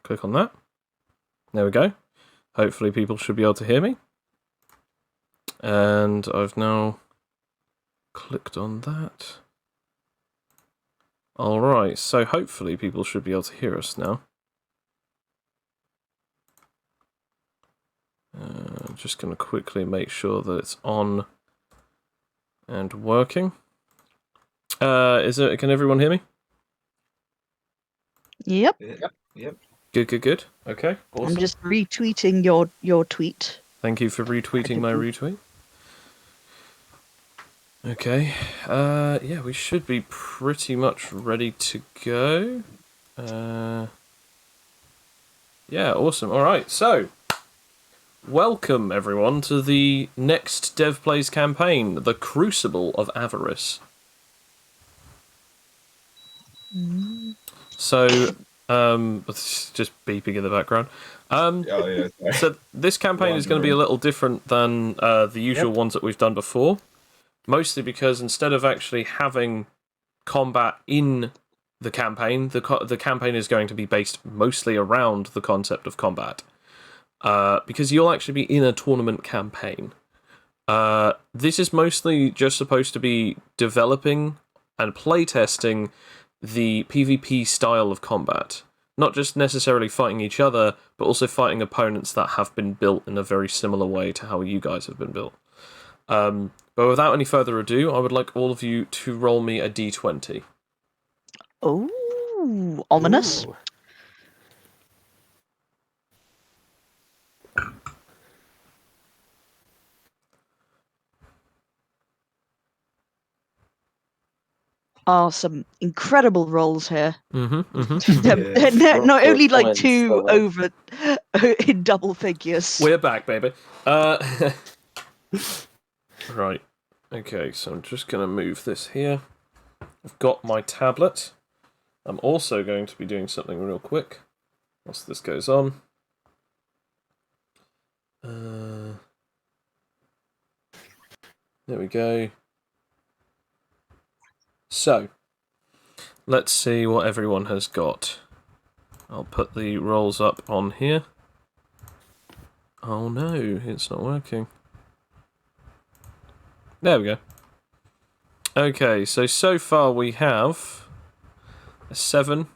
Click on that. There we go. Hopefully people should be able to hear me. And I've now clicked on that. Alright, so hopefully people should be able to hear us now. I'm just going to quickly make sure that it's on and working. Can everyone hear me? Yep. Good. Okay, awesome. I'm just retweeting your tweet. Thank you for retweeting my retweet. Okay, yeah, we should be pretty much ready to go. Yeah, awesome. Alright, so, welcome everyone to the next Dev Plays campaign, the Crucible of Avarice. So, it's just beeping in the background. So this campaign is going to be a little different than the usual ones that we've done before. Mostly because instead of actually having combat in the campaign, the campaign is going to be based mostly around the concept of combat. Because you'll actually be in a tournament campaign. This is mostly just supposed to be developing and playtesting the PvP style of combat. Not just necessarily fighting each other, but also fighting opponents that have been built in a very similar way to how you guys have been built. But without any further ado, I would like all of you to roll me a d20. Oh, ominous. Ooh. Some incredible rolls here. Mm-hmm. Not only like two over in double figures. We're back, baby. Right. Okay, so I'm just going to move this here. I've got my tablet. I'm also going to be doing something real quick whilst this goes on. There we go. So, let's see what everyone has got. I'll put the rolls up on here. Oh no, it's not working. There we go. Okay, so far we have a 7,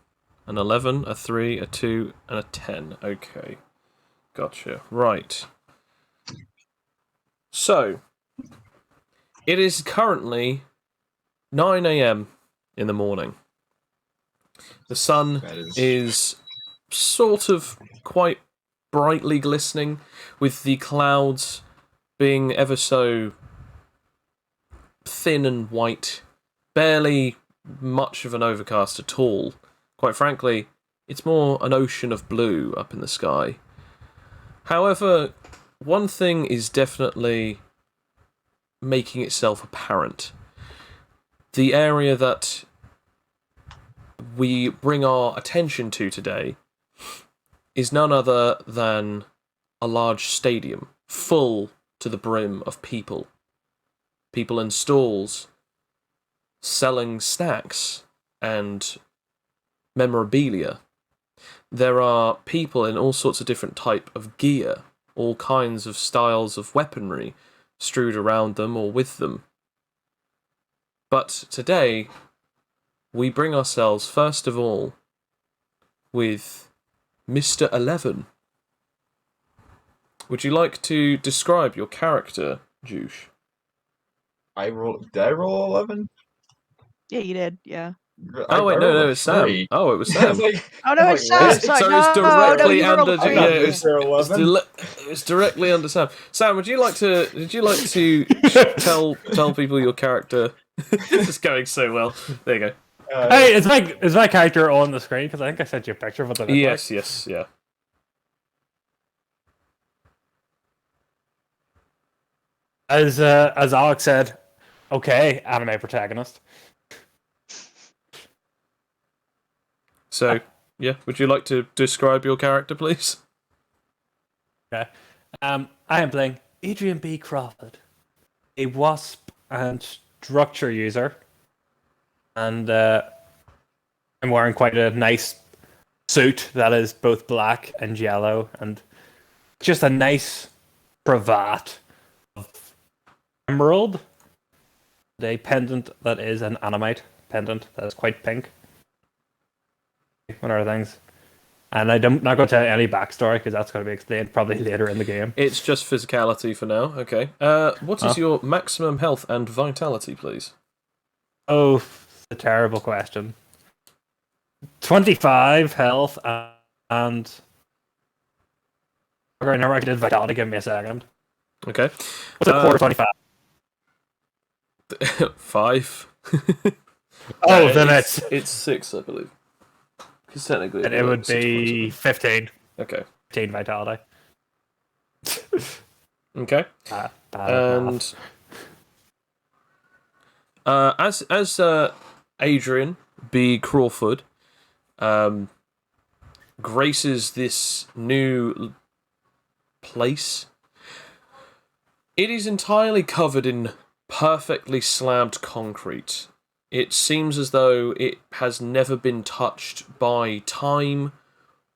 an 11, a 3, a 2, and a 10. Okay, gotcha. Right. So, it is currently 9 AM in the morning. The sun is sort of quite brightly glistening, with the clouds being ever so thin and white, barely much of an overcast at all. Quite frankly, it's more an ocean of blue up in the sky. However, one thing is definitely making itself apparent. The area that we bring our attention to today is none other than a large stadium full to the brim of people. People in stalls selling snacks and memorabilia. There are people in all sorts of different type of gear, all kinds of styles of weaponry strewed around them or with them. But today, we bring ourselves first of all with Mr. 11. Would you like to describe your character, Juice? Did I roll 11? Yeah, you did. Yeah. Oh wait, no, it's Sam. Oh, it was Sam. Oh no, it's Sam. It's directly under. It's directly under Sam. Sam, would you like to tell people your character? This is going so well. There you go. Hey, is my character on the screen? Because I think I sent you a picture of what they look like. Yes, yeah. As Alex said, okay, anime protagonist. So, yeah, would you like to describe your character, please? Okay. I am playing Adrian B. Crawford, a WASP and structure user, and I'm wearing quite a nice suit that is both black and yellow, and just a nice cravat of emerald. A pendant that is an animite pendant that is quite pink. One other things. And I'm not going to tell you any backstory because that's going to be explained probably later in the game. It's just physicality for now. Okay. What is your maximum health and vitality, please? Oh, it's a terrible question. 25 health and... Okay, now I did vitality. Give me a second. Okay. What's a quarter 25? 5. Oh, then it's 6, I believe. Because technically it would be 15. Okay. 15 vitality. Okay. And as Adrian B. Crawford graces this new place, it is entirely covered in perfectly slabbed concrete. It seems as though it has never been touched by time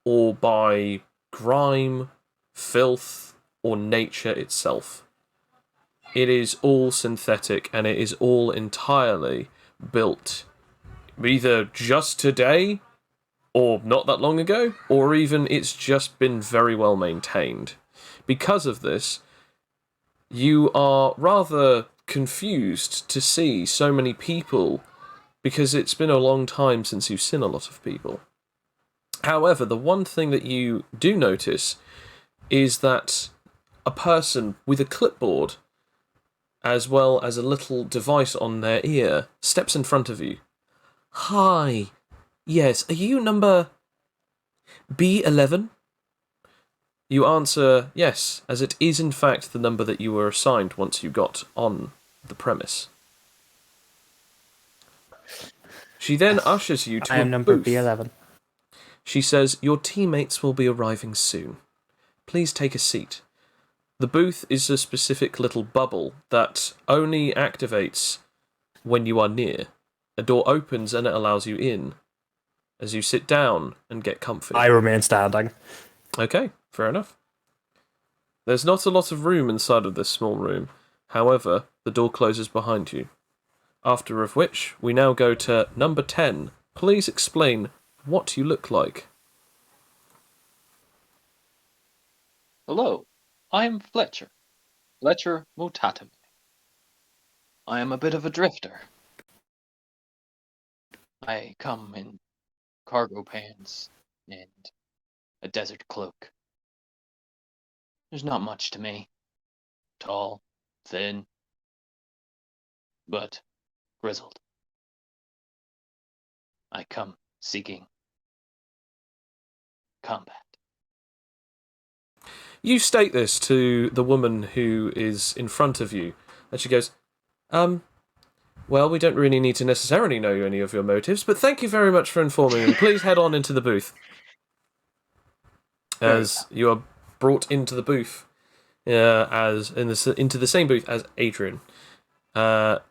or by grime, filth, or nature itself. It is all synthetic, and it is all entirely built either just today, or not that long ago, or even it's just been very well maintained. Because of this, you are rather confused to see so many people, because it's been a long time since you've seen a lot of people. However, the one thing that you do notice is that a person with a clipboard, as well as a little device on their ear, steps in front of you. Hi. Yes, are you number B11? You answer yes, as it is in fact the number that you were assigned once you got on the premise. She then ushers you to I am a number booth. B11. She says, your teammates will be arriving soon. Please take a seat. The booth is a specific little bubble that only activates when you are near. A door opens and it allows you in, as you sit down and get comfy. I remain standing. Okay, fair enough. There's not a lot of room inside of this small room. However, the door closes behind you. After of which, we now go to number 10. Please explain what you look like. Hello, I am Fletcher. Fletcher Mutatame. I am a bit of a drifter. I come in cargo pants and a desert cloak. There's not much to me. Tall, thin, but grizzled. I come seeking combat. You state this to the woman who is in front of you, and she goes, well, we don't really need to necessarily know any of your motives, but thank you very much for informing me. Please head on into the booth. As you are brought into the booth, into the same booth as Adrian. The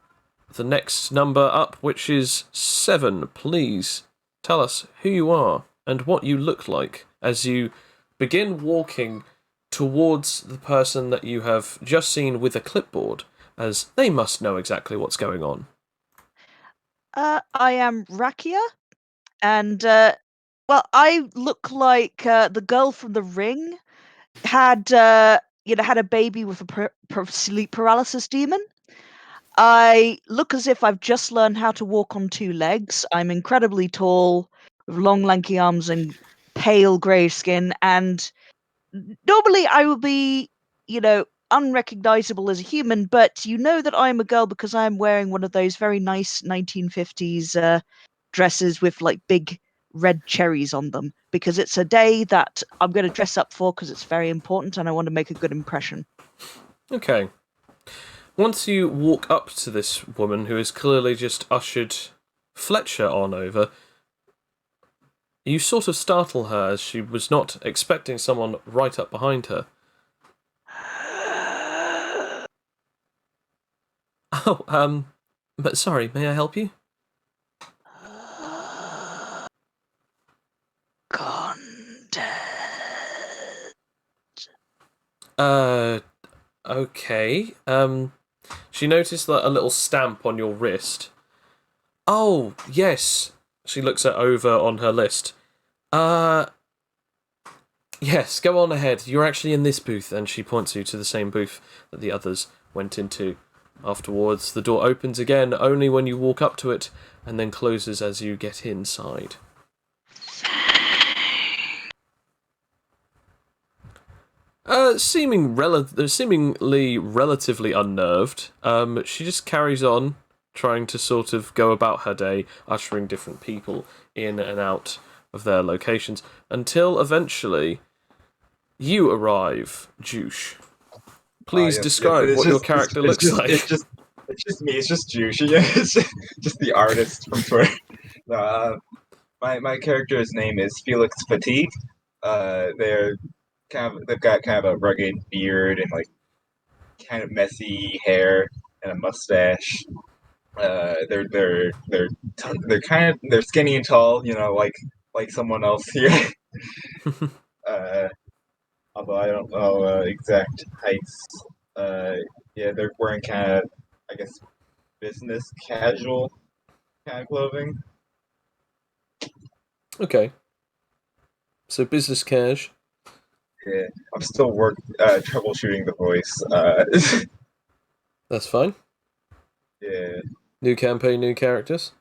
next number up, which is 7, please tell us who you are and what you look like as you begin walking towards the person that you have just seen with a clipboard, as they must know exactly what's going on. I am Rakia, and well, I look like the girl from The Ring had had a baby with a sleep paralysis demon. I look as if I've just learned how to walk on 2 legs. I'm incredibly tall, with long, lanky arms and pale grey skin, and normally I would be, unrecognizable as a human, but you know that I'm a girl because I'm wearing one of those very nice 1950s dresses with like big red cherries on them, because it's a day that I'm going to dress up for because it's very important and I want to make a good impression. Okay. Once you walk up to this woman who has clearly just ushered Fletcher on over, you sort of startle her as she was not expecting someone right up behind her. Oh, but sorry, may I help you? God. Okay. She noticed that a little stamp on your wrist. Oh, yes. She looks it over on her list. Yes, go on ahead. You're actually in this booth, and she points you to the same booth that the others went into. Afterwards, the door opens again only when you walk up to it, and then closes as you get inside. Seemingly relatively unnerved, she just carries on, trying to sort of go about her day, ushering different people in and out of their locations, until eventually you arrive, Juice. Please Yes, describe it's what your just, character looks like. it's just me. It's just Juicy. Yeah, it's just the artist from Twitter. My character's name is Felix Fatigue. They've got kind of a rugged beard and like kind of messy hair and a mustache. They're skinny and tall, like someone else here. uh, Although I don't know exact heights. Uh, yeah, they're wearing kind of, I guess, business casual kind of clothing. Okay. So business cash. Yeah, I'm still troubleshooting the voice. That's fine. Yeah, New campaign, new characters.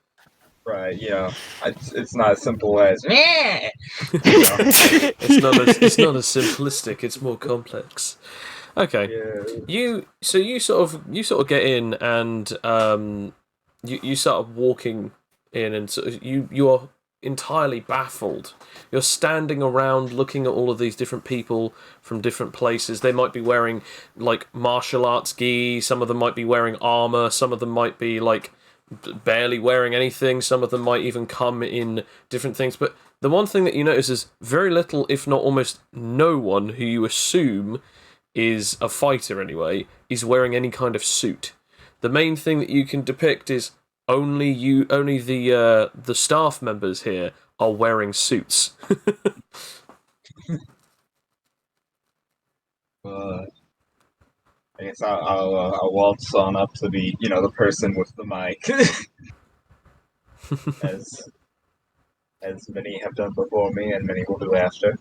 right. It's not as simple as yeah. It's not as simplistic. It's more complex. Okay. Yeah, You sort of get in and you start walking in and sort of, you are entirely baffled. You're standing around looking at all of these different people from different places. They might be wearing like martial arts gi, some of them might be wearing armor, some of them might be like barely wearing anything, some of them might even come in different things. But the one thing that you notice is very little, if not almost no one who you assume is a fighter anyway, is wearing any kind of suit. The main thing that you can depict is only the staff members here are wearing suits. uh, I guess I'll waltz on up to the person with the mic, as as many have done before me and many will do after.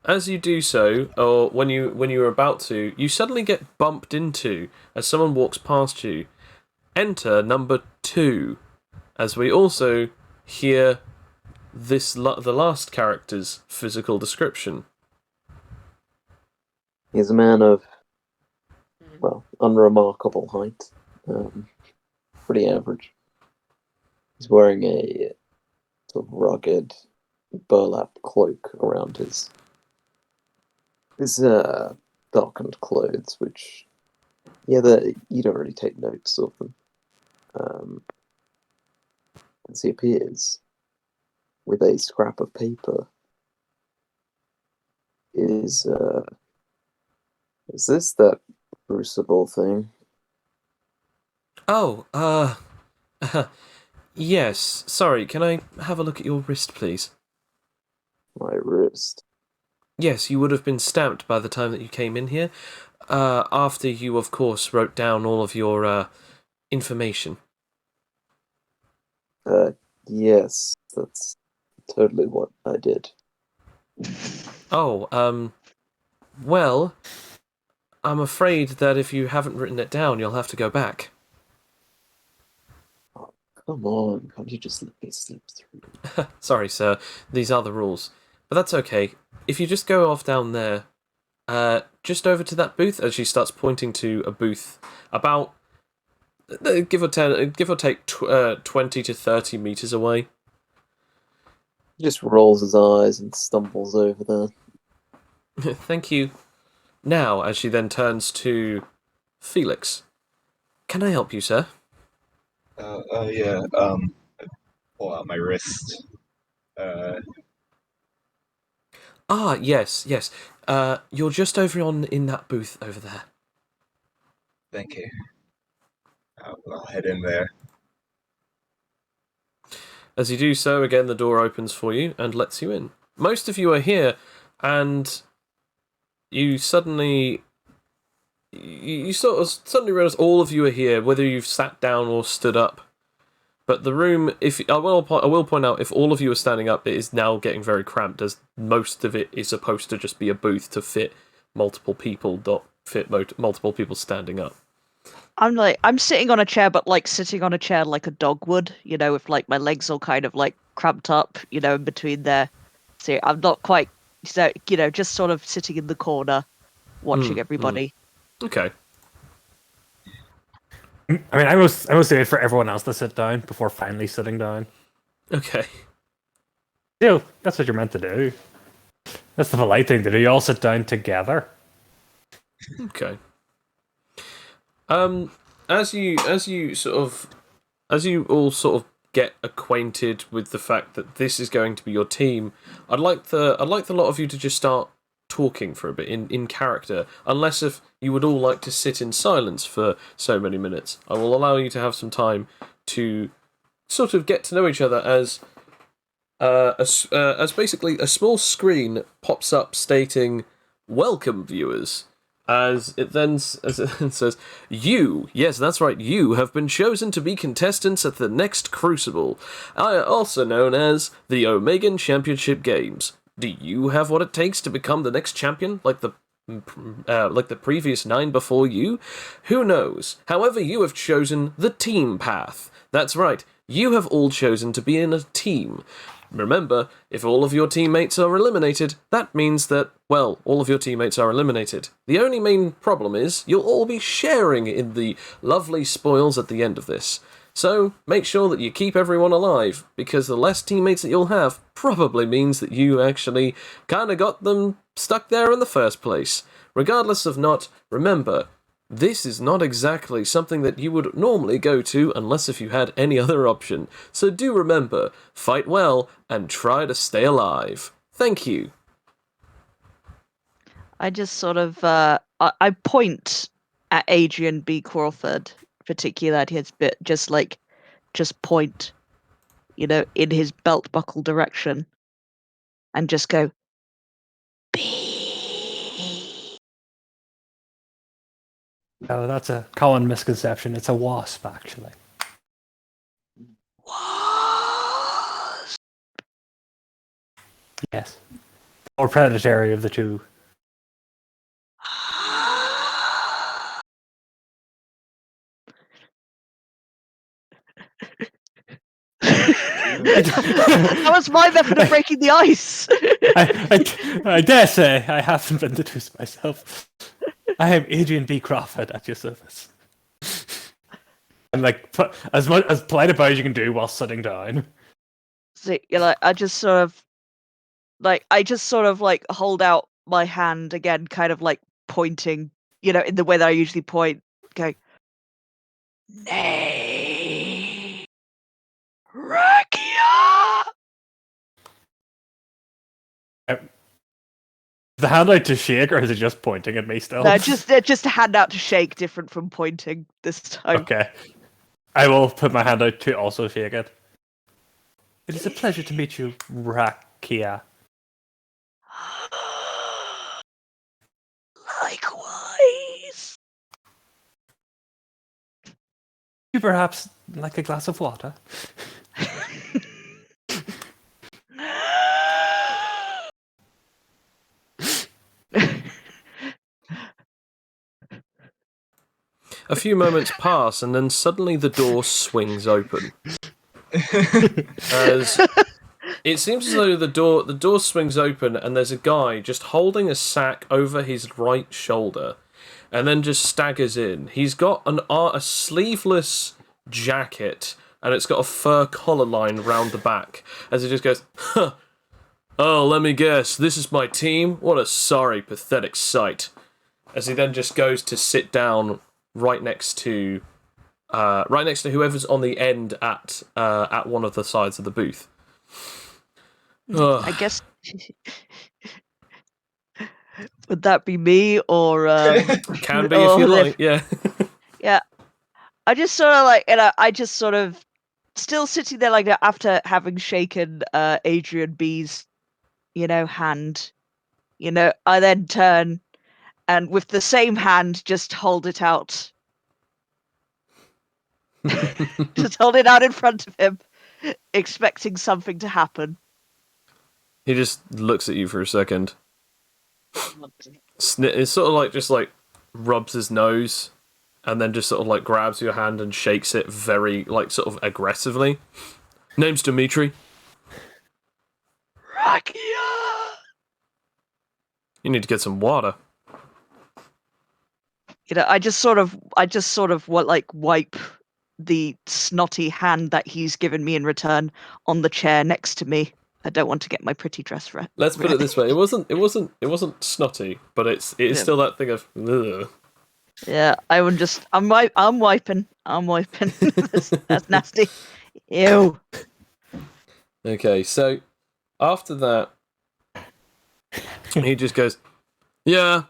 As you do so, or when you're about to, you suddenly get bumped into as someone walks past you. Enter number 2, as we also hear the last character's physical description. He's a man of, well, unremarkable height. Pretty average. He's wearing a sort of rugged burlap cloak around his darkened clothes, which, yeah, you don't really take notice of them. As he appears with a scrap of paper, is this that Crucible thing? Oh, yes. Sorry, can I have a look at your wrist, please? My wrist. Yes, you would have been stamped by the time that you came in here. After you, of course, wrote down all of your information. Yes, that's totally what I did. Oh, well, I'm afraid that if you haven't written it down, you'll have to go back. Come on, can't you just let me slip through? Sorry, sir, these are the rules. But that's okay. If you just go off down there, just over to that booth, as she starts pointing to a booth about, give or take 20 to 30 meters away. He just rolls his eyes and stumbles over there. Thank you. Now, as she then turns to Felix, can I help you, sir? Yeah. Pull out my wrist. Yes. You're just over in that booth over there. Thank you. I'll head in there. As you do so, again, the door opens for you and lets you in. Most of you are here, and you suddenly you sort of suddenly realize all of you are here, whether you've sat down or stood up. But the room, if I will point out, if all of you are standing up, it is now getting very cramped, as most of it is supposed to just be a booth to fit multiple people, not fit multiple people standing up. I'm sitting on a chair, but like sitting on a chair like a dog would, with like my legs all kind of like cramped up, in between there. So I'm not quite, so just sort of sitting in the corner, watching everybody. Okay. I mean, I was wait for everyone else to sit down before finally sitting down. Okay. That's what you're meant to do. That's the polite thing to do. You all sit down together. Okay. As you all sort of get acquainted with the fact that this is going to be your team, I'd like the lot of you to just start talking for a bit in character, unless if you would all like to sit in silence for so many minutes. I will allow you to have some time to sort of get to know each other as basically a small screen pops up stating "Welcome, viewers." As it then says, "You, yes, that's right, you have been chosen to be contestants at the next Crucible, also known as the Omegan Championship Games. Do you have what it takes to become the next champion, like the previous 9 before you? Who knows? However, you have chosen the team path. That's right, you have all chosen to be in a team. Remember, if all of your teammates are eliminated, that means that, well, all of your teammates are eliminated. The only main problem is you'll all be sharing in the lovely spoils at the end of this. So make sure that you keep everyone alive, because the less teammates that you'll have probably means that you actually kind of got them stuck there in the first place. Regardless of not, remember, this is not exactly something that you would normally go to unless if you had any other option. So do remember, fight well and try to stay alive. Thank you." I just sort of I point at Adrian B. Crawford, particularly at his bit, just point, in his belt buckle direction, and just go, B. Oh, that's a common misconception. It's a wasp, actually. Wasp. Yes. More predatory of the two. That was my method of breaking the ice. I dare say I haven't introduced myself. I am Adrian B. Crawford at your service. And like as much as polite about as you can do while sitting down. So, I just sort of hold out my hand again, kind of like pointing, in the way that I usually point, going, "Nay, Rakia." The hand out to shake, or is it just pointing at me still? No, just a hand out to shake, different from pointing this time. Okay. I will put my hand out to also shake it. It is a pleasure to meet you, Rakia. Likewise. You perhaps like a glass of water? A few moments pass, and then suddenly the door swings open. As it seems as though the door swings open, and there's a guy just holding a sack over his right shoulder, and then just staggers in. He's got a sleeveless jacket, and it's got a fur collar line round the back. As he just goes, "Huh. Oh, let me guess. This is my team. What a sorry, pathetic sight." As he then just goes to sit down right next to whoever's on the end at one of the sides of the booth. I guess. Would that be me or Can be if you like, yeah. Yeah. I just sort of I just sort of still sitting there like that after having shaken Adrian B's hand. I then turn and with the same hand, just hold it out. Just hold it out in front of him, expecting something to happen. He just looks at you for a second. It's sort of like just like rubs his nose, and then just sort of like grabs your hand and shakes it very like sort of aggressively. Name's Dimitri. Rakia! You need to get some water. I just sort of wipe the snotty hand that he's given me in return on the chair next to me. I don't want to get my pretty dress right. Let's put it this way: it wasn't snotty, but it is still that thing of. Ugh. Yeah, I'm wiping. That's nasty. Ew. Okay, so after that, he just goes, "Yeah,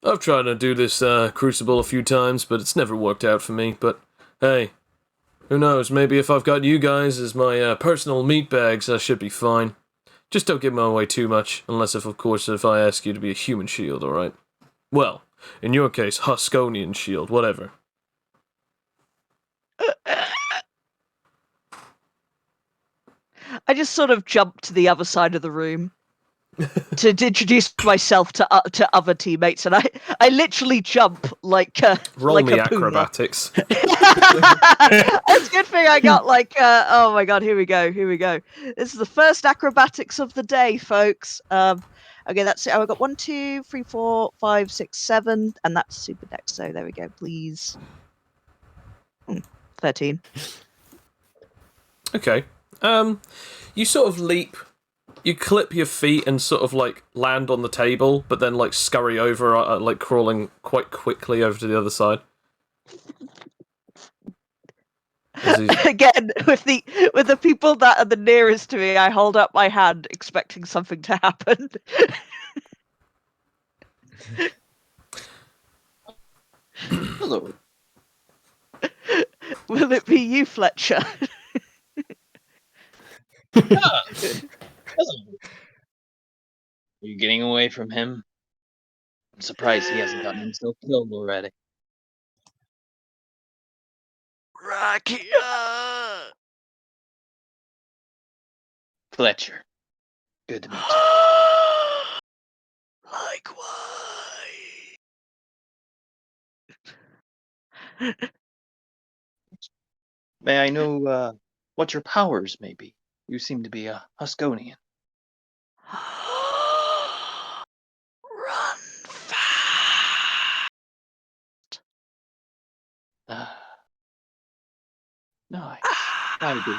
I've tried to do this Crucible a few times, but it's never worked out for me. But hey, who knows? Maybe if I've got you guys as my personal meat bags, I should be fine. Just don't give me away too much, unless if I ask you to be a human shield, all right? Well, in your case, Huskonian shield, whatever." I just sort of jumped to the other side of the room to introduce myself to other teammates, and I literally jump like Roll like me a puma. acrobatics. It's a good thing I got oh my god, here we go. This is the first acrobatics of the day, folks. Okay, that's it. I got 1, 2, 3, 4, 5, 6, 7, and that's super dex. So there we go, please. 13. Okay. You sort of leap, you clip your feet and sort of like land on the table, but then like scurry over, like crawling quite quickly over to the other side. Again, with the people that are the nearest to me, I hold up my hand, expecting something to happen. Hello. Will it be you, Fletcher? Hello. Are you getting away from him? I'm surprised he hasn't gotten himself killed already. Rakia! Fletcher. Good to meet you. May I know what your powers may be? You seem to be a Huskonian. Run fast! Nice. I do.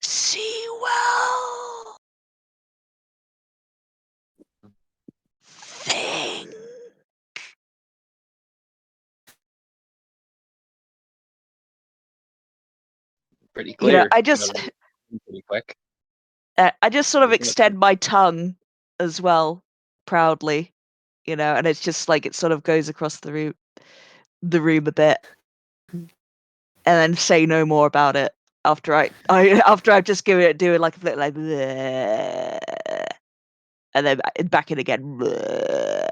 See well. Think. Pretty clear. I just Pretty quick. I just sort of extend my tongue as well, proudly, and it's just like it sort of goes across the room a bit, and then say no more about it after after I've just given it doing like a flip like, bleh, and then back in again. Bleh.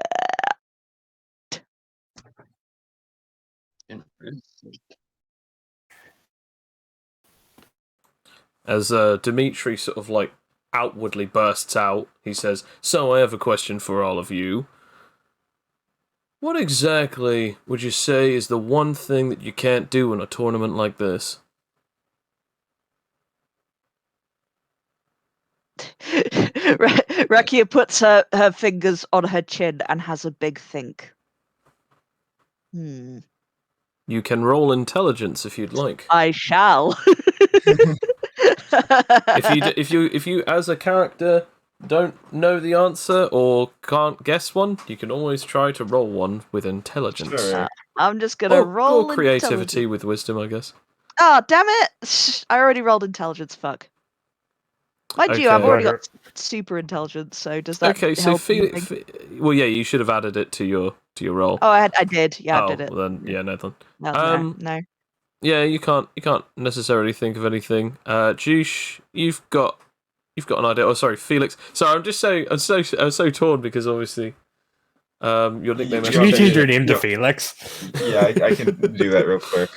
As Dimitri sort of like outwardly bursts out, he says, "So I have a question for all of you. What exactly would you say is the one thing that you can't do in a tournament like this?" Rakia puts her fingers on her chin and has a big think. You can roll intelligence if you'd like. I shall. If you as a character don't know the answer or can't guess one, you can always try to roll one with intelligence. Sure. I'm just gonna roll or creativity with wisdom, I guess. Oh, damn it! I already rolled intelligence. Fuck. Mind you, I've Okay. already got super intelligence. So does that Okay, so help? well, yeah, you should have added it to your roll. Oh, I did. Yeah, I did it. Well then, yeah, Nathan. No. Yeah, you can't necessarily think of anything. Juice, you've got you've got an idea. Oh, sorry, Felix. So I'm so torn because obviously, your nickname. Can you change your Yeah, name to yeah. Felix? Yeah, I can do that real quick.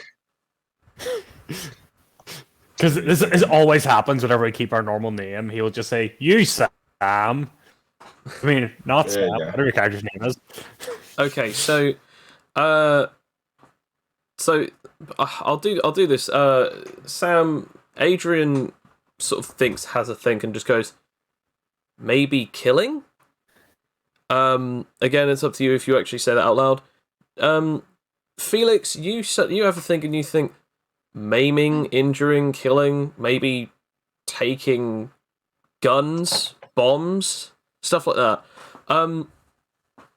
Because this always happens whenever we keep our normal name. He'll just say, "You Sam." I mean, not There Sam. you go. Whatever your character's name is. Okay, so, I'll do this. Sam, Adrian sort of has a think and just goes, maybe killing. Again, it's up to you if you actually say that out loud. Felix, you have a think and you think maiming, injuring, killing, maybe taking guns, bombs, stuff like that.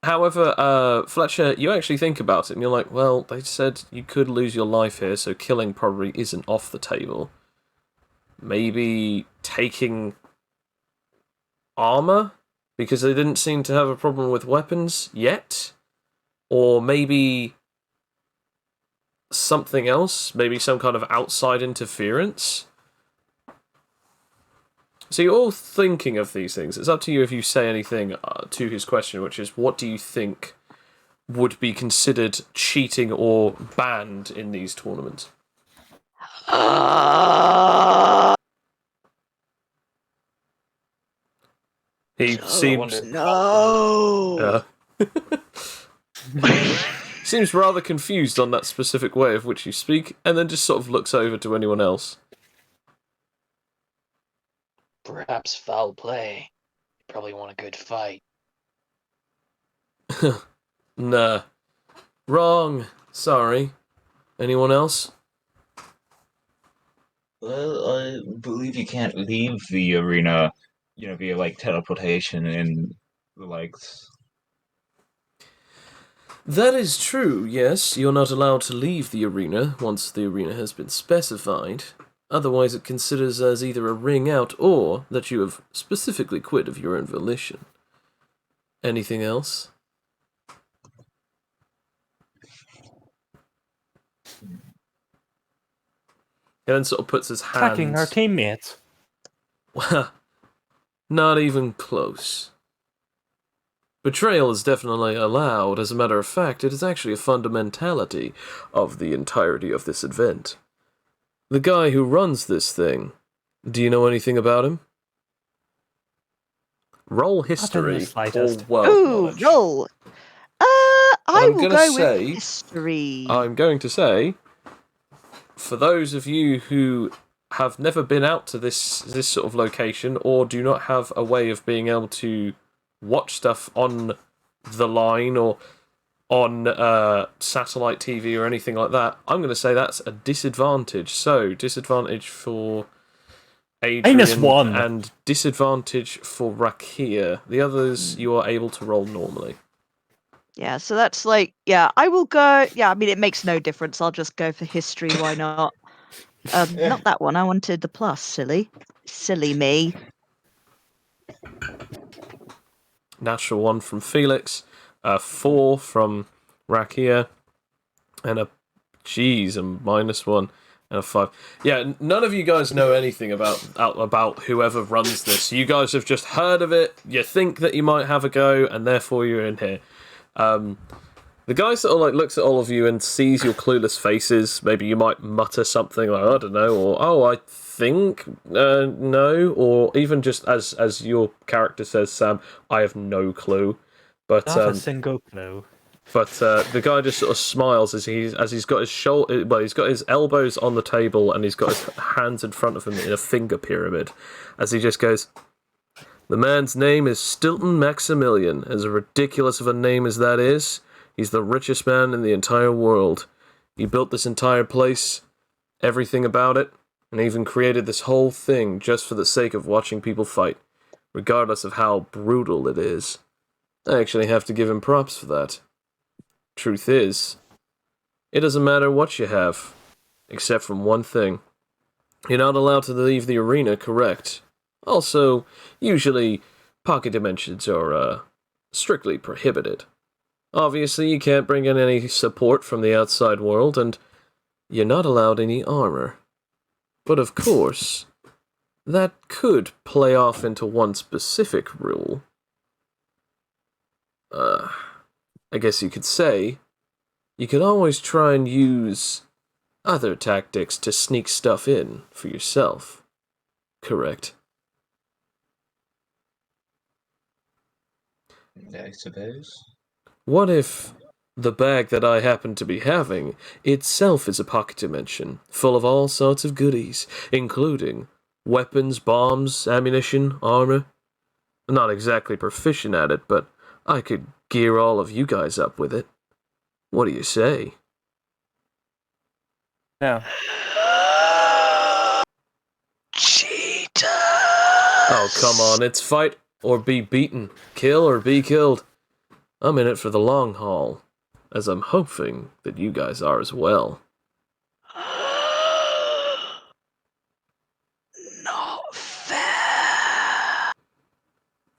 However, Fletcher, you actually think about it and you're like, well, they said you could lose your life here, so killing probably isn't off the table. Maybe taking armor, because they didn't seem to have a problem with weapons yet. Or maybe something else, maybe some kind of outside interference. So you're all thinking of these things. It's up to you if you say anything to his question, which is, what do you think would be considered cheating or banned in these tournaments? He seems... No. seems rather confused on that specific way of which you speak, and then just sort of looks over to anyone else. Perhaps foul play. You probably want a good fight. Nah. Wrong. Sorry. Anyone else? Well, I believe you can't leave the arena, via like teleportation and the likes. That is true, yes. You're not allowed to leave the arena once the arena has been specified. Otherwise it considers as either a ring out or that you have specifically quit of your own volition. Anything else? He then sort of puts his hands... Attacking our teammates. Well, not even close. Betrayal is definitely allowed. As a matter of fact, it is actually a fundamentality of the entirety of this event. The guy who runs this thing, do you know anything about him? Roll history or slightest. world Ooh, knowledge. roll. I I'm will gonna go say- with history. I'm going to say, for those of you who have never been out to this sort of location or do not have a way of being able to watch stuff on the line or on satellite TV or anything like that, I'm going to say that's a disadvantage. So, disadvantage for Adrian -1. and disadvantage for Rakia. The others you are able to roll normally. Yeah, so that's like, yeah, I will go. Yeah, I mean, it makes no difference. I'll just go for history. Why not? Not that one. I wanted the plus. Silly me. Natural 1 from Felix, 4 from Rakia, and a -1 and a 5. Yeah, none of you guys know anything about whoever runs this. You guys have just heard of it. You think that you might have a go, and therefore you're in here. The guy sort of like looks at all of you and sees your clueless faces. Maybe you might mutter something like, I don't know, or oh, I think no, or even just as your character says, Sam, I have no clue. But Not a single clue. But the guy just sort of smiles as he's got his shoulder. Well, he's got his elbows on the table and he's got his hands in front of him in a finger pyramid, as he just goes. The man's name is Stilton Maximilian. As ridiculous of a name as that is, he's the richest man in the entire world. He built this entire place, everything about it, and even created this whole thing just for the sake of watching people fight, regardless of how brutal it is. I actually have to give him props for that. Truth is, it doesn't matter what you have, except from one thing. You're not allowed to leave the arena, correct? Also, usually, pocket dimensions are, strictly prohibited. Obviously, you can't bring in any support from the outside world, and you're not allowed any armor. But of course, that could play off into one specific rule. I guess you could say, you could always try and use other tactics to sneak stuff in for yourself. Correct? I suppose. What if the bag that I happen to be having itself is a pocket dimension, full of all sorts of goodies, including weapons, bombs, ammunition, armor? I'm not exactly proficient at it, but I could gear all of you guys up with it. What do you say? No. Cheetah! Oh, come on, it's fight or be beaten, kill or be killed. I'm in it for the long haul, as I'm hoping that you guys are as well. Not fair.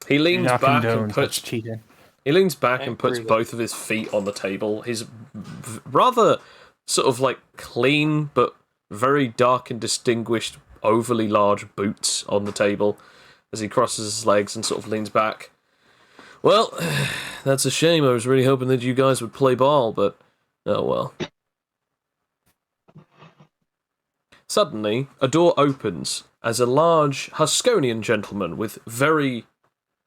He leans Not back condone and such puts cheating. He leans back I and puts agree with both of his feet on the table. His rather sort of like clean but very dark and distinguished, overly large boots on the table as he crosses his legs and sort of leans back. Well, that's a shame. I was really hoping that you guys would play ball, but oh well. Suddenly, a door opens as a large Huskonian gentleman with very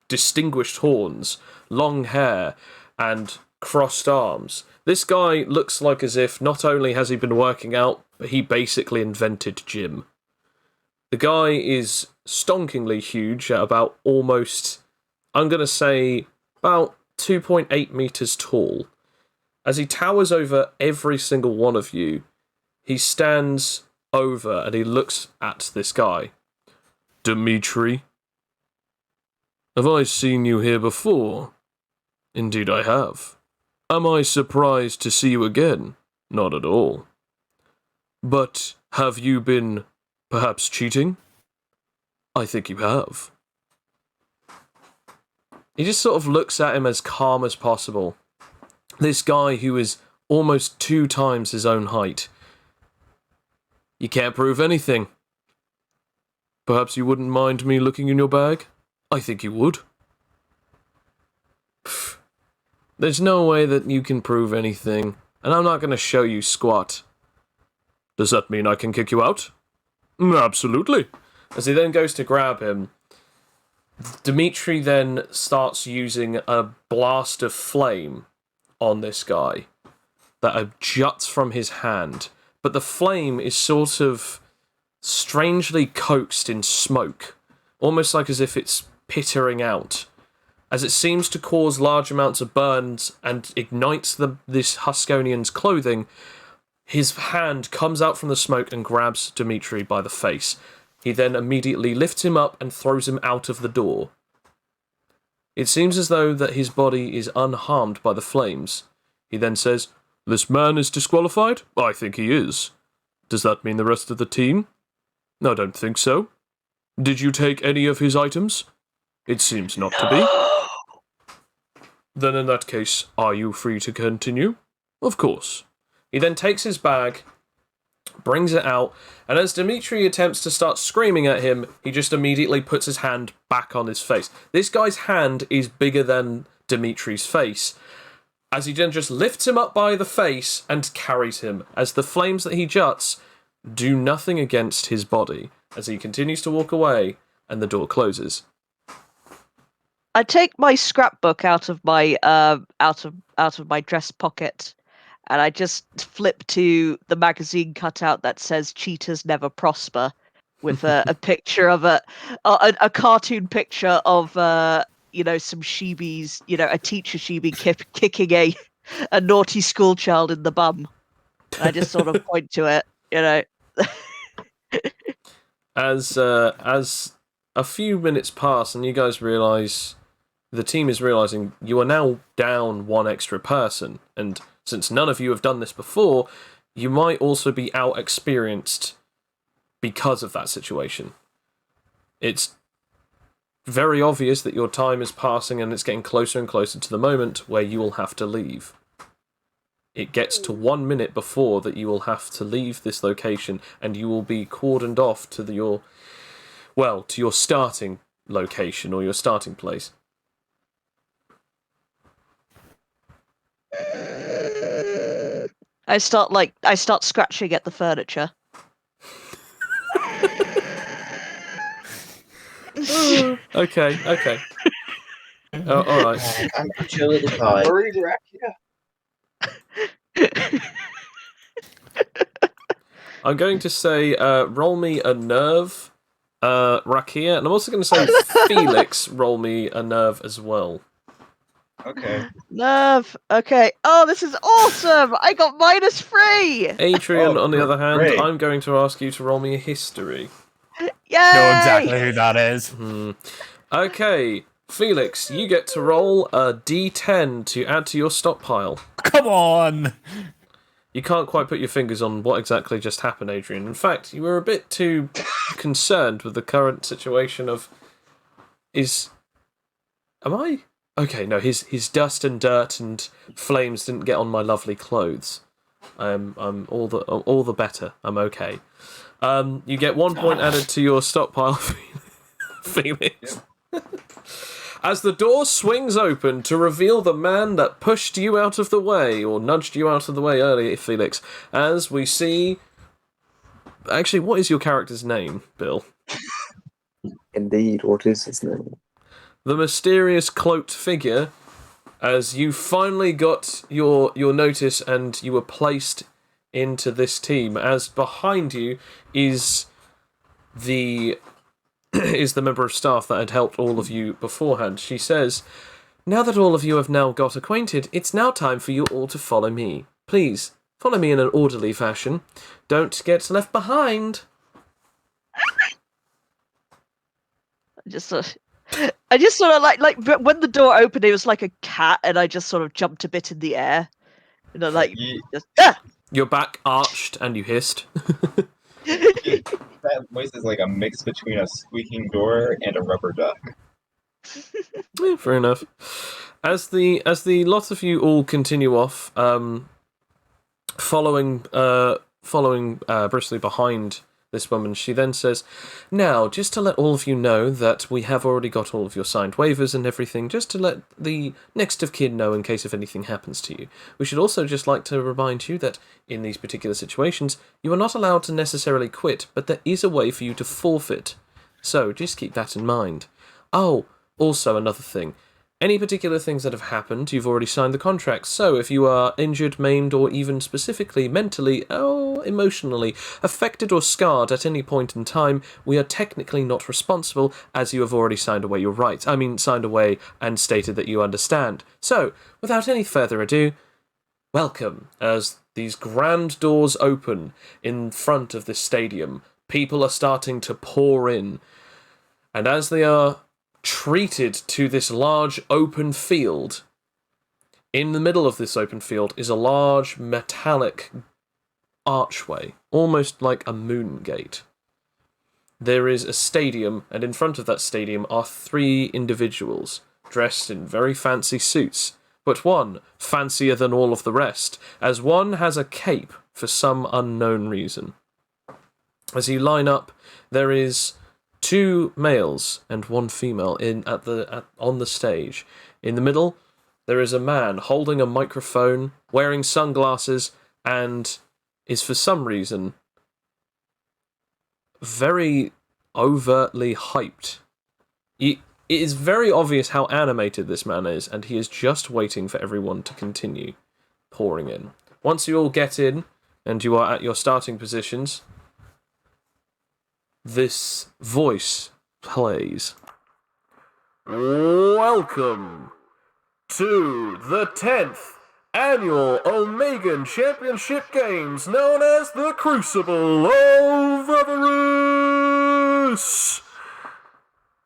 distinguished horns, long hair, and crossed arms. This guy looks like as if not only has he been working out, but he basically invented gym. The guy is stonkingly huge at about almost, I'm going to say, about 2.8 meters tall. As he towers over every single one of you, he stands over and he looks at this guy. Dimitri? Have I seen you here before? Indeed I have. Am I surprised to see you again? Not at all. But have you been, perhaps, cheating? I think you have. He just sort of looks at him as calm as possible. This guy who is almost 2 times his own height. You can't prove anything. Perhaps you wouldn't mind me looking in your bag? I think you would. Pfft. There's no way that you can prove anything, and I'm not going to show you squat. Does that mean I can kick you out? Absolutely. As he then goes to grab him, Dimitri then starts using a blast of flame on this guy that juts from his hand, but the flame is sort of strangely coaxed in smoke, almost like as if it's pittering out, as it seems to cause large amounts of burns and ignites this Huskonian's clothing. His hand comes out from the smoke and grabs Dimitri by the face. He then immediately lifts him up and throws him out of the door. It seems as though that his body is unharmed by the flames. He then says, "This man is disqualified? I think he is. Does that mean the rest of the team? I don't think so. Did you take any of his items? It seems not to be. Then in that case, are you free to continue? Of course." He then takes his bag, brings it out, and as Dimitri attempts to start screaming at him, he just immediately puts his hand back on his face. This guy's hand is bigger than Dimitri's face, as he then just lifts him up by the face and carries him, as the flames that he juts do nothing against his body, as he continues to walk away, and the door closes. I take my scrapbook out of my out of my dress pocket, and I just flip to the magazine cutout that says "Cheaters never prosper," with a picture of a cartoon picture of some shibis, a teacher shibi kicking a naughty school child in the bum. And I just sort of point to it, As a few minutes pass and you guys realise, the team is realising you are now down 1 extra person, and since none of you have done this before, you might also be out-experienced because of that situation. It's very obvious that your time is passing and it's getting closer and closer to the moment where you will have to leave. It gets to 1 minute before that you will have to leave this location, and you will be cordoned off to your well, to your starting location or your starting place. I start scratching at the furniture. Okay. All right. I'm sure it'll be fine. Worried Rakia. I'm going to say, roll me a nerve, Rakia, and I'm also going to say, Felix, roll me a nerve as well. Okay. Nerve. Okay. Oh, this is awesome! I got -3. Adrian, Oh, on the other hand, great. I'm going to ask you to roll me a history. Yay! Know exactly who that is. Okay, Felix, you get to roll a D10 to add to your stockpile. Come on! You can't quite put your fingers on what exactly just happened, Adrian. In fact, you were a bit too concerned with the current situation of... Am I? Okay, no, his dust and dirt and flames didn't get on my lovely clothes. I'm all the better. I'm okay. You get 1 point added to your stockpile, Felix. As the door swings open to reveal the man that pushed you out of the way, or nudged you out of the way earlier, Felix, as we see... Actually, what is your character's name, Bill? Indeed, what is his name? The mysterious cloaked figure, as you finally got your notice and you were placed into this team, as behind you is the member of staff that had helped all of you beforehand. She says, "Now that all of you have now got acquainted, it's now time for you all to follow me. Please, follow me in an orderly fashion. Don't get left behind." I just sort of like when the door opened, it was like a cat, and I just sort of jumped a bit in the air. You know, like just Your back arched and you hissed. That voice is like a mix between a squeaking door and a rubber duck. Yeah, fair enough. As the lot of you all continue off, following briskly behind this woman, she then says, "Now, just to let all of you know that we have already got all of your signed waivers and everything, just to let the next of kin know in case if anything happens to you. We should also just like to remind you that in these particular situations, you are not allowed to necessarily quit, but there is a way for you to forfeit. So, just keep that in mind. Oh, also another thing. Any particular things that have happened, you've already signed the contracts, so if you are injured, maimed, or even specifically mentally or emotionally affected or scarred at any point in time, we are technically not responsible, as you have already signed away your rights. Signed away and stated that you understand. So, without any further ado, welcome, as these grand doors open in front of this stadium. People are starting to pour in, and as they are treated to this large open field, in the middle of this open field is a large metallic archway, almost like a moon gate. There is a stadium, and in front of that stadium are 3 individuals, dressed in very fancy suits, but one fancier than all of the rest, as one has a cape for some unknown reason. As you line up, there is 2 males and 1 female on the stage. In the middle, there is a man holding a microphone, wearing sunglasses, and is for some reason very overtly hyped. It is very obvious how animated this man is, and he is just waiting for everyone to continue pouring in. Once you all get in, and you are at your starting positions, this voice plays. Welcome to the 10th annual Omegan Championship Games, known as the Crucible of Avarice.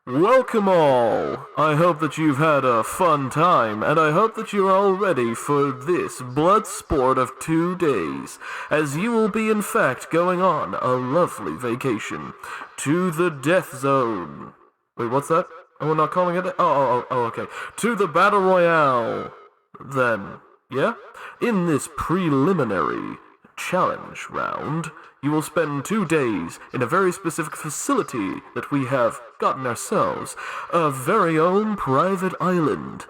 Welcome all. I hope that you've had a fun time, and I hope that you're all ready for this blood sport of 2 days, as you will be in fact going on a lovely vacation to the Death Zone. Wait, what's that? Oh, we're not calling it? Oh, okay. To the Battle Royale, then. Yeah? In this preliminary challenge round, you will spend 2 days in a very specific facility that we have gotten ourselves, a very own private island.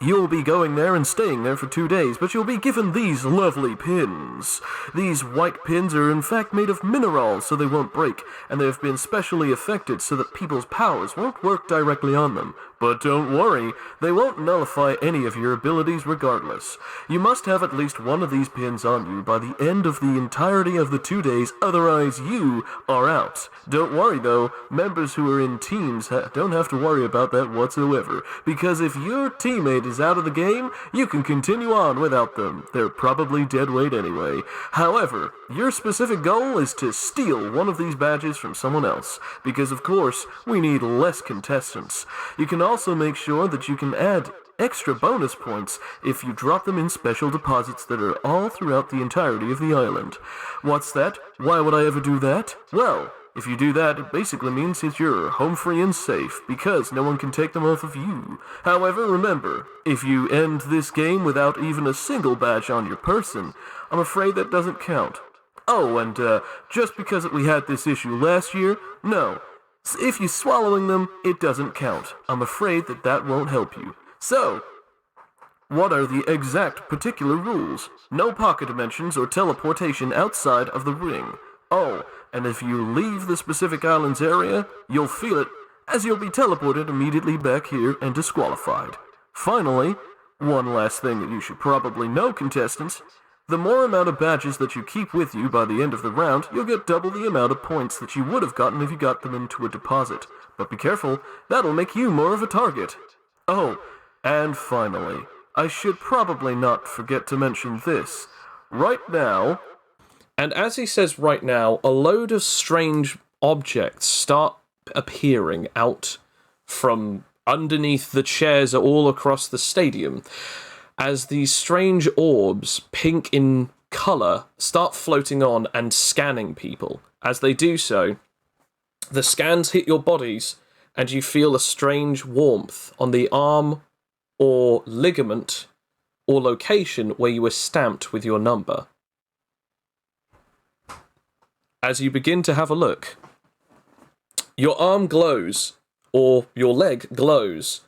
You'll be going there and staying there for 2 days, but you'll be given these lovely pins. These white pins are in fact made of minerals, so they won't break, and they have been specially affected so that people's powers won't work directly on them. But don't worry, they won't nullify any of your abilities regardless. You must have at least one of these pins on you by the end of the entirety of the 2 days, otherwise you are out. Don't worry though, members who are in teams don't have to worry about that whatsoever, because if your teammate is out of the game, you can continue on without them. They're probably dead weight anyway. However, your specific goal is to steal one of these badges from someone else, because of course, we need less contestants. You can also make sure that you can add extra bonus points if you drop them in special deposits that are all throughout the entirety of the island. What's that? Why would I ever do that? Well, if you do that, it basically means that you're home free and safe, because no one can take them off of you. However, remember, if you end this game without even a single badge on your person, I'm afraid that doesn't count. Oh, and just because we had this issue last year, no. If you're swallowing them, it doesn't count. I'm afraid that won't help you. So, what are the exact particular rules? No pocket dimensions or teleportation outside of the ring. Oh, and if you leave the specific island's area, you'll feel it, as you'll be teleported immediately back here and disqualified. Finally, one last thing that you should probably know, contestants. The more amount of badges that you keep with you by the end of the round, you'll get double the amount of points that you would have gotten if you got them into a deposit. But be careful, that'll make you more of a target. Oh, and finally, I should probably not forget to mention this. Right now... And as he says right now, a load of strange objects start appearing out from underneath the chairs all across the stadium, as these strange orbs, pink in colour, start floating on and scanning people. As they do so, the scans hit your bodies, and you feel a strange warmth on the arm or ligament or location where you were stamped with your number. As you begin to have a look, your arm glows, or your leg glows,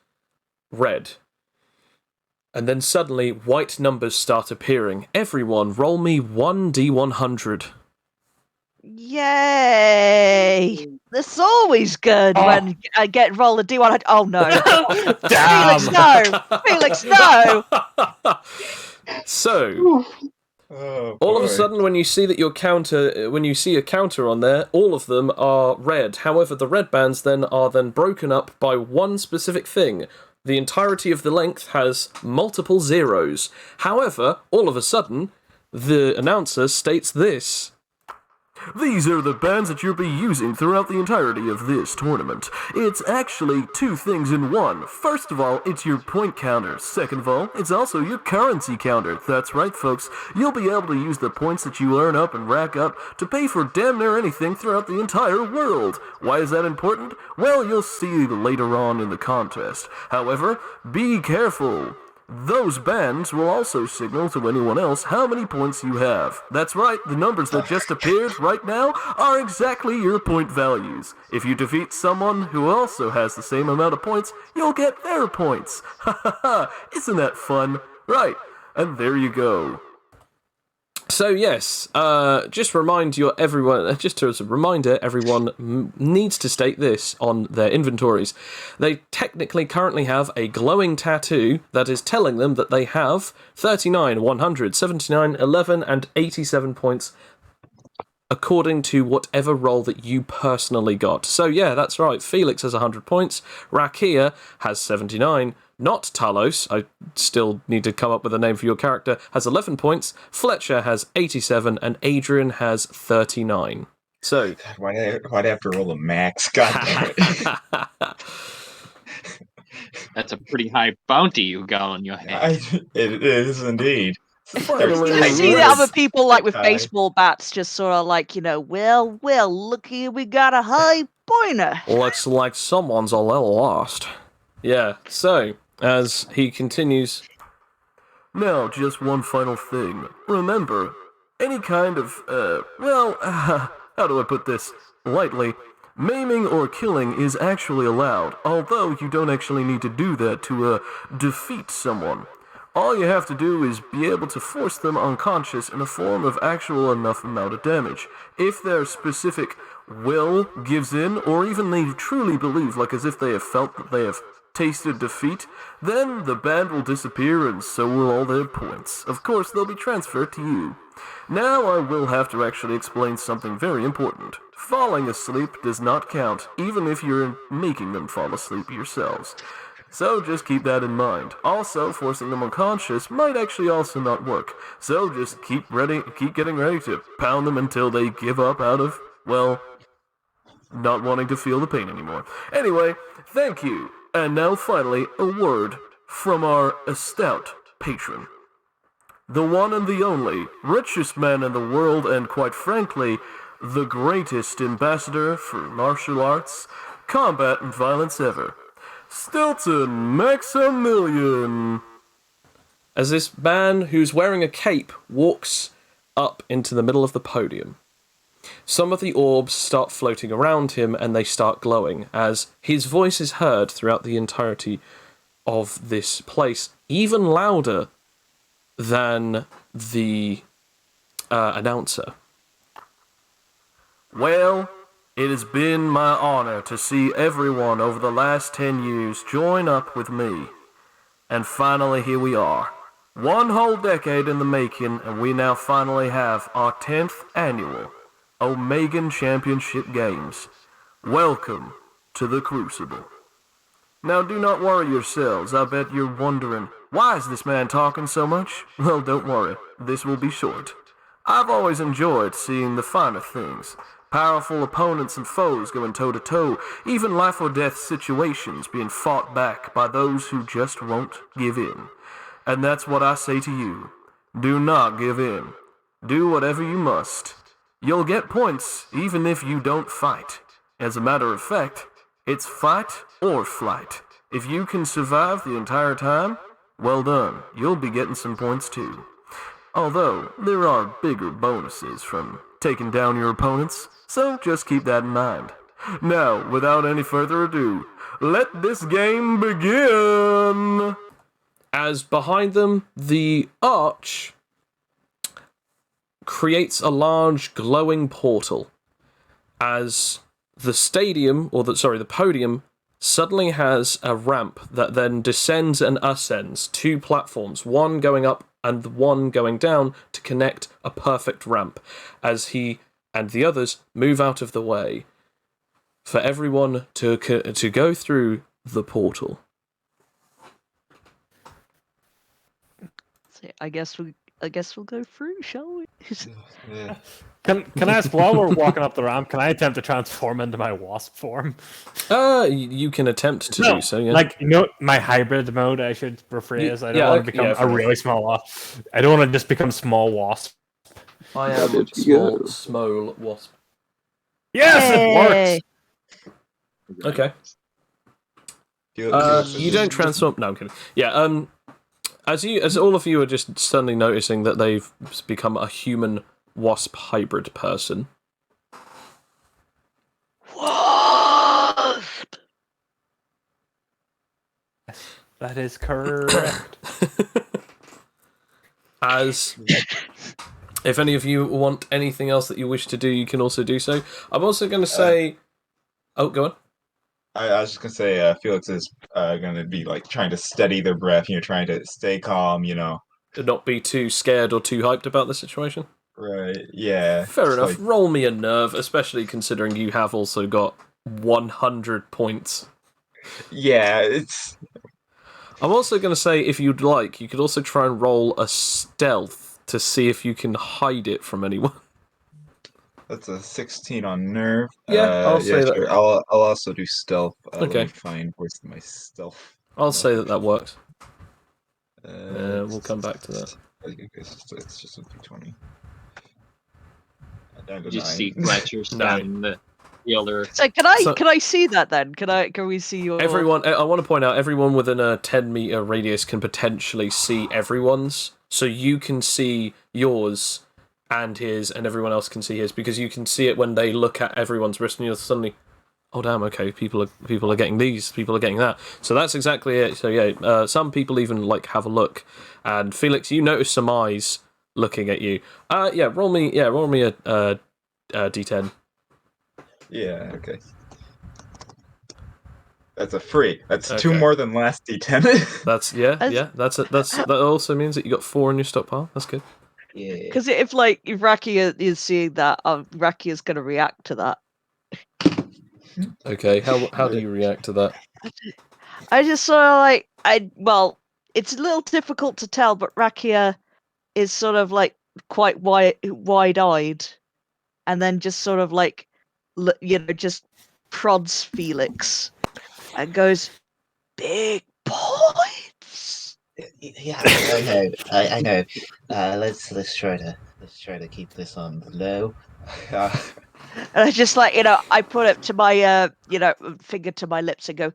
red. And then suddenly, white numbers start appearing. Everyone, roll me 1d100. Yay! That's always good when I get roll a D100. Oh no! Damn! Felix, no! Felix, no! So, Oh, all of a boy. sudden, when you see a counter on there, all of them are red. However, the red bands are then broken up by one specific thing. The entirety of the length has multiple zeros. However, all of a sudden, the announcer states this. These are the bands that you'll be using throughout the entirety of this tournament. It's actually 2 things in one. First of all, it's your point counter. Second of all, it's also your currency counter. That's right, folks. You'll be able to use the points that you earn up and rack up to pay for damn near anything throughout the entire world. Why is that important? Well, you'll see later on in the contest. However, be careful. Those bands will also signal to anyone else how many points you have. That's right, the numbers that just appeared right now are exactly your point values. If you defeat someone who also has the same amount of points, you'll get their points. Ha ha ha, isn't that fun? Right, and there you go. So yes, just as a reminder, everyone needs to state this on their inventories. They technically currently have a glowing tattoo that is telling them that they have 39, 100, 79, 11, and 87 points according to whatever role that you personally got. So yeah, that's right, Felix has 100 points, Rakia has 79, not Talos, I still need to come up with a name for your character, has 11 points, Fletcher has 87, and Adrian has 39. So... Why'd I have to roll a max? God damn it. That's a pretty high bounty you got on your head. It is indeed. Finally, I see the Yes. other people like with Hi. baseball bats just sort of like, well, look here, we got a high pointer. Looks like someone's a little lost. Yeah, so, as he continues... Now, just one final thing. Remember, any kind of, how do I put this lightly? Maiming or killing is actually allowed, although you don't actually need to do that to, defeat someone. All you have to do is be able to force them unconscious in a form of actual enough amount of damage. If their specific will gives in, or even they truly believe, like as if they have felt that they have tasted defeat, then the band will disappear and so will all their points. Of course, they'll be transferred to you. Now I will have to actually explain something very important. Falling asleep does not count, even if you're making them fall asleep yourselves. So just keep that in mind. Also, forcing them unconscious might actually also not work. So just keep getting ready to pound them until they give up out of, well, not wanting to feel the pain anymore. Anyway, thank you. And now finally, a word from our stout patron. The one and the only, richest man in the world, and quite frankly, the greatest ambassador for martial arts, combat, and violence ever. Stilton Maximilian. As this man who's wearing a cape walks up into the middle of the podium, some of the orbs start floating around him and they start glowing as his voice is heard throughout the entirety of this place, even louder than the announcer. Well, it has been my honor to see everyone over the last 10 years join up with me. And finally, here we are. One whole decade in the making, and we now finally have our 10th annual Omegan Championship Games. Welcome to the Crucible. Now do not worry yourselves, I bet you're wondering, why is this man talking so much? Well, don't worry, this will be short. I've always enjoyed seeing the finer things. Powerful opponents and foes going toe-to-toe, even life-or-death situations being fought back by those who just won't give in. And that's what I say to you. Do not give in. Do whatever you must. You'll get points even if you don't fight. As a matter of fact, it's fight or flight. If you can survive the entire time, well done. You'll be getting some points too. Although, there are bigger bonuses from taking down your opponents, so just keep that in mind. Now, without any further ado, let this game begin! As behind them, the arch creates a large glowing portal. As the stadium, the podium, suddenly has a ramp that then descends and ascends, two platforms, one going up and one going down to connect a perfect ramp, as he and the others move out of the way for everyone to go through the portal. So I guess we'll go through, shall we? Yeah. Can I ask, while we're walking up the ramp, can I attempt to transform into my wasp form? You can attempt to do so, yeah. Like, my hybrid mode, I should rephrase. I don't want to become a fair really enough. small wasp. I don't want to just become small wasp. I How am did you small wasp. Yes, Yay! it works! Okay. You don't transform. No, I'm kidding. Yeah. As all of you are just suddenly noticing that they've become a human wasp hybrid person. Wasp! That is correct. As if any of you want anything else that you wish to do, you can also do so. I'm also going to say. Oh, go on. I was just gonna say, Felix is gonna be like trying to steady their breath, trying to stay calm, Not be too scared or too hyped about the situation. Right? Yeah. Fair just enough. like- Roll me a nerve, especially considering you have also got 100 points. yeah, it's I'm also going to say, if you'd like, you could also try and roll a stealth to see if you can hide it from anyone. that's a 16 on nerve. Yeah, I'll say that. Sure. I'll also do stealth. Let Okay. me find where's my stealth. I'll say that works. Uh, We'll come back to that. It's just a 20. Down to Just 9. see Fletcher scanning the other. So can I see that then? Can we see your Everyone, I want to point out, everyone within a 10-meter radius can potentially see everyone's. So you can see yours, and his, and everyone else can see his, because you can see it when they look at everyone's wrist, and you're suddenly, oh damn, okay, people are getting these, people are getting that. So that's exactly it. So yeah, some people even like have a look, and Felix, you notice some eyes looking at you. Roll me a d10. Yeah, okay. That's a 3. That's 2 Okay. more than last D10. That's that also means that you got 4 in your stockpile. That's good. Yeah. Because if Rakia is seeing that, Rakia's going to react to that. Okay, how do you react to that? I just sort of it's a little difficult to tell, but Rakia is sort of like quite wide-eyed, and then just sort of like, just prods Felix and goes, "Big points." Yeah, I know. Let's try to keep this on the low. And I just I put it to my finger to my lips and go,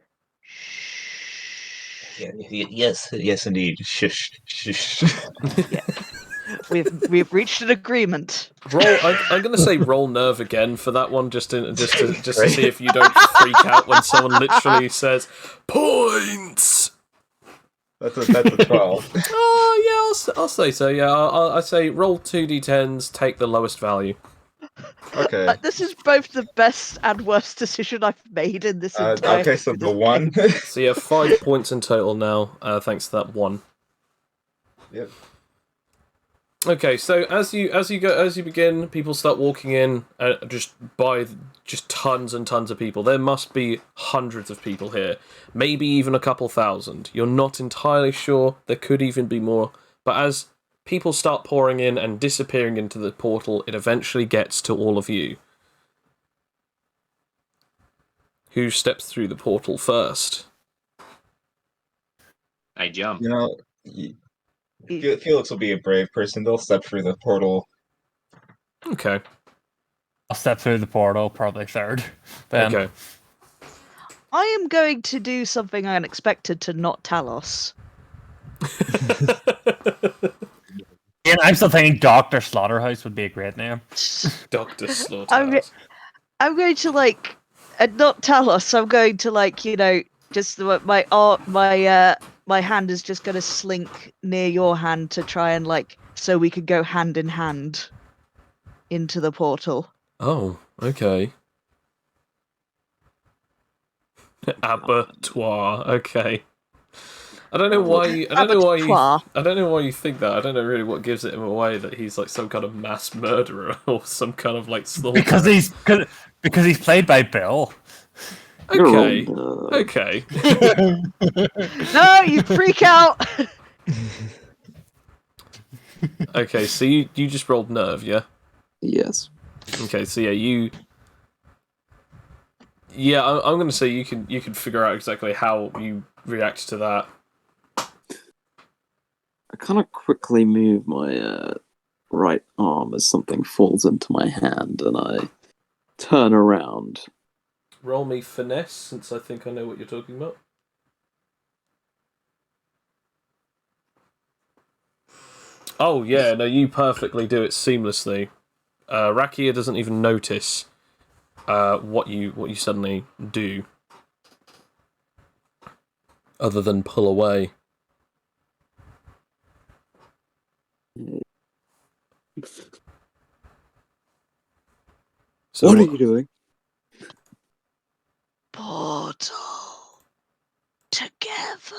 Yes, indeed. Shush, shush. "Yeah, we've reached an agreement." Roll. I'm going to say roll nerve again for that one, just to see if you don't freak out when someone literally says points. That's a 12. Oh yeah, I'll say so. Yeah, I say roll 2d10s, take the lowest value. Okay. This is both the best and worst decision I've made in this entire. Okay, so the 1. So you have 5 points in total now, thanks to that one. Yep. Okay, so as you begin, people start walking in, just tons and tons of people. There must be hundreds of people here, maybe even a couple thousand. You're not entirely sure. There could even be more. But as people start pouring in and disappearing into the portal, it eventually gets to all of you. Who steps through the portal first? I jump. You know, Felix will be a brave person. They'll step through the portal. Okay. I'll step through the portal, probably third. Then. Okay. I am going to do something unexpected to not Talos. And I'm still thinking Dr. Slaughterhouse would be a great name. Dr. Slaughterhouse. I'm going to not Talos. I'm going to just my hand is just going to slink near your hand to try and so we could go hand in hand into the portal. Oh, okay. Abattoir. Okay. I don't know why you think that. I don't know really what gives it him away that he's like some kind of mass murderer or some kind of like slaughterer. Because he's played by Bill. Okay. Okay. No, you freak out. Okay, so you just rolled nerve, yeah? Yes. Okay, so yeah, I'm going to say you can figure out exactly how you react to that. I kind of quickly move my right arm as something falls into my hand, and I turn around. Roll me finesse, since I think I know what you're talking about. Oh yeah, no, you perfectly do it seamlessly. Rakia doesn't even notice what you suddenly do, other than pull away. So What are you doing? Portal together.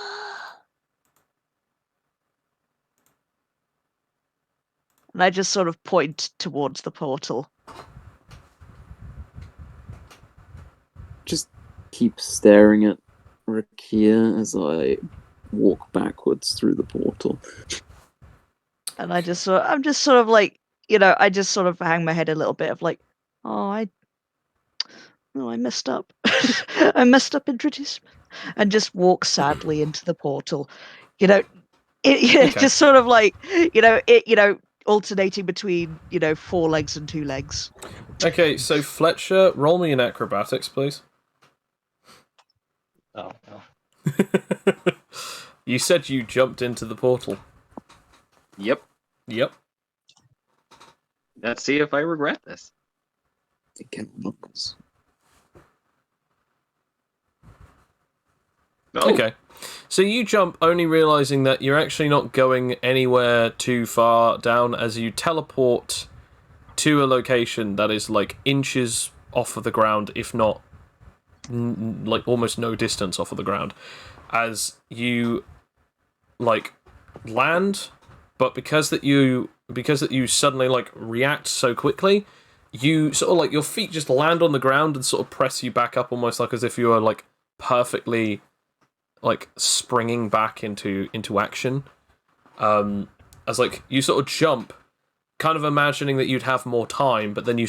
And I just sort of point towards the portal. Just keep staring at Rakia as I walk backwards through the portal. And I just sort of I just sort of hang my head a little bit of I messed up. I messed up introducing, and just walk sadly into the portal. Okay. Just sort of alternating between 4 legs and 2 legs. Okay, so Fletcher, roll me in acrobatics, please. Oh no. You said you jumped into the portal. Yep. Yep. Let's see if I regret this. It can look us. Oh, Okay. So you jump, only realizing that you're actually not going anywhere too far down as you teleport to a location that is like inches off of the ground, if not like almost no distance off of the ground. As you like land, but because that you suddenly like react so quickly, you sort of like your feet just land on the ground and sort of press you back up, almost like as if you were like perfectly like springing back into action. As like you sort of jump, kind of imagining that you'd have more time, but then your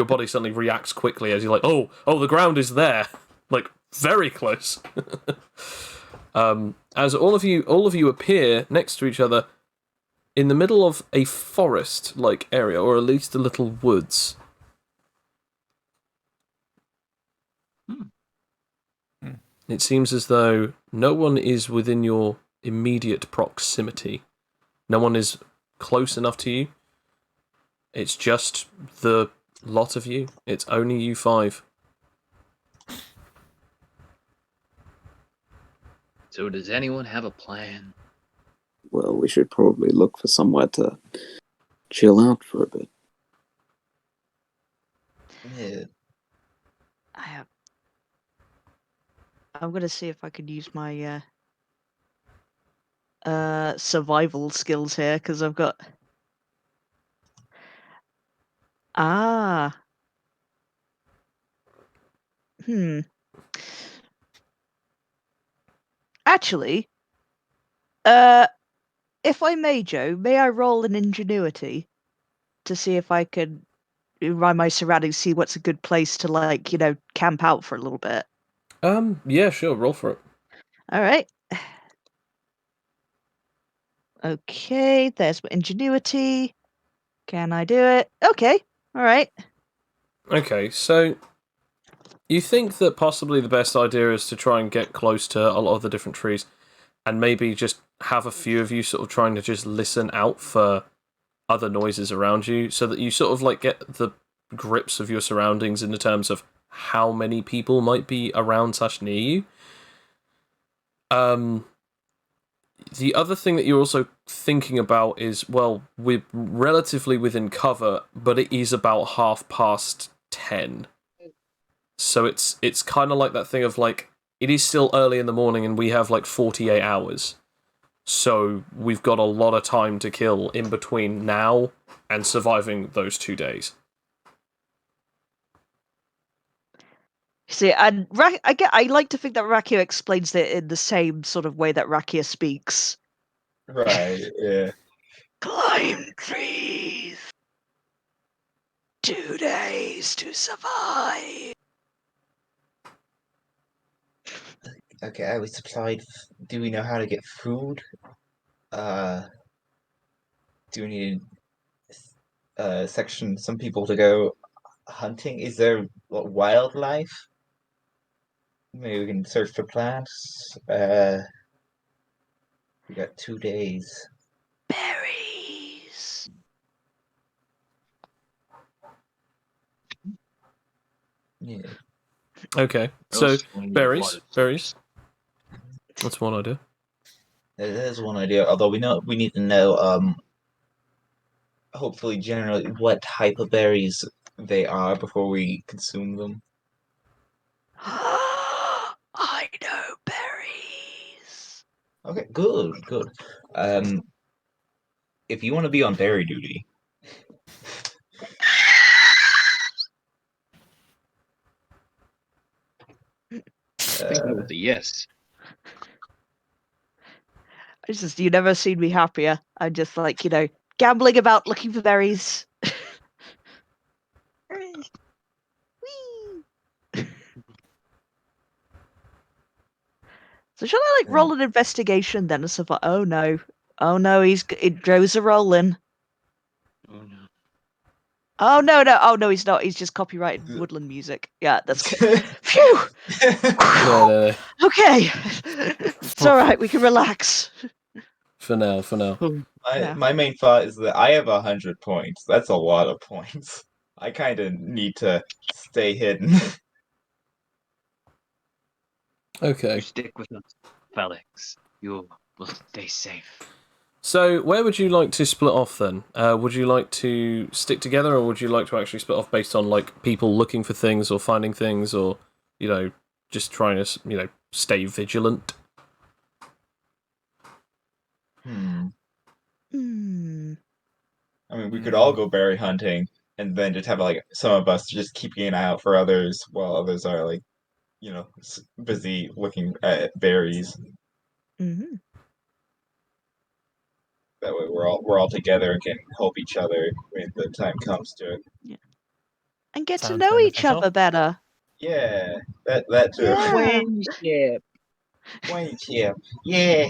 body suddenly reacts quickly as you're like, oh, the ground is there, like very close. As all of you appear next to each other in the middle of a forest-like area, or at least a little woods. It seems as though no one is within your immediate proximity. No one is close enough to you. It's just the lot of you. It's only you five. so does anyone have a plan? Well, we should probably look for somewhere to chill out for a bit. Yeah. I'm gonna see if I can use my survival skills here, because I've got actually, if I may, Joe, may I roll an ingenuity to see if I can remind my surroundings, see what's a good place to, like, camp out for a little bit. Yeah, sure, roll for it. All right. Okay, there's my ingenuity. Can I do it? Okay. All right. Okay, so you think that possibly the best idea is to try and get close to a lot of the different trees, and maybe just have a few of you sort of trying to just listen out for other noises around you, so that you sort of like get the grips of your surroundings in the terms of how many people might be around / near you. The other thing that you're also thinking about is, well, we're relatively within cover, but it is about 10:30. So it's kind of like that thing of like, it is still early in the morning and we have like 48 hours. So we've got a lot of time to kill in between now and surviving those 2 days. See, and I like to think that Rakia explains it in the same sort of way that Rakia speaks. Right, yeah. Climb trees. 2 days to survive. Okay, are we supplied? Do we know how to get food? Do we need section some people to go hunting? Is there wildlife? Maybe we can search for plants. We got 2 days. Berries. Yeah. Okay, so Else we need berries. water. That's one idea. There's one idea. Although we need to know hopefully generally what type of berries they are before we consume them. I know berries. Okay, good, good. If you want to be on berry duty, I think that was a yes. It's just, you never seen me happier. I'm just like, gambling about looking for berries. Whee! So shall I roll an investigation then? Oh no, Joe's a rolling. Oh no. Oh no, he's not. He's just copyrighted woodland music. Yeah, that's good. Phew. No. Okay, it's all right. We can relax. For now, for now. Yeah. My main thought is that I have 100 points. That's a lot of points. I kind of need to stay hidden. Okay. You stick with us, Felix. You will stay safe. So, where would you like to split off then? Would you like to stick together, or would you like to actually split off based on like people looking for things or finding things, or just trying to stay vigilant? Hmm. Hmm. I mean, we could all go berry hunting, and then just have like some of us just keeping an eye out for others, while others are like, busy looking at berries. Hmm. That way, we're all together and can help each other when the time comes to it. And get to Sounds know each beneficial. other better. Yeah, that too. Yeah. Friendship. Friendship. Yeah.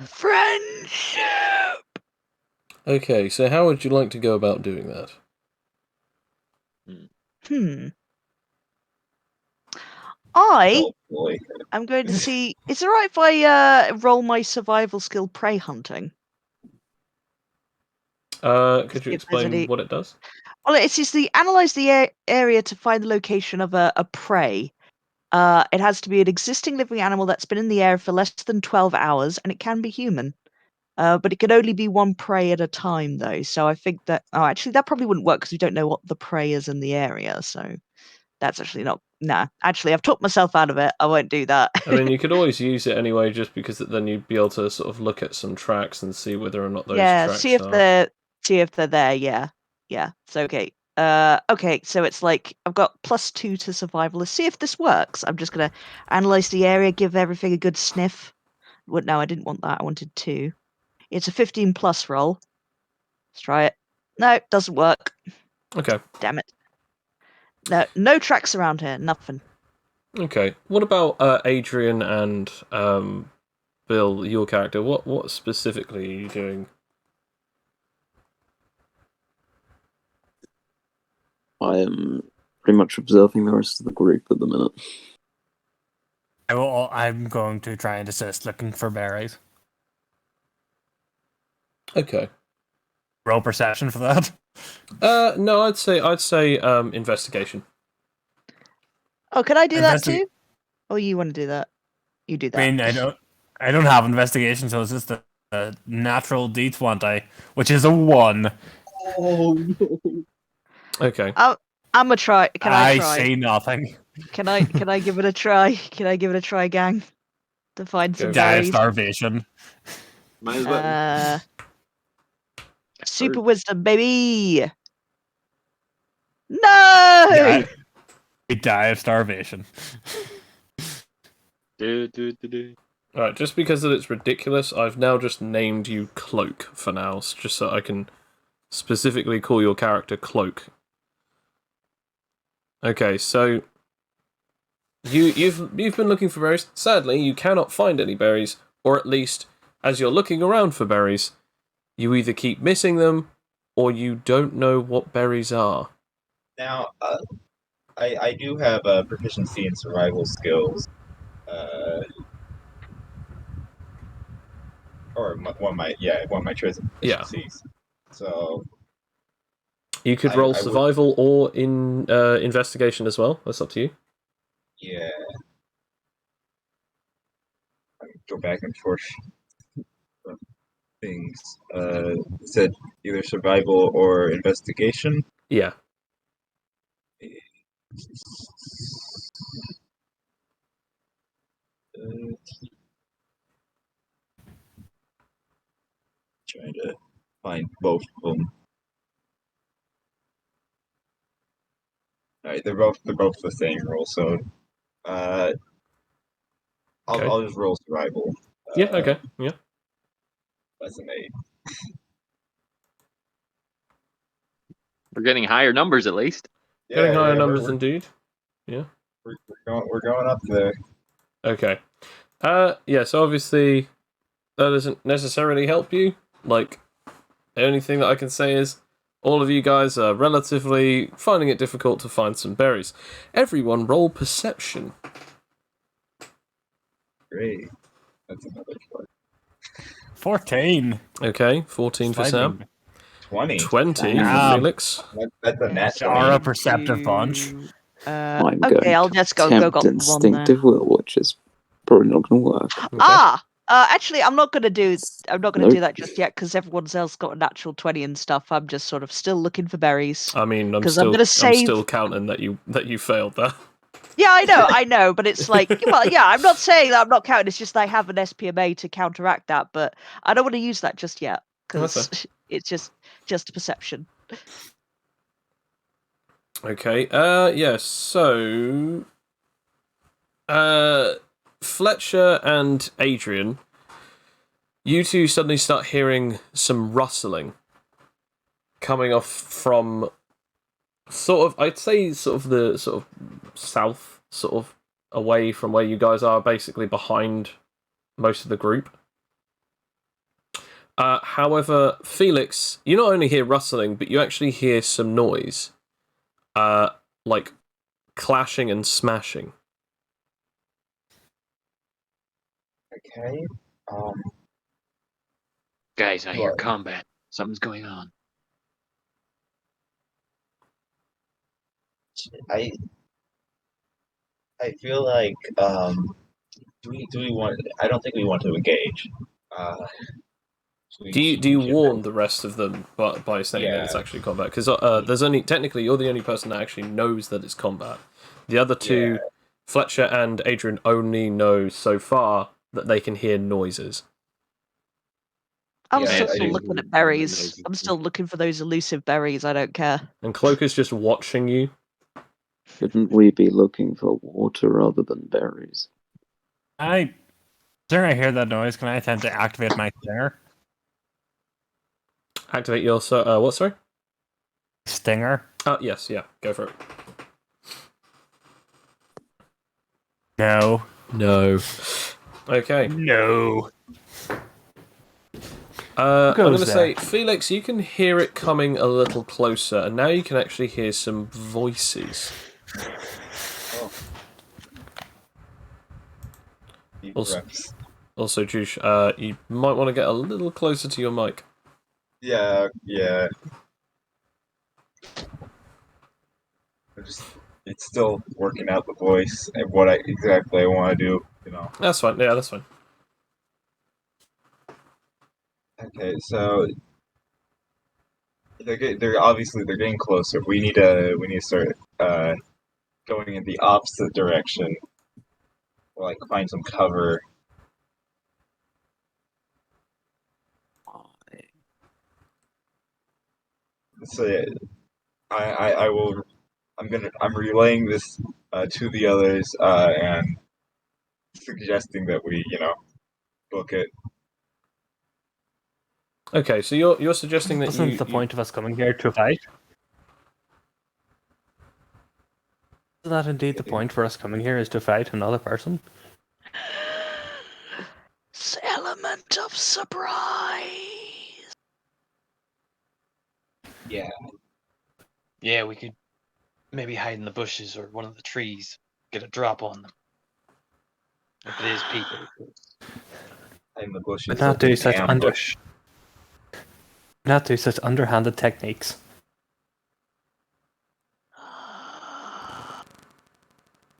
Friendship. Okay, so how would you like to go about doing that? Hmm. I Hopefully. am going to see. Is it right if I roll my survival skill prey hunting? Could you If there's explain any- what it does? Well, it's just analyze the area to find the location of a prey. It has to be an existing living animal that's been in the air for less than 12 hours, and it can be human. But it can only be one prey at a time, though. So I think that. Oh, actually, that probably wouldn't work because we don't know what the prey is in the area. So that's actually not. Nah, actually, I've talked myself out of it. I won't do that. I mean, you could always use it anyway, just because then you'd be able to sort of look at some tracks and see whether or not those Yeah, tracks see if are. they're there. Yeah, yeah. It's okay. Okay. So it's like I've got +2 to survival. Let's see if this works. I'm just gonna analyze the area, give everything a good sniff. What? No, I didn't want that. I wanted 2. It's a 15 plus roll. Let's try it. No, doesn't work. Okay. Damn it. No tracks around here. Nothing. Okay. What about Adrian and Bill, your character? What specifically are you doing? I am pretty much observing the rest of the group at the minute. I'm going to try and assist looking for berries. Okay. Roll perception for that. No, I'd say investigation. Oh, can I do that Investi- too? Or you want to do that? You do that. I mean, I don't have investigation, so it's just a natural D20, which is a 1. Oh no! Okay. I'm gonna try. Can I try? see nothing. Can I give it a try? Can I give it a try, gang? To find some Go. Die of berries. starvation. Might as well. Super wisdom, baby. No. We die of starvation. Alright, just because that it's ridiculous, I've now just named you Cloak for now, just so I can specifically call your character Cloak. Okay, so you've been looking for berries. Sadly, you cannot find any berries, or at least as you're looking around for berries, you either keep missing them or you don't know what berries are. Now, I do have proficiency in survival skills. One of my traits of proficiencies. So You could I roll would- survival or in investigation as well. That's up to you. yeah, I go back and forth things. It said either survival or investigation. Yeah. Trying to find both of them. All right, they're both the same roll. So, Okay. I'll just roll survival. Yeah. Okay. Yeah. That's an 8. We're getting higher numbers at least. Getting higher Yeah, numbers indeed. Yeah. we're going up there. Okay. Yeah, so obviously that doesn't necessarily help you. Like, the only thing that I can say is all of you guys are relatively finding it difficult to find some berries. Everyone roll perception. Great. That's another 4. 14. Okay, 14 for Sam. Sliding. 20. 20 for Damn. Felix. That's a nat They are 20. a perceptive bunch. I'm Okay, going I'll to just go attempt got one instinctive there. will, which is probably not going to work. Okay. Actually, I'm not gonna do Nope. that just yet because everyone's else got a natural 20 and stuff. I'm just sort of still looking for berries. I mean, I'm 'Cause I'm still gonna save- still counting that you failed that. Yeah, I know, but it's like, well, yeah, I'm not saying that I'm not counting. It's just I have an SPMA to counteract that, but I don't want to use that just yet That's because it's just a perception. Okay. Yeah. So, Fletcher and Adrian, you two suddenly start hearing some rustling coming off from sort of, I'd say, sort of the sort of south, sort of away from where you guys are, basically behind most of the group. However, Felix, you not only hear rustling, but you actually hear some noise, like clashing and smashing. Okay. Guys, I hear What? combat. Something's going on. I feel like do we want? I don't think we want to engage. Do you warn the rest of them by saying that Yeah. it's actually combat? Because there's only technically you're the only person that actually knows that it's combat. The other two, Fletcher and Adrian, only know so far that they can hear noises. I'm Yeah, still I do. looking at berries. I'm still looking for those elusive berries. I don't care. And Cloak is just watching you. Shouldn't we be looking for water rather than berries? During I hear that noise, can I attempt to activate my stinger? Activate your what? Sorry. Stinger? Yes, yeah, go for it. No. No. Okay. No. I'm goes going to say, there? Felix, you can hear it coming a little closer, and now you can actually hear some voices. Deep Also- breaths. Also, Juice, you might want to get a little closer to your mic. Yeah. It's still working out the voice and what exactly I want to do. That's fine. Yeah, that's fine. Okay, so they're obviously they're getting closer. We need to start going in the opposite direction. Like find some cover. So yeah, I will. I'm relaying this to the others and suggesting that we book it. Okay, so you're suggesting that Wasn't the point of us coming here to fight? Is that indeed the point for us coming here, is to fight another person? It's element of surprise. Yeah. Yeah, we could maybe hide in the bushes or one of the trees. Get a drop on them. If it is people. In the bushes. But not do such ambush. Not do such underhanded techniques.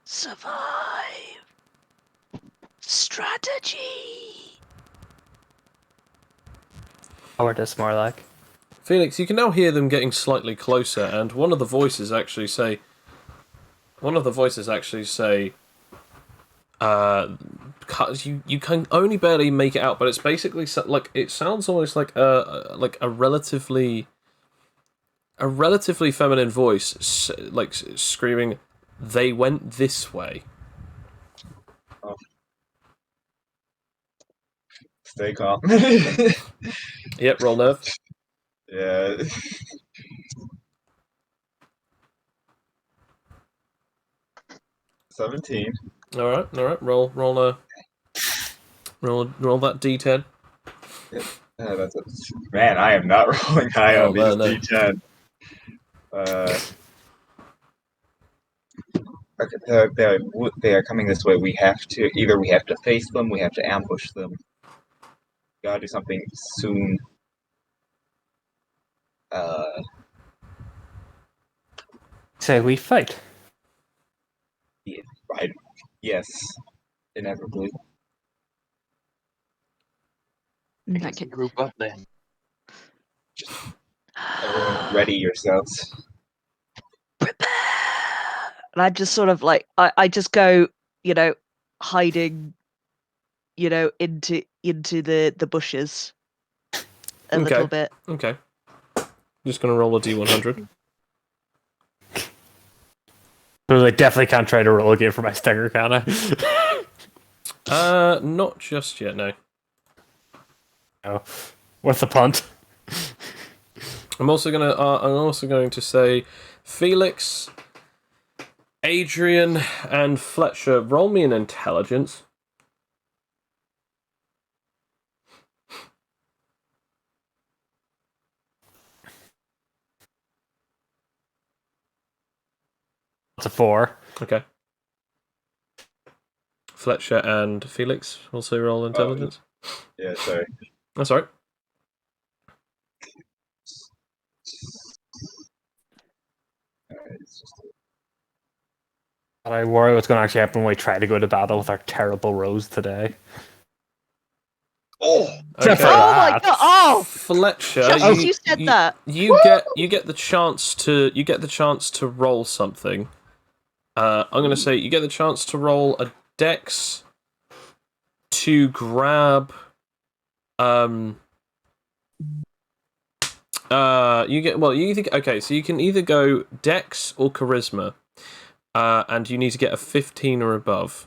Survive. Strategy. Felix, you can now hear them getting slightly closer, and one of the voices actually say, you can only barely make it out, but it's basically like it sounds almost like a relatively feminine voice, like screaming, "They went this way." Stay calm. Yep, roll nerve. Yeah. $17. All right. Roll that D10. Man, I am not rolling high on these no. D10. They are coming this way. We have to face them. We have to ambush them. gotta do something soon. Say we fight. Yeah, right. Yes, inevitably. In I that guess case. group up then. Everyone, ready yourselves. Prepare. And I just sort of like I just go, hiding, into the bushes a little bit. Okay. Just gonna roll a d100. So I definitely can't try to roll again for my stinger, can I? Not just yet. No. No. What's the punt? I'm also going to say, Felix, Adrian, and Fletcher, roll me an intelligence. It's a 4. Okay. Fletcher and Felix also roll intelligence. Yeah, sorry. That's all right. It's just But I worry what's going to actually happen when we try to go to battle with our terrible rose today. Except for Oh my that. god! Oh, Fletcher, just as you said that. you get the chance to roll something. I'm going to say you get the chance to roll a dex to grab. So you can either go dex or charisma, and you need to get a 15 or above,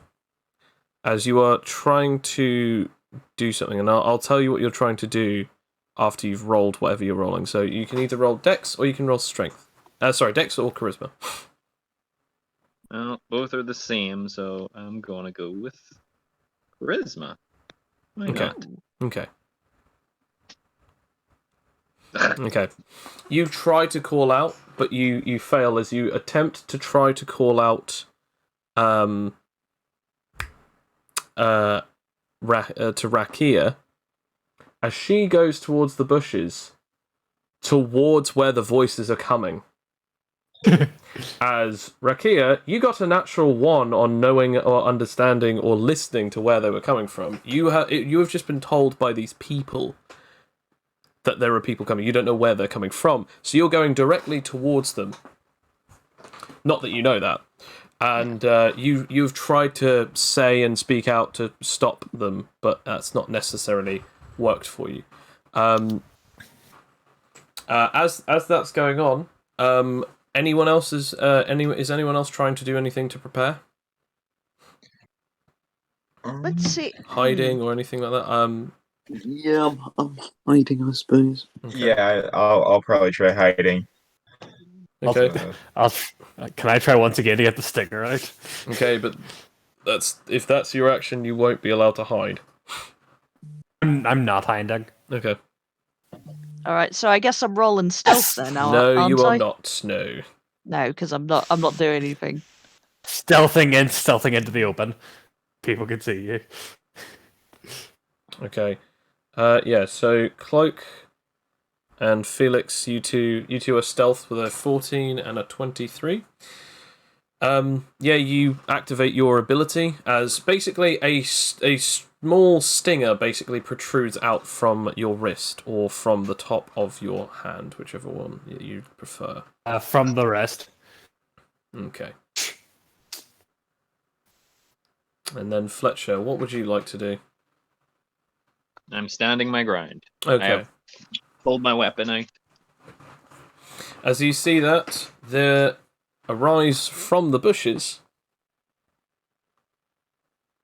as you are trying to do something, and I'll tell you what you're trying to do after you've rolled whatever you're rolling. So you can either roll dex or you can roll strength. Dex or charisma. Well, both are the same, so I'm gonna go with charisma. Why not? Okay. Okay. You try to call out, but you fail as you attempt to try to call out to Rakia as she goes towards the bushes, towards where the voices are coming. As Rakia, you got a natural 1 on knowing or understanding or listening to where they were coming from. You have just been told by these people that there are people coming. You don't know where they're coming from, so you're going directly towards them. Not that you know that. And you've tried to say and speak out to stop them, but that's not necessarily worked for you. As that's going on, is anyone else trying to do anything to prepare? Let's see. Hiding or anything like that? Yeah, I'm hiding, I suppose. Okay. Yeah, I'll probably try hiding. Okay. Can I try once again to get the stinger out? Okay, but if that's your action, you won't be allowed to hide. I'm not hiding. Okay. All right, so I guess I'm rolling stealth then. No, aren't you are I? not. No. No, because I'm not doing anything. Stealthing into the open. People can see you. Okay. Yeah. So Cloak and Felix, you two are stealth with a 14 and a 23. Yeah, you activate your ability as basically a small stinger basically protrudes out from your wrist or from the top of your hand, whichever one you prefer. From the rest. Okay. And then Fletcher, what would you like to do? I'm standing my grind. Okay. I have pulled my weapon out. As you see that, there arise from the bushes.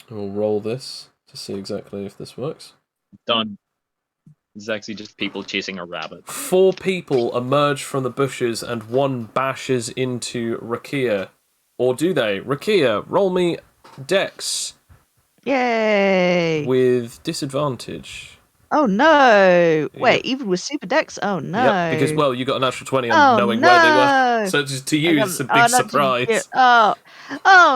We'll roll this to see exactly if this works. Done. It's actually just people chasing a rabbit. 4 people emerge from the bushes and one bashes into Rakia. Or do they? Rakia, roll me Dex Yay! with disadvantage. Oh no! Yeah. Wait, even with super dex? Oh no! Yep, because you got a natural 20 on knowing where they were. So just to you, it's a big surprise. Oh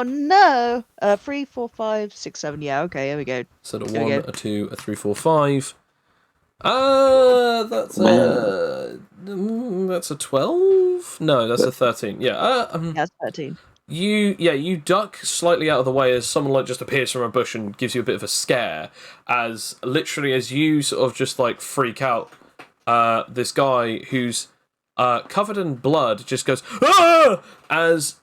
no! 3, 4, 5, 6, 7. Yeah, okay, here we go. So a Here we 1, go. a 2, a 3, 4, 5. That's a 12? No, that's a 13. Yeah. Yes, 13. You duck slightly out of the way as someone like just appears from a bush and gives you a bit of a scare. As literally as you sort of just like freak out, this guy who's covered in blood just goes ah! As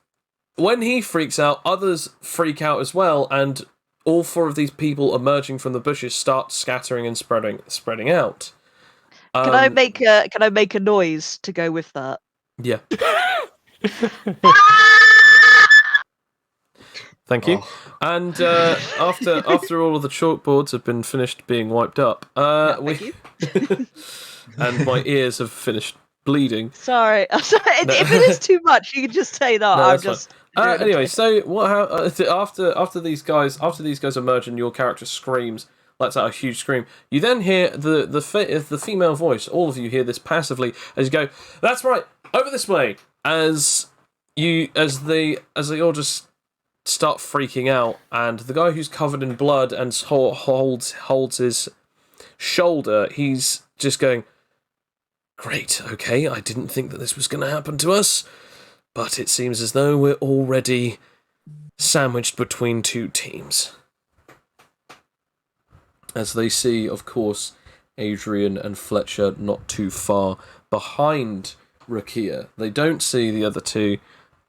when he freaks out, others freak out as well, and all four of these people emerging from the bushes start scattering and spreading out. Can I make a noise to go with that? Yeah. Thank you. Oh. And after all of the chalkboards have been finished being wiped up, Thank you. and my ears have finished bleeding. Sorry. I'm sorry. No. If it is too much, you can just say that. No, I'm that's just. fine. Anyway, so after these guys emerge and your character screams, lets out a huge scream. You then hear the female voice. All of you hear this passively as you go, "That's right, over this way." As they all just start freaking out, and the guy who's covered in blood and holds his shoulder, he's just going, "Great, okay, I didn't think that this was going to happen to us, but it seems as though we're already sandwiched between two teams." As they see, of course, Adrian and Fletcher not too far behind Rakia. They don't see the other two,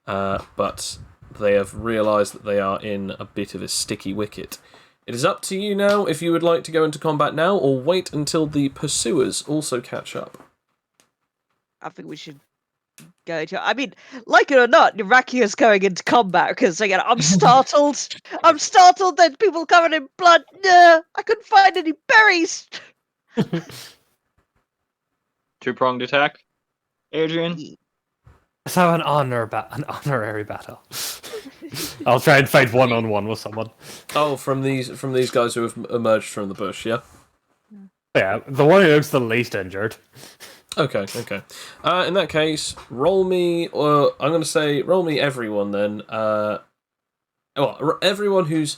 but they have realised that they are in a bit of a sticky wicket. It is up to you now if you would like to go into combat now or wait until the pursuers also catch up. I think we should go to. I mean, like it or not, Rakia's going into combat because again, I'm startled. I'm startled that people covered in blood. I couldn't find any berries. Two-pronged attack. Adrian? Let's have an honorary battle. I'll try and fight one-on-one with someone. Oh, from these guys who have emerged from the bush, yeah? Yeah, the one who looks the least injured. Okay. In that case, roll me, or I'm going to say roll me everyone then. Everyone who's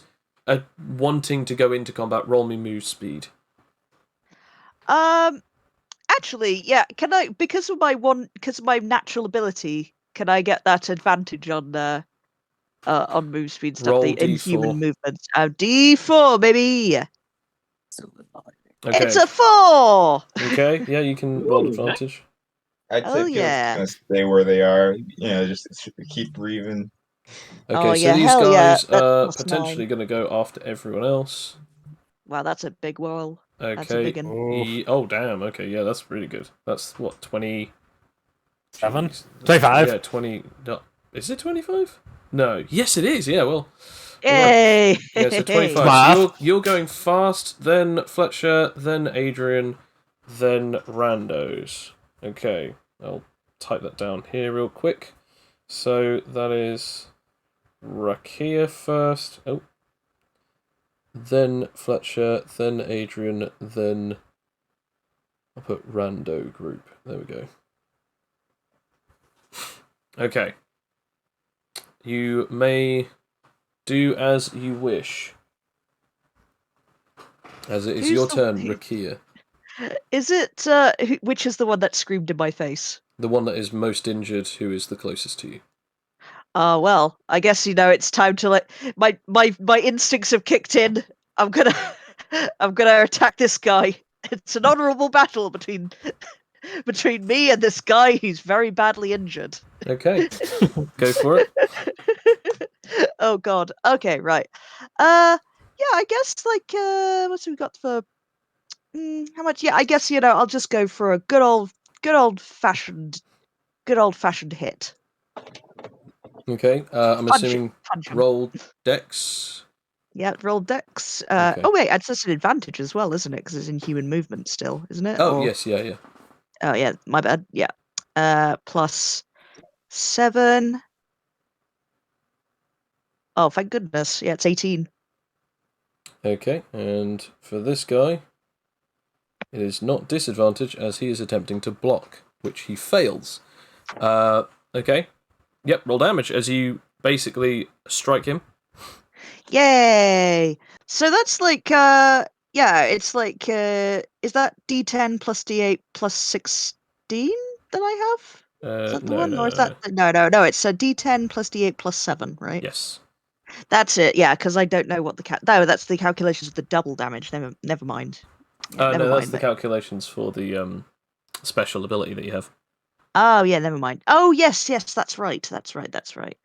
wanting to go into combat, roll me move speed. Actually, yeah. Can I, because of my natural ability, can I get that advantage on move speed stuff? Roll The inhuman D4. movements. D4, baby. Okay. It's a 4. Okay, yeah, you can roll advantage. I'd Oh, say people yeah. kind of stay where they are. Just keep breathing. Okay, Oh, so yeah, these hell yeah, guys that's are plus potentially 9. going to go after everyone else. Wow, that's a big roll. That's a Okay. big one. Oh, damn. Okay, yeah, that's really good. That's what, 20... 7? Jeez. 25? Yeah, 20... No, is it 25? No. Yes, it is. Yeah, well... Yay! Yeah, so 25. So you're going fast, then Fletcher, then Adrian, then Randos. Okay, I'll type that down here real quick. So that is Rakia first. Oh. Then Fletcher, then Adrian, then I'll put Rando group. There we go. Okay. You may do as you wish. As it is Who's your the- turn, who- Rakia. Is it which is the one that screamed in my face? The one that is most injured, who is the closest to you. Well, I guess it's time to my instincts have kicked in. I'm gonna attack this guy. It's an honourable battle between me and this guy who's very badly injured. Okay. Go for it. Oh god. Okay, right. Yeah, I guess what's we got for how much? Yeah, I guess I'll just go for a good old fashioned hit. Okay. I'm assuming Punch him. roll dex. Yeah, roll dex. Okay. Oh wait, it's just an advantage as well, isn't it? Because it's in human movement still, isn't it? Oh, yes, yeah. Oh yeah, my bad. Yeah. Plus 7. Oh, thank goodness. Yeah, it's 18. Okay, and for this guy, it is not disadvantage as he is attempting to block, which he fails. Okay. Yep, roll damage as you basically strike him. Yay! So that's Yeah, it's like is that D10 plus D8 plus 16 that I have? Is that the one, or is that no? It's a D10 plus D8 plus 7, right? Yes. That's it. Yeah, because I don't know what the no, that's the calculations of the double damage. Never mind. Yeah, never No, that's mind. the calculations for the special ability that you have. Oh yeah, never mind. Oh yes, that's right. That's right.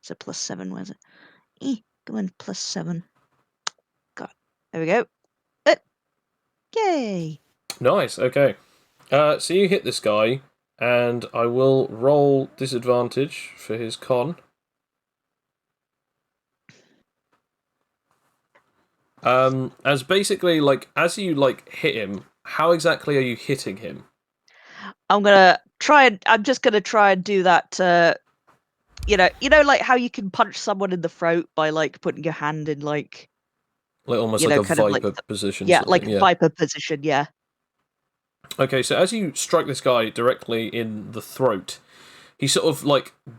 So plus 7. Where's it? Go on, plus 7. God, there we go. Yay! Nice. Okay. So you hit this guy, and I will roll disadvantage for his con. As basically as you hit him, how exactly are you hitting him? I'm just gonna try and do that. You know, like how you can punch someone in the throat by putting your hand in Almost you like know, a kind of viper position. yeah, Sort of like thing. a Yeah. viper position. Yeah. Okay, so as you strike this guy directly in the throat, he sort of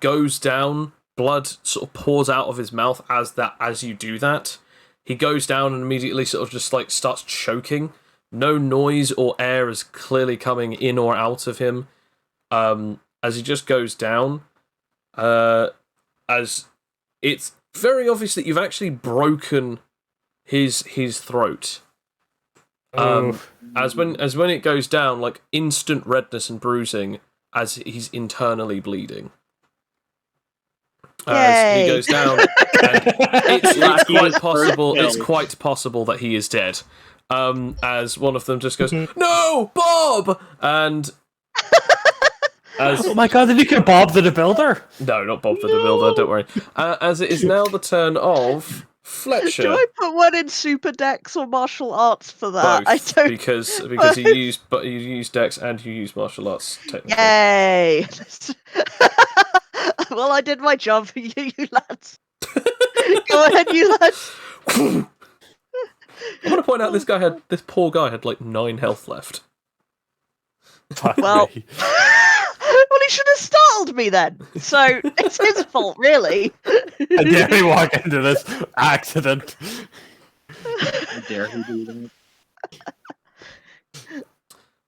goes down. Blood sort of pours out of his mouth as you do that. He goes down and immediately sort of just starts choking. No noise or air is clearly coming in or out of him. As he just goes down, as it's very obvious that you've actually broken his throat. As when it goes down, instant redness and bruising as he's internally bleeding. As he Yay! goes down, and it's quite Luckiest possible. first It's kill. quite possible that he is dead. As one of them just goes, "No, Bob!" and as Oh my god, did you kill Bob the Builder? no, not Bob the Builder. Don't worry. As it is now the turn of Fletcher. Do I put one in Super Dex or martial arts for that? Both, I don't. because both. you use Dex and you use martial arts technically. Yay! Well, I did my job for you lads. Go ahead, you lads. I want to point out this poor guy had 9 health left. Fuck Well, me. well, he should have startled me then. So it's his fault, really. I dare me walk into this accident. How dare he do that?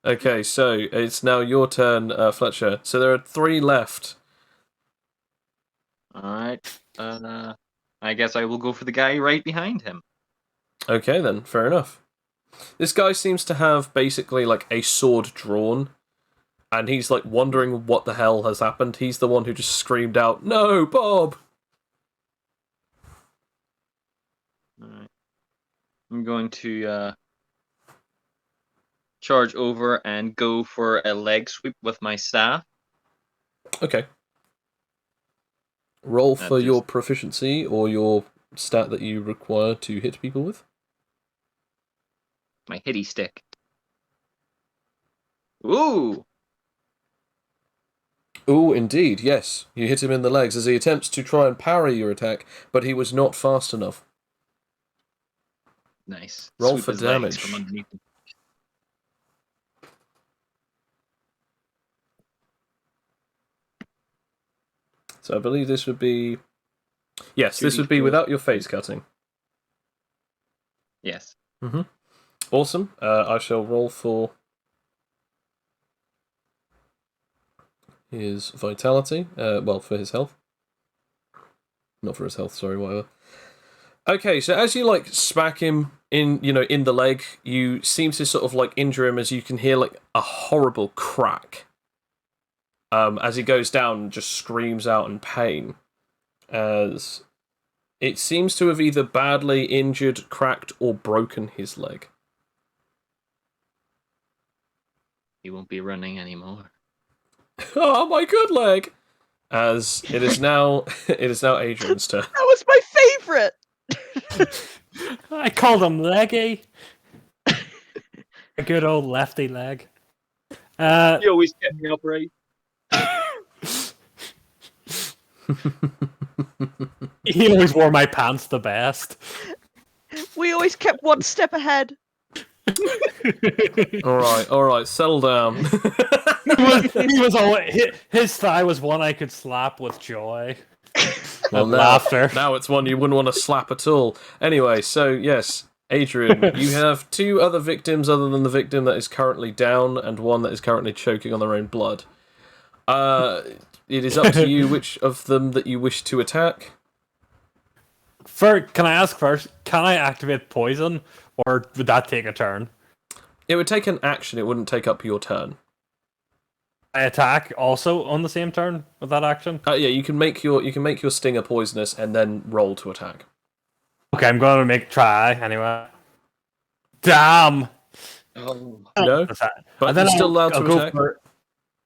Okay, so it's now your turn, Fletcher. So there are 3 left. Alright. I guess I will go for the guy right behind him. Okay, then, fair enough. This guy seems to have basically a sword drawn, and he's wondering what the hell has happened. He's the one who just screamed out, "No, Bob!" Alright. I'm going to charge over and go for a leg sweep with my staff. Okay. Roll That for your just- proficiency or your stat that you require to hit people with. My hitty stick. Ooh! Ooh, indeed, yes. You hit him in the legs as he attempts to try and parry your attack, but he was not fast enough. Nice. Roll Sweep for his legs damage. from underneath him. So I believe this would be... Yes, this would be 2d4. without your face cutting. Yes. Awesome. I shall roll for his vitality. For his health. Not for his health, sorry, whatever. Okay, so as you smack him in the leg, you seem to sort of injure him as you can hear a horrible crack. As he goes down and just screams out in pain. As it seems to have either badly injured, cracked, or broken his leg. He won't be running anymore. Oh, my good leg! As it is now Adrian's turn. That was my favourite. I called him leggy. A good old lefty leg. You always kept me upright. He always wore my pants the best. We always kept one step ahead. All right, settle down. His thigh was one I could slap with joy. Well, And laughter. now it's one you wouldn't want to slap at all. Anyway, so yes, Adrian, you have 2 other victims other than the victim that is currently down and one that is currently choking on their own blood. It is up to you which of them that you wish to attack. Can I ask first, can I activate poison, or would that take a turn? It would take an action, it wouldn't take up your turn. I attack also on the same turn with that action? Yeah, you can make your stinger poisonous and then roll to attack. Okay, I'm going to try anyway. Damn! Oh. No? But you're still allowed to attack?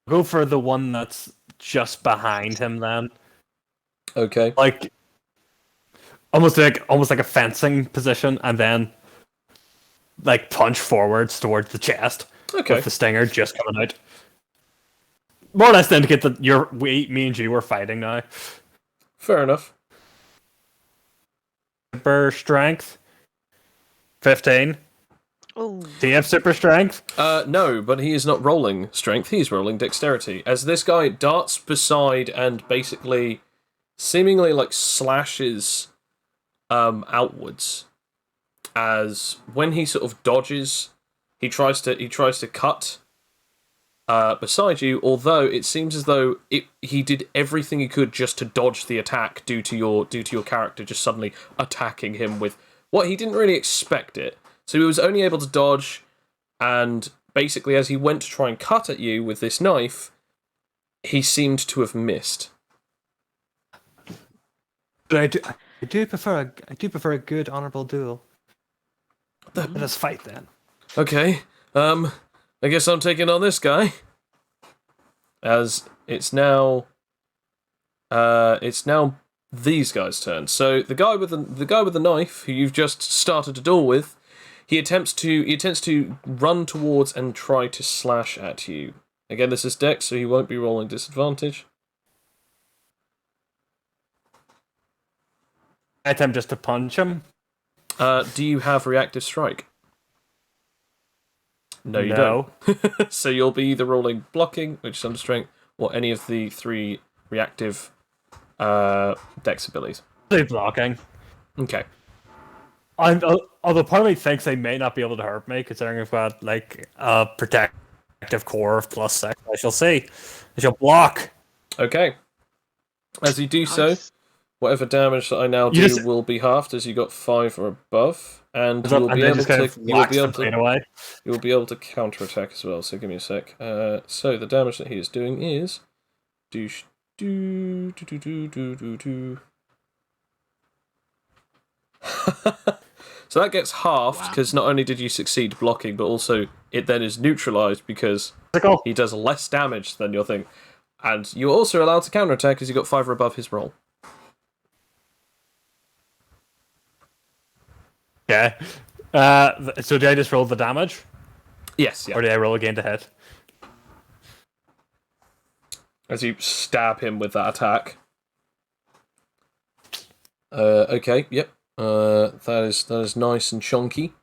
Go for the one that's just behind him then. Okay. Like almost like a fencing position, and then like punch forwards towards the chest. Okay. With the stinger just coming out. More or less to indicate that me and you were fighting now. Fair enough. Super strength. 15. Oh. Do you have super strength? No, but he is not rolling strength, he's rolling dexterity. As this guy darts beside and basically seemingly like slashes outwards. As when he sort of dodges, he tries to cut beside you, although it seems as though he did everything he could just to dodge the attack due to your character just suddenly attacking him with what he didn't really expect it. So he was only able to dodge, and basically as he went to try and cut at you with this knife, he seemed to have missed. But I do prefer a good honorable duel. Let us fight then. Okay, I guess I'm taking on this guy. As it's now these guys' turn. So the guy with the knife, who you've just started to duel with, he attempts to run towards and try to slash at you. Again, this is Dex, so he won't be rolling disadvantage. I attempt just to punch him. Do you have reactive strike? No, you don't. So you'll be either rolling blocking, which is under strength, or any of the 3 reactive Dex abilities. Do blocking. Okay. Although part of me thinks they may not be able to hurt me, considering I've got like a protective core of +6. I shall see. I shall block. Okay. As you do so, whatever damage that I now do will be halved, as you got 5 or above, and you'll be able to counterattack as well. So give me a sec. So the damage that he is doing is So that gets halved because not only did you succeed blocking, but also it then is neutralized because he does less damage than your thing. And you're also allowed to counterattack because you got 5 or above his roll. Okay. So do I just roll the damage? Yes, yeah. Or do I roll again to hit? As you stab him with that attack. Okay, yep. That is nice and chunky.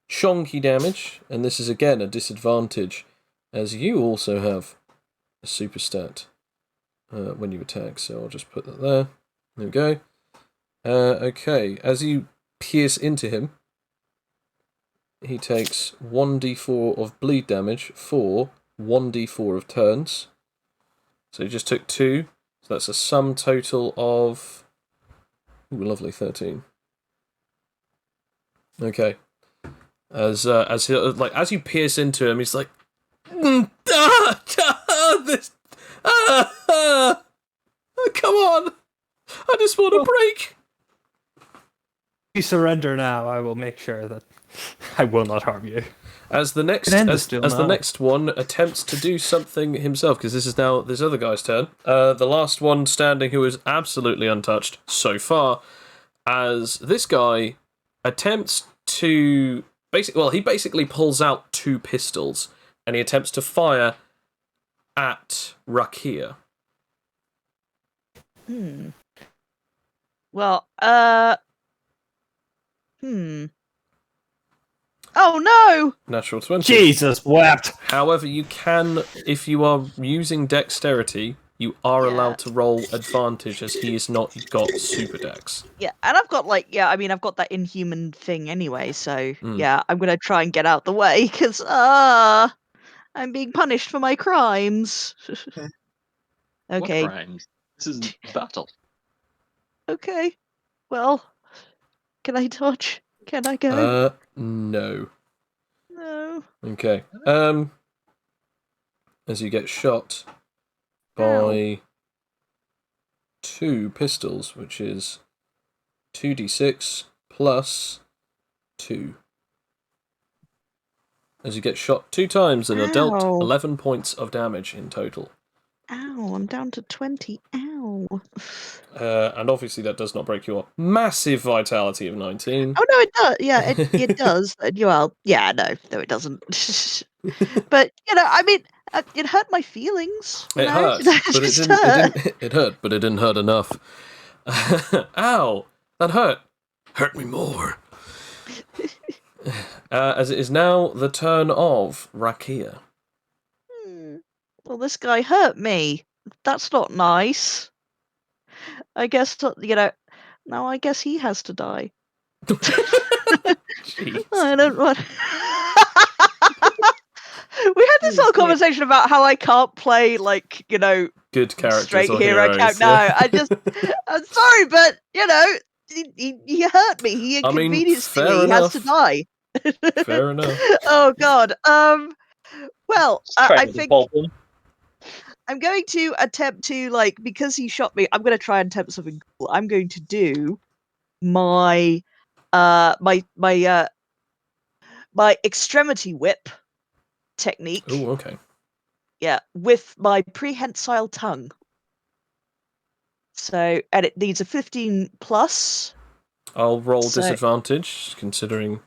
Chunky damage, and this is again a disadvantage, as you also have a super stat when you attack, so I'll just put that there. There we go. Okay, as you pierce into him, he takes 1d4 of bleed damage for 1d4 of turns. So he just took 2, so that's a sum total of... Ooh, lovely, 13. Okay. As you pierce into him, he's like, come on! I just want a break! If you surrender now, I will make sure that I will not harm you. As the next one attempts to do something himself, because this is now this other guy's turn. The last one standing, who is absolutely untouched so far, as this guy attempts to he basically pulls out 2 pistols and he attempts to fire at Rakia. Well, Oh no! Natural 20. Jesus wept. However, you can, if you are using dexterity, you are Yeah. allowed to roll advantage as he has not got super dex. Yeah, and I've got I've got that inhuman thing anyway, so Mm. yeah, I'm gonna try and get out the way because I'm being punished for my crimes. What Okay, crimes? This is battle. okay. Well, can I dodge? Can I go? No. No. Okay. As you get shot by Ow. 2 pistols, which is 2d6 plus 2. As you get shot 2 times and are dealt Ow. 11 points of damage in total. Ow, I'm down to 20. Ow. And obviously that does not break your massive vitality of 19. Oh no, it does. Yeah, it does. Well, yeah, no, it doesn't. But I mean, it hurt my feelings. It hurt, but it just didn't. It hurt. didn't. It hurt, but it didn't hurt enough. Ow! That hurt. Hurt me more. As it is now the turn of Rakia. Well, this guy hurt me. That's not nice. I guess now I guess he has to die. Jeez. I don't want. We had this whole conversation about how I can't play Good characters straight or hero heroes. count. No, I'm sorry, but he hurt me. He I mean, inconvenienced me. fair He has to enough. die. Fair enough. Oh God. Well, I think Pulp him. I'm going to attempt to because he shot me. I'm going to try and attempt something cool. I'm going to do my my extremity whip technique. Oh, okay. Yeah, with my prehensile tongue. So, and it needs a 15 plus. I'll roll So- disadvantage, considering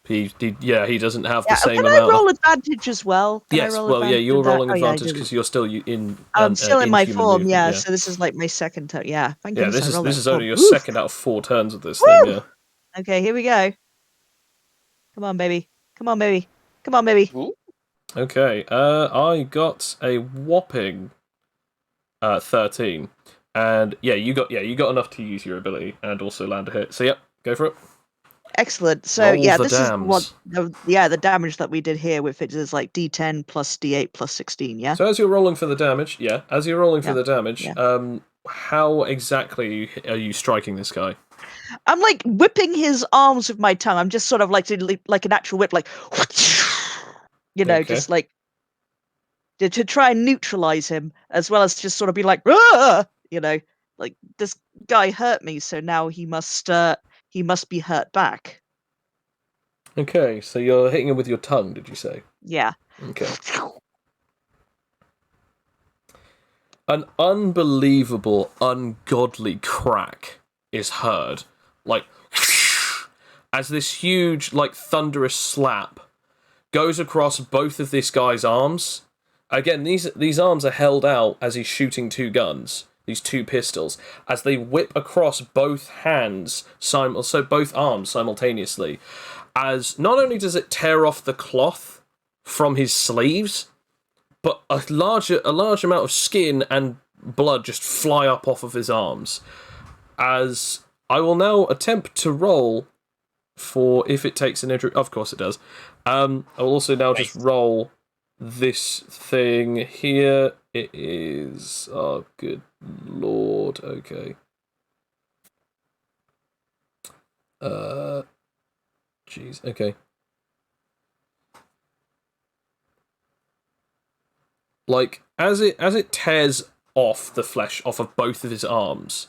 he doesn't have the Yeah, same can amount. I roll advantage as well? Can I Yes, roll well, yeah, advantage you're with that? rolling Oh, yeah, I advantage do. because you're still in. I'm still in my inhuman form, movement, yeah. So this is like my second turn. Yeah, thank Yeah, goodness I rolled this that is only form. your Woo! second out of 4 turns of this thing. Woo! Yeah. Okay, here we go. Come on, baby. Come on, baby. Come on, baby. Ooh. Okay. I got a whopping 13, and you got enough to use your ability and also land a hit. So yep, go for it. Excellent. So Roll yeah, the this is dams. the damage that we did here with it is like D10 plus D8 plus 16. Yeah. So as you're rolling for the damage, Yeah, yeah. How exactly are you striking this guy? I'm like whipping his arms with my tongue. I'm just sort of like an actual whip, like Okay. just like to try and neutralize him, as well as just sort of be like, "Rah!" Like this guy hurt me, so now he must be hurt back. Okay, so you're hitting him with your tongue, did you say? Yeah. Okay. An unbelievable, ungodly crack is heard, like as this huge, like thunderous slap goes across both of this guy's arms. Again, these arms are held out as he's shooting 2 guns, these 2 pistols, as they whip across both hands, both arms simultaneously. As not only does it tear off the cloth from his sleeves, but a large amount of skin and blood just fly up off of his arms. As I will now attempt to roll for if it takes an injury. Of course it does. I will also now just roll this thing here. It is... Oh, good lord. Okay. Jeez. Okay. Like, as it tears off the flesh off of both of his arms,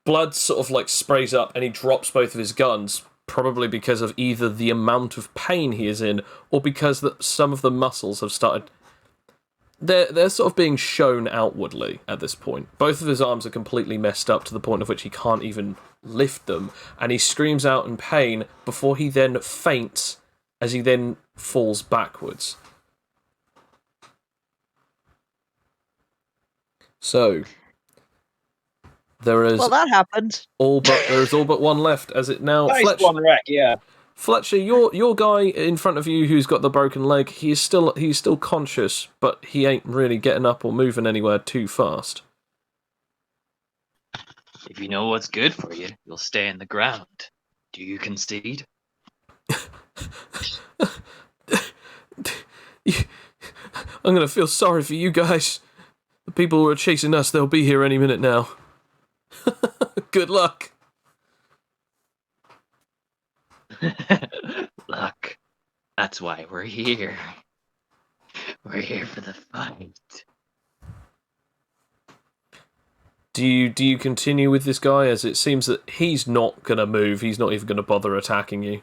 blood sort of like sprays up and he drops both of his guns, probably because of either the amount of pain he is in or because some of the muscles have started... They're sort of being shown outwardly at this point. Both of his arms are completely messed up to the point of which he can't even lift them, and he screams out in pain before he then faints as he then falls backwards. So, there is Well, that happened. there's all but one left, as it now Nice one, Rack, yeah. Fletcher, your guy in front of you who's got the broken leg, he's still conscious, but he ain't really getting up or moving anywhere too fast. If you know what's good for you, you'll stay in the ground. Do you concede? I'm gonna feel sorry for you guys. The people who are chasing us, they'll be here any minute now. Good luck. Look, that's why we're here. We're here for the fight. Do you continue with this guy, as it seems that he's not gonna move, he's not even gonna bother attacking you?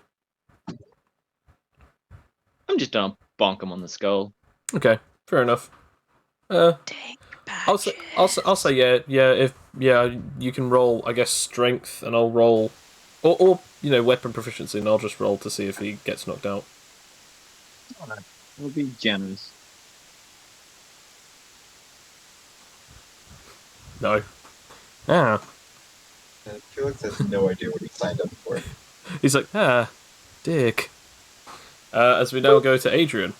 I'm just gonna bonk him on the skull. Okay, fair enough. I'll say yeah. You can roll, I guess, strength, and I'll roll, or weapon proficiency, and I'll just roll to see if he gets knocked out. I'll be generous. No. Ah. Felix has no idea what he signed up for. He's like, dick. As we now go to Adrian.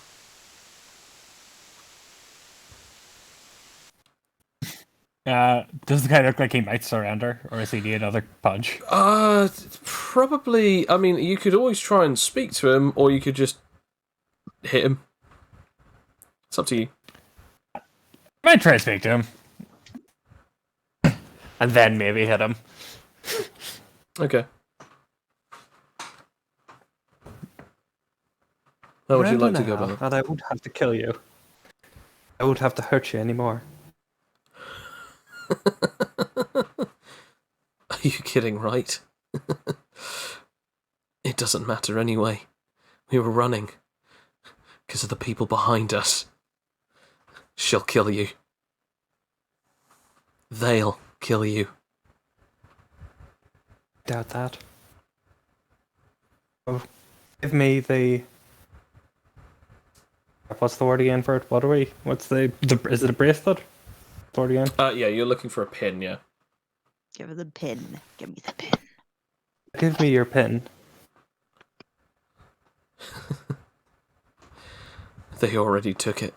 Does the guy look like he might surrender, or is he need another punch? Probably. I mean, you could always try and speak to him, or you could just hit him. It's up to you. I might try to speak to him. And then maybe hit him. Okay. How would you like to go about it? And I won't have to kill you. I won't have to hurt you anymore. Are you kidding, right? It doesn't matter anyway. We were running. Because of the people behind us. She'll kill you. They'll kill you. Doubt that. Oh, give me the... What's the word again for it? What are we? What's the is it a bracelet? The word again? Yeah, you're looking for a pin, yeah. Give her the pin. Give me the pin. Give me your pin. They already took it.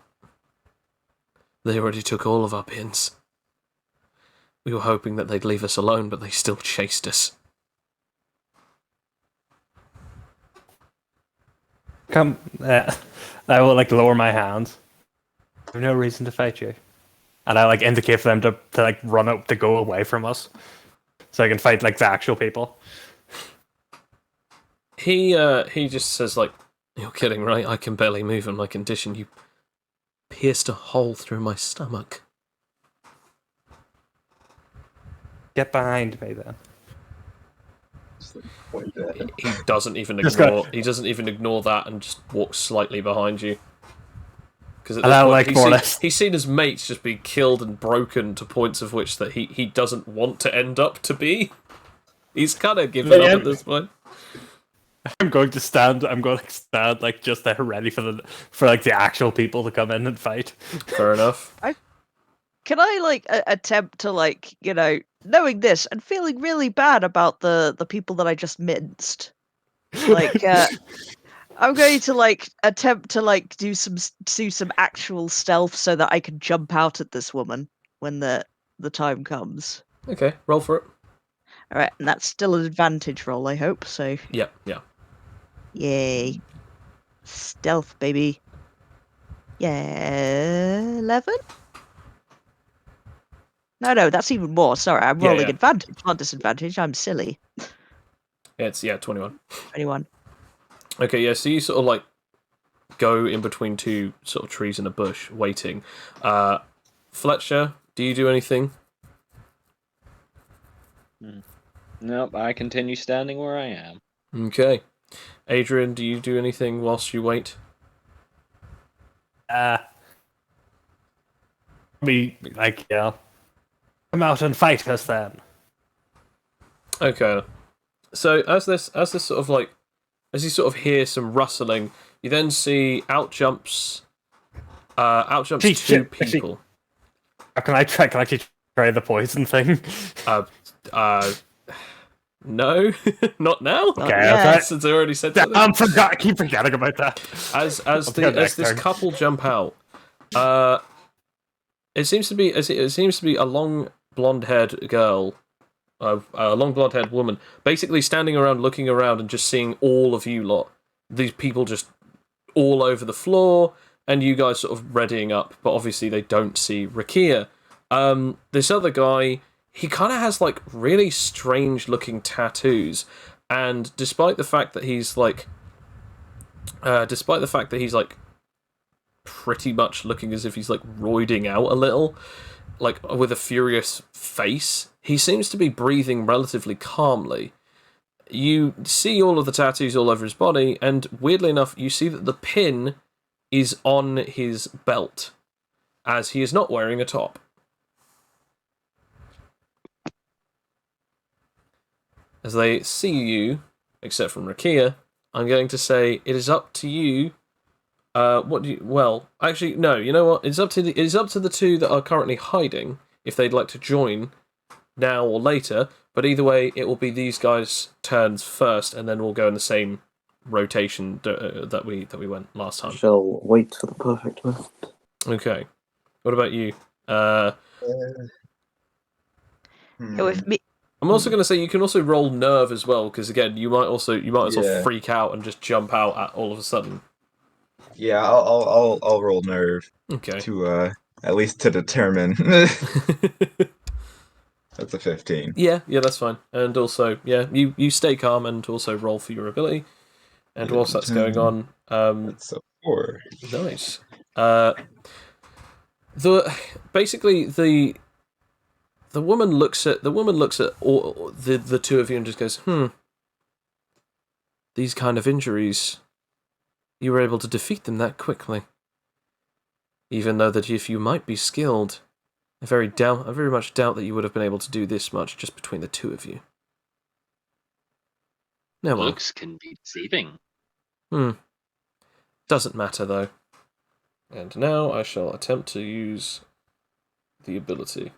They already took all of our pins. We were hoping that they'd leave us alone, but they still chased us. Come, I will lower my hands. There's no reason to fight you, and I indicate for them to run up to go away from us, so I can fight the actual people. He just says you're kidding, right? I can barely move in my condition. You pierced a hole through my stomach. Get behind me, then. He doesn't even ignore. He doesn't even ignore that and just walks slightly behind you. Because at this point, he's seen his mates just be killed and broken to points of which that he doesn't want to end up to be. He's kind of given up at this point. I'm going to stand just there, ready for the actual people to come in and fight. Fair enough. Can I attempt to knowing this and feeling really bad about the people that I just minced? I'm going to attempt to do some actual stealth so that I can jump out at this woman when the time comes. Okay, roll for it. All right, and that's still an advantage roll, I hope. So. Yeah. Yay! Stealth, baby. Yeah, 11. No, that's even more. Sorry, I'm rolling advantage, not disadvantage. I'm silly. It's 21. 21. Okay, yeah. So you sort of go in between two sort of trees in a bush, waiting. Fletcher, do you do anything? Nope, I continue standing where I am. Okay. Adrian, do you do anything whilst you wait? Come out and fight us then. Okay. So as you sort of hear some rustling, you then see out jumps two people. Can I actually try the poison thing? No, not now. Not Okay, yet. that's Since I already said right. something. I keep forgetting about that. As go next this turn. couple jump out, it seems to be a long blonde-haired girl, a long blonde-haired woman, basically standing around, looking around, and just seeing all of you lot. These people just all over the floor, and you guys sort of readying up, but obviously they don't see Rakia. This other guy, he kind of has like really strange-looking tattoos, and despite the fact that he's like pretty much looking as if he's like roiding out a little, like with a furious face, he seems to be breathing relatively calmly. You see all of the tattoos all over his body, and weirdly enough, you see that the pin is on his belt, as he is not wearing a top. As they see you, except from Rakia, I'm going to say it is up to you. What do you? Well, actually, no. You know what? It's up to the two that are currently hiding if they'd like to join now or later. But either way, it will be these guys' turns first, and then we'll go in the same rotation that we went last time. Shall wait for the perfect moment. Okay. What about you? With me, I'm also going to say you can also roll nerve as well, because again, you might as well freak out and just jump out at all of a sudden. Yeah, I'll roll nerve Okay. to at least to determine. That's a 15. Yeah, that's fine. And also, yeah, you stay calm and also roll for your ability. And Yeah, whilst that's going on, that's a 4. nice. Basically the woman looks at all the two of you and just goes, these kind of injuries, you were able to defeat them that quickly. Even though that if you might be skilled, I very much doubt that you would have been able to do this much just between the two of you. No, well. Looks can be deceiving. Doesn't matter though. And now I shall attempt to use the ability.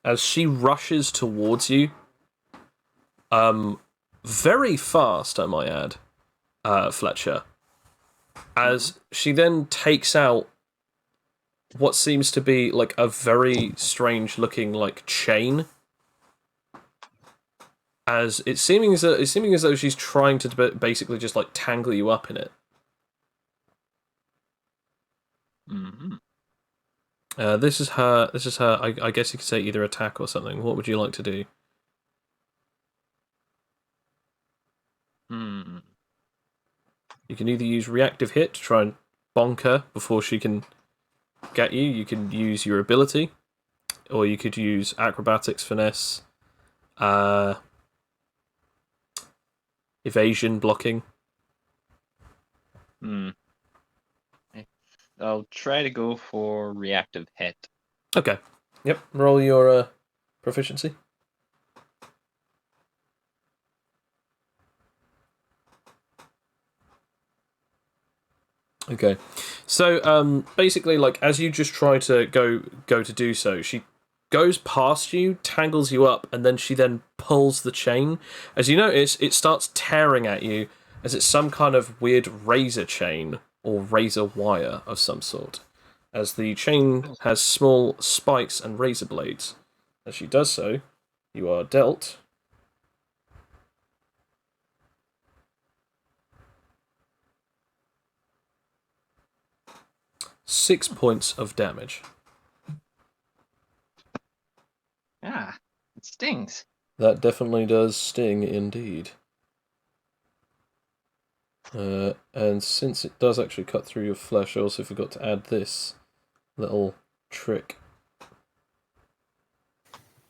As she rushes towards you, very fast, I might add, Fletcher, as she then takes out what seems to be like a very strange looking like chain, as it's seeming as though she's trying to basically just like tangle you up in it. Mm-hmm. This is her. I guess you could say either attack or something. What would you like to do? You can either use reactive hit to try and bonk her before she can get you. You can use your ability, or you could use acrobatics, finesse, evasion, blocking. I'll try to go for reactive hit. Okay. Yep. Roll your proficiency. Okay. So basically, like as you just try to go to do so, she goes past you, tangles you up, and then she pulls the chain. As you notice, it starts tearing at you as it's some kind of weird razor chain or razor wire of some sort. As the chain has small spikes and razor blades. As she does so, you are dealt 6 points of damage. Ah, it stings. That definitely does sting indeed. And since it does actually cut through your flesh, I also forgot to add this little trick.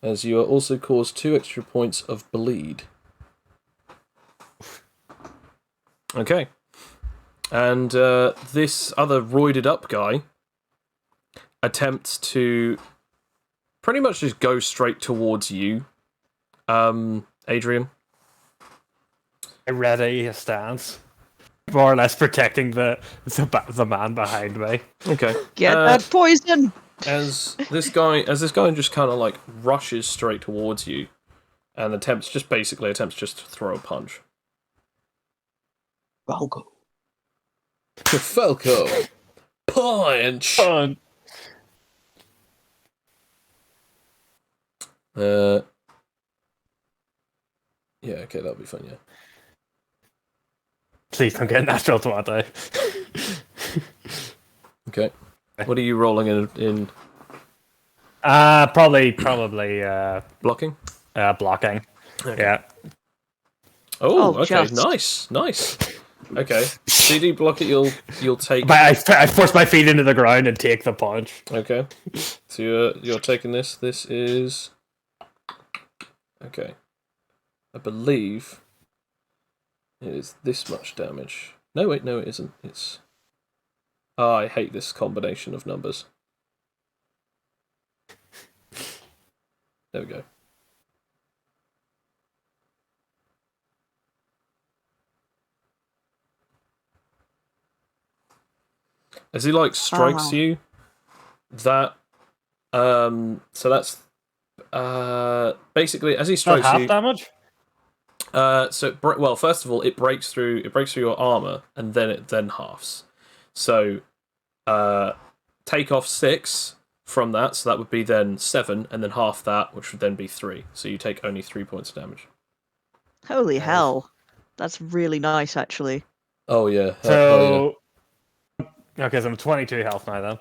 As you are also caused 2 extra points of bleed. Okay. And this other roided up guy attempts to pretty much just go straight towards you, Adrian. I ready a stance. more or less protecting the man behind me. Okay. Get that poison. As this guy just kind of like rushes straight towards you, and attempts just to throw a punch. Falco. Falco, punch. Fun. Yeah, okay, that'll be fun. Yeah. Please don't get natural 20. Okay. What are you rolling in Probably blocking? blocking. Okay. Yeah. Oh, Oh, okay, just. nice. Okay, CD block it. You'll take. But I force my feet into the ground and take the punch. Okay, so you're taking this. This is okay. I believe it is this much damage. No, wait, no, it isn't. It's. Oh, I hate this combination of numbers. There we go. As he like strikes you, that so that's basically as he strikes half you. damage. Well, first of all, it breaks through your armor, and then it halves. So, take off 6 from that, so that would be then 7, and then half that, which would then be 3. So you take only 3 points of damage. Holy hell. That's really nice, actually. Oh yeah. So, okay, so I'm 22 health now then.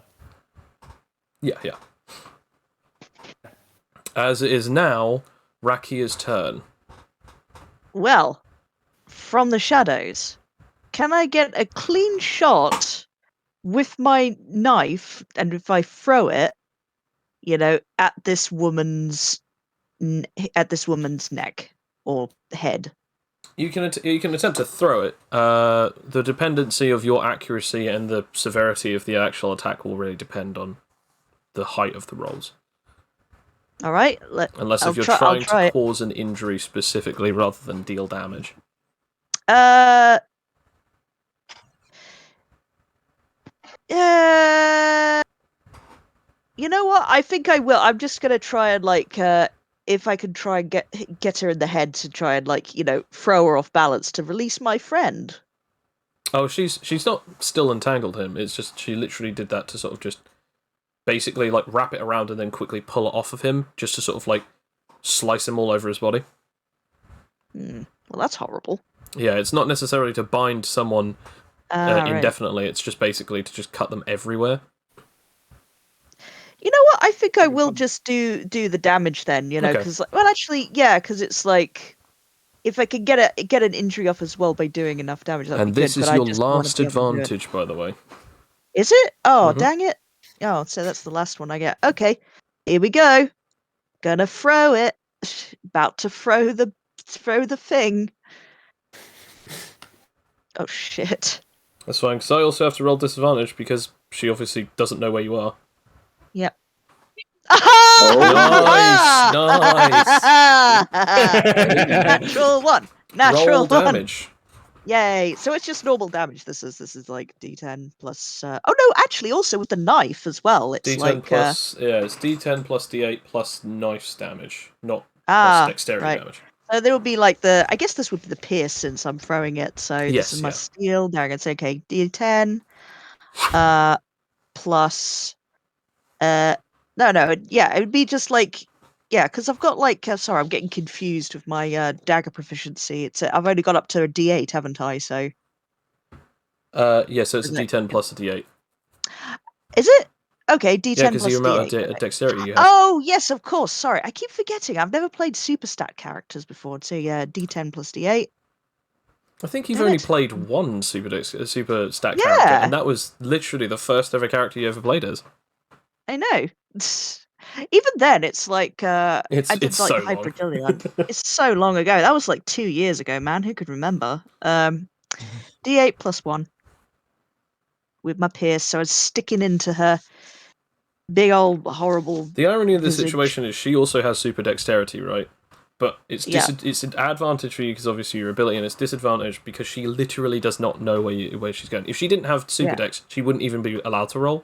Yeah. As it is now, Rakia's turn. Well, from the shadows, can I get a clean shot with my knife, and if I throw it, at this woman's neck or head? You can attempt to throw it. The dependency of your accuracy and the severity of the actual attack will really depend on the height of the rolls. All right. Unless if you're trying to cause an injury specifically rather than deal damage. Yeah. You know what? I think I will. I'm just gonna try and if I can try and get her in the head to try and throw her off balance to release my friend. Oh, she's not still entangled him. It's just she literally did that to sort of just basically like wrap it around and then quickly pull it off of him, just to sort of like slice him all over his body. Well, that's horrible. Yeah, it's not necessarily to bind someone indefinitely. Right. It's just basically to just cut them everywhere. You know what? I think I will just do the damage then. Because because it's like if I can get an injury off as well by doing enough damage. And this is your last advantage, by the way. Is it? Oh, dang it! Oh, so that's the last one I get. Okay, here we go. Gonna throw it. About to throw the thing. Oh shit. That's fine, because I also have to roll disadvantage because she obviously doesn't know where you are. Yep. Nice! Natural one. Roll damage. Yay! So it's just normal damage. This is like D10 plus. Oh no, actually, also with the knife as well. It's D10 plus it's D10 plus D8 plus knife's damage, not plus dexterity damage. So there will be like I guess this would be the pierce since I'm throwing it. So yes, this is my steel. Now I'm gonna say okay, D10, plus. No, yeah, it would be just like. Yeah, because I've got sorry, I'm getting confused with my dagger proficiency. I've only got up to a D8, haven't I? So. Yeah, so it's a D10 plus a D8. Is it? Okay, D10 yeah, because plus the amount D8. of dexterity you have. Oh, yes, of course. Sorry, I keep forgetting. I've never played super stat characters before. So yeah, D10 plus D8. I think you've only played one super stat character, and that was literally the first ever character you ever played as. I know. Even then, it's like I did it's so Hypergillion. It's so long ago. That was like 2 years ago, man. Who could remember? D8 plus 1 with my pierce, so I was sticking into her big old horrible. The irony of the situation is she also has super dexterity, right? But it's it's an advantage for you because obviously your ability, and it's disadvantage because she literally does not know where she's going. If she didn't have super dex, she wouldn't even be allowed to roll.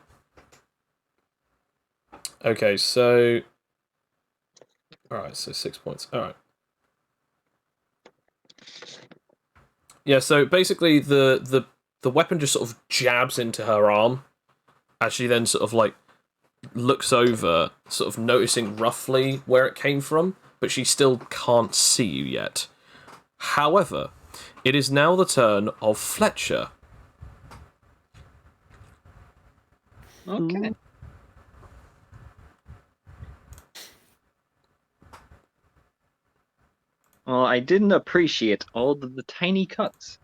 Okay, so alright, so 6 points. Alright. Yeah, so basically the weapon just sort of jabs into her arm as she then sort of like looks over, sort of noticing roughly where it came from, but she still can't see you yet. However, it is now the turn of Fletcher. Okay. Well, I didn't appreciate all of the tiny cuts.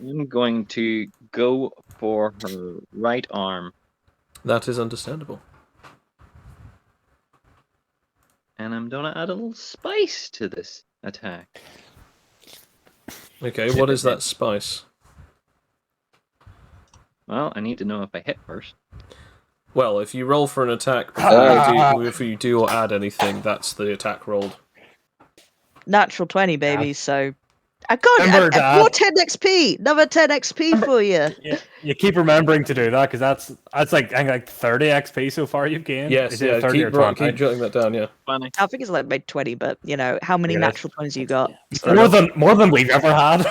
I'm going to go for her right arm. That is understandable. And I'm gonna add a little spice to this attack. Okay, what is that spice? Well, I need to know if I hit first. Well, if you roll for an attack if you do or add anything, that's the attack rolled. Natural 20, baby. Yeah. So I got more 10 XP. Another 10 XP for you. You keep remembering to do that because that's like I think like 30 XP so far you've gained. Yes, Is it yeah. 30 Keep or 20? jotting that down. Yeah. Funny. I think it's like maybe 20, but you know how many Look at natural 20s you got? More than we've ever had.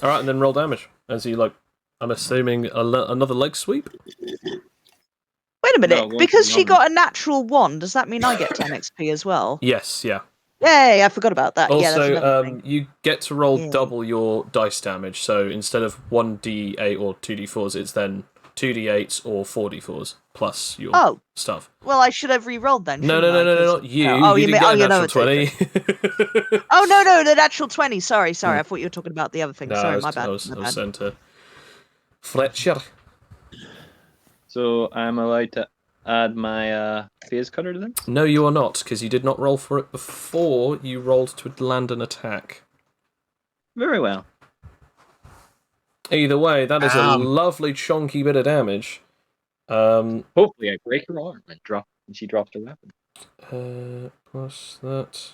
All right, and then roll damage as you like. I'm assuming another leg sweep. Wait a minute, No, because she one. got a natural 1, does that mean I get 10 XP as well? Yes, yeah. Yay, I forgot about that. Yeah, that's another Also, thing. you get to roll Yeah. double your dice damage. So instead of 1d8 or 2d4s, it's then 2d8s or 4d4s plus your stuff. Well, I should have re-rolled then. No, shouldn't I? not you. Oh, you didn't get a yeah, natural no, 20. Oh no, the natural 20. Sorry. I thought you were talking about the other thing. No, Sorry, I was, my bad. I was sent to Fletcher. So I'm allowed to add my phase cutter to them? No, you are not, because you did not roll for it before you rolled to land an attack. Very well. Either way, that is a lovely chonky bit of damage. Hopefully I break her arm and she drops her weapon. Plus that.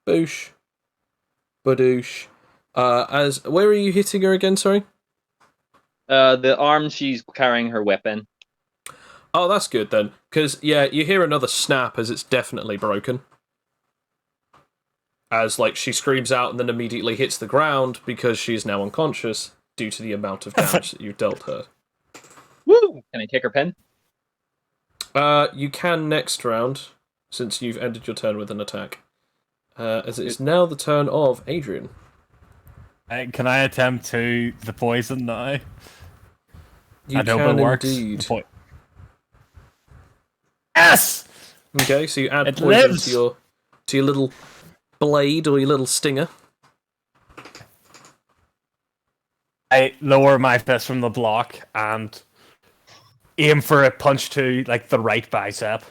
Boosh. Badoosh. Where are you hitting her again, sorry? The arm she's carrying her weapon. Oh, that's good then. Because, yeah, you hear another snap as it's definitely broken. As, like, she screams out and then immediately hits the ground because she's now unconscious due to the amount of damage that you've dealt her. Woo! Can I take her pen? You can next round, since you've ended your turn with an attack. As it is now the turn of Adrian. Can I attempt the poison now? You I know can it works. indeed. Yes! Okay, so you add It poison lives! to your little blade or your little stinger. I lower my fist from the block and aim for a punch to like the right bicep.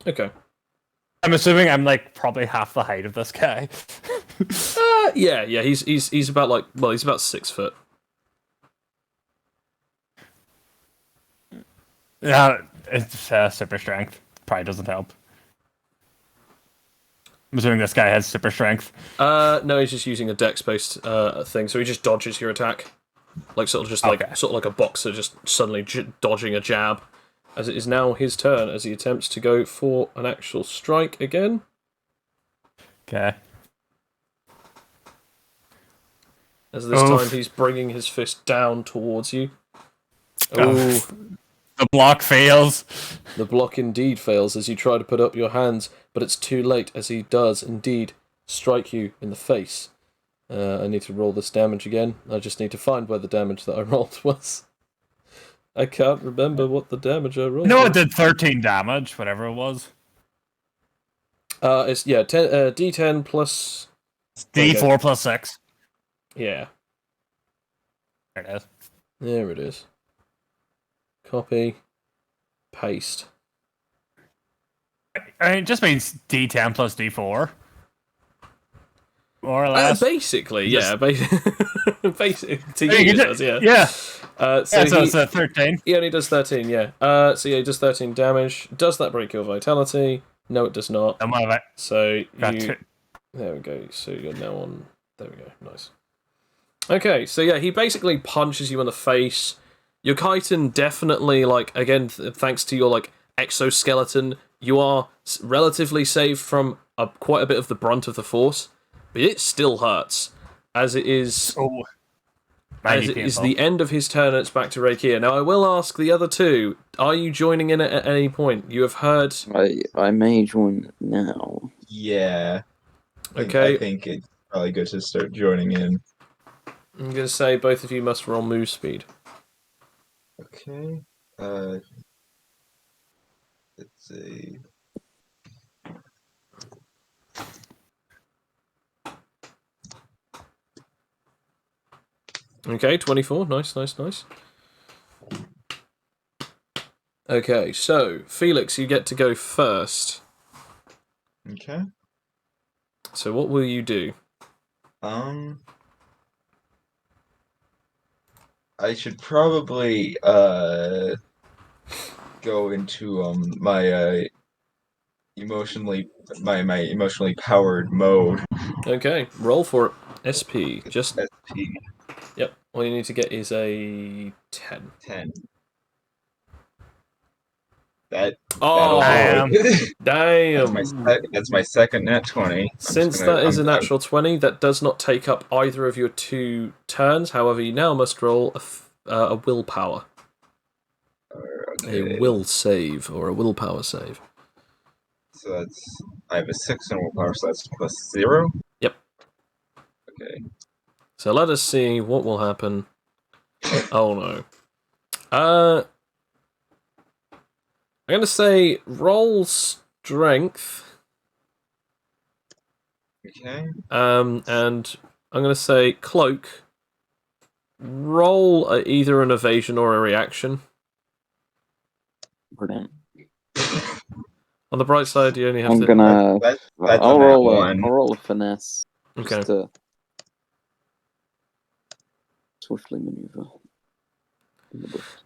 Okay. I'm assuming I'm like probably half the height of this guy. Yeah. He's about he's about 6 foot. Yeah, it's super strength. Probably doesn't help. I'm assuming this guy has super strength. No, he's just using a dex-based thing, so he just dodges your attack, like sort of like a boxer, just suddenly dodging a jab. As it is now his turn, as he attempts to go for an actual strike again. Okay. As this time he's bringing his fist down towards you. Oh. The block fails. The block indeed fails as you try to put up your hands, but it's too late as he does indeed strike you in the face. I need to roll this damage again. I just need to find where the damage that I rolled was. I can't remember what the damage I rolled No, was. it did 13 damage, whatever it was. It's D10 plus D4 plus 6. Yeah. There it is. There it is. Copy. Paste. I mean, it just means D10 plus D4. More or less. Basically, yeah. Basically, to you it does, yeah. Yeah. So it's a 13. He only does 13, yeah. So yeah, he does 13 damage. Does that break your vitality? No, it does not. I'm on it. So Got you. two. There we go. So you're now on. There we go. Nice. Okay, so yeah, he basically punches you in the face. Your chitin definitely, like, again, thanks to your, like, exoskeleton, you are relatively safe from quite a bit of the brunt of the force, but it still hurts, as it is... Oh. As it is the end of his turn, and it's back to Rakia. Now, I will ask the other two, are you joining in at any point? You have heard... I may join now. Yeah. Okay. I think it's probably good to start joining in. I'm going to say both of you must roll move speed. Okay. Let's see. Okay, 24. Nice, nice, nice. Okay, so, Felix, you get to go first. Okay. So what will you do? I should probably go into my emotionally powered mode. Okay, roll for it. SP. Just SP Yep. All you need to get is a 10. 10. That'll Oh, do it. damn. That's my second nat 20. Since that is a natural 20, that does not take up either of your 2 turns. However, you now must roll a willpower. Okay. A will save, or a willpower save. So I have a 6 in willpower, so that's +0? Yep. Okay. So let us see what will happen. Oh no. I'm going to say roll strength. Okay. And I'm going to say cloak. Roll either an evasion or a reaction. Brilliant. On the bright side, you only have I'm to... gonna. That's I'll on that roll one. I'll roll a finesse. Okay. Just to swiftly maneuver.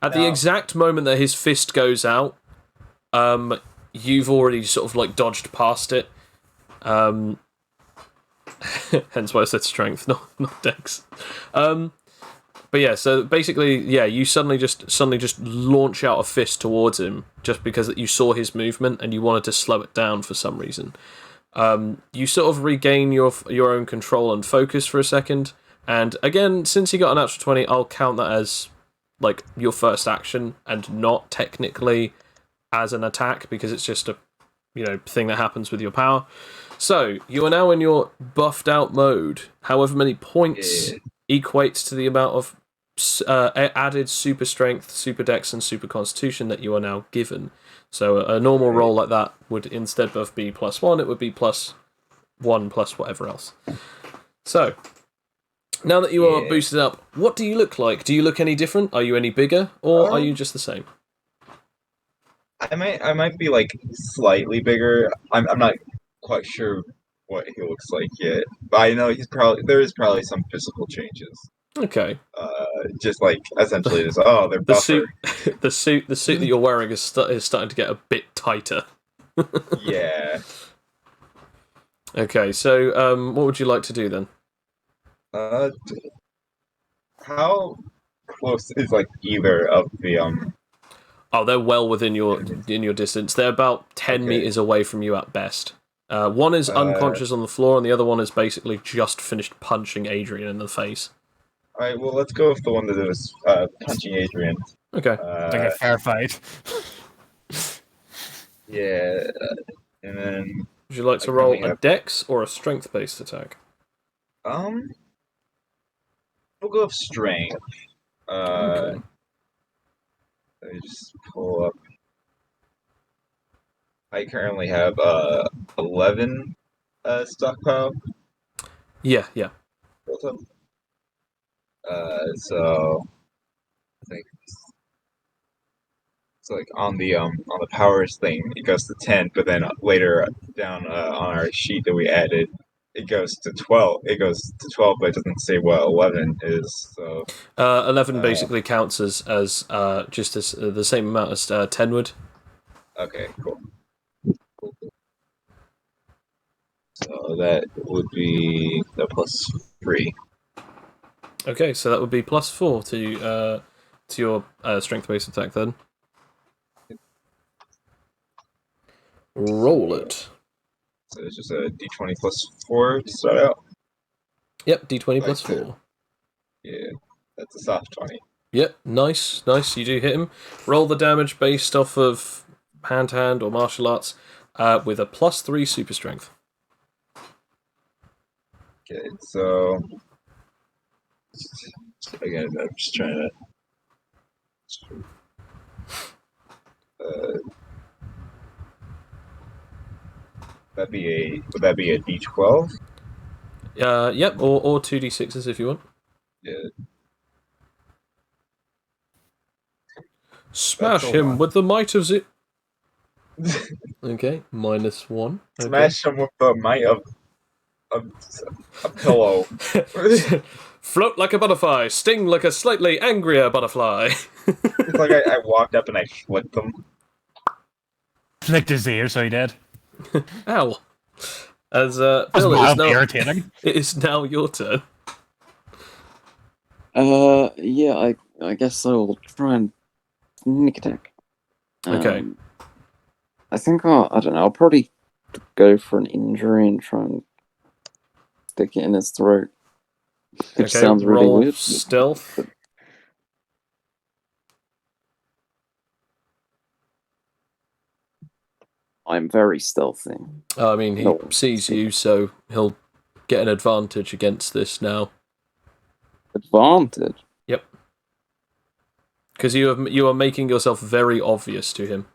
At the exact moment that his fist goes out, you've already sort of like dodged past it. Hence why I said strength, not dex. But yeah, so basically, yeah, you suddenly just launch out a fist towards him just because you saw his movement and you wanted to slow it down for some reason. You sort of regain your own control and focus for a second, and again, since you got a natural 20, I'll count that as like your first action and not technically as an attack because it's just a thing that happens with your power. So you are now in your buffed out mode. However many points equates to the amount of added super strength, super dex, and super constitution that you are now given. So a normal roll like that would, instead of be +1, it would be +1 plus whatever else. So now that you are boosted up, what do you look like? Do you look any different? Are you any bigger, or are you just the same? I might be like slightly bigger. I'm not quite sure what he looks like yet, but I know there is probably some physical changes. Okay. Just like essentially they're The buffer. suit that you're wearing is starting to get a bit tighter. Yeah. Okay, so what would you like to do then? How close is like either of the Oh, they're well within your distance. They're about 10 meters away from you at best. One is unconscious on the floor, and the other one is basically just finished punching Adrian in the face. All right, well, let's go with the one that was punching Adrian. Okay. Like a fair fight. Yeah, and then Would you like to roll a dex or a strength-based attack? we'll go with strength. Okay. Let me just pull up. I currently have 11 stockpile. Yeah. Built up. So I think it's like on the powers thing it goes to 10, but then later down on our sheet that we added it goes to 12. It goes to 12, but it doesn't say what 11 is. So 11 basically counts as just as the same amount as 10 would. Okay, cool. So that would be the +3. Okay, so that would be +4 to your strength-based attack then. Roll it. So it's just a d20 +4 to start out. Yep, d20 Like +4. Yeah, that's a soft 20. Yep, nice. You do hit him. Roll the damage based off of hand-to-hand or martial arts with a +3 super strength. Okay, so again, I'm just trying to. Would that be a d12? Yep, or 2d6s if you want. Yeah. Smash That's a him lot. with the might of Okay, -1. Okay. Smash him with the might of a pillow. Float like a butterfly, sting like a slightly angrier butterfly. It's like I walked up and I flicked him. Flicked his ear, so he did. Ow. As That's Bill, mildly irritating. it is now your turn. Yeah, I guess I will try and sneak attack. Okay. I think I don't know. I'll probably go for an injury and try and stick it in his throat. Which Okay, sounds really roll weird. stealth. I'm very stealthy. I mean, he sees you, so he'll get an advantage against this now. Advantage? Yep. Because you are making yourself very obvious to him.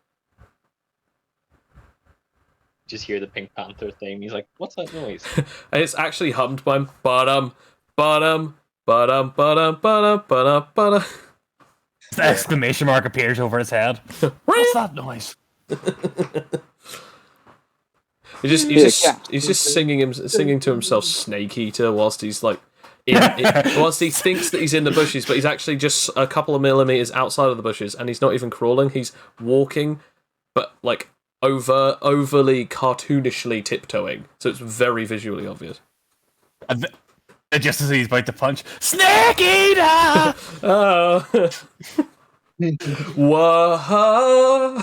Just hear the Pink Panther thing. He's like, "What's that noise?" And it's actually hummed by him. Ba-dum, ba-dum, ba-dum, ba-dum, ba-dum, ba-dum, ba-dum. The exclamation mark appears over his head. What's that noise? He's just singing to himself Snake Eater whilst he's like whilst he thinks that he's in the bushes, but he's actually just a couple of millimeters outside of the bushes, and he's not even crawling, he's walking, but like overly cartoonishly tiptoeing, so it's very visually obvious. And just as he's about to punch, Snake Eater! Oh. Whoa.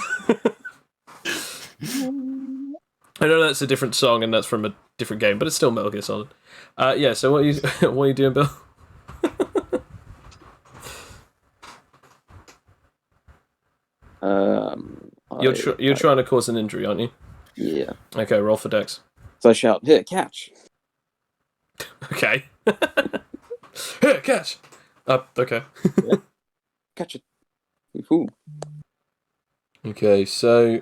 I know that's a different song and that's from a different game, but it's still Metal Gear Solid. Yeah, so what are you doing, Bill? You're trying to cause an injury, aren't you? Yeah. Okay, roll for Dex. So I shout, "Here, catch!" Okay. Here, catch! Okay. Catch it, you fool! Okay, so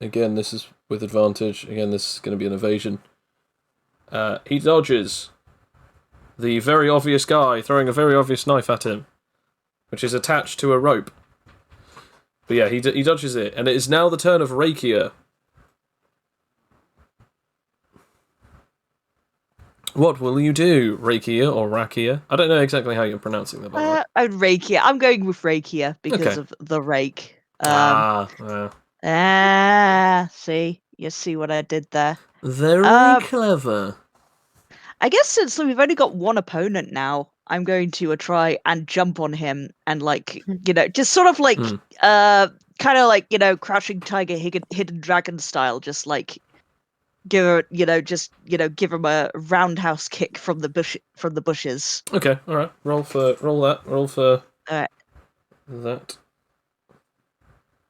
again, this is with advantage. Again, this is going to be an evasion. He dodges the very obvious guy throwing a very obvious knife at him, which is attached to a rope. But yeah, he dodges it, and it is now the turn of Rakia. What will you do, Rakia or Rakia? I don't know exactly how you're pronouncing that. Rakia. I'm going with Rakia because of the rake. See, you see what I did there. Very clever. I guess since we've only got one opponent now, I'm going to try and jump on him and just sort of like kind of like Crouching Tiger, Hidden Dragon style, just like give her give him a roundhouse kick from the bushes. Okay, all right. Roll for that.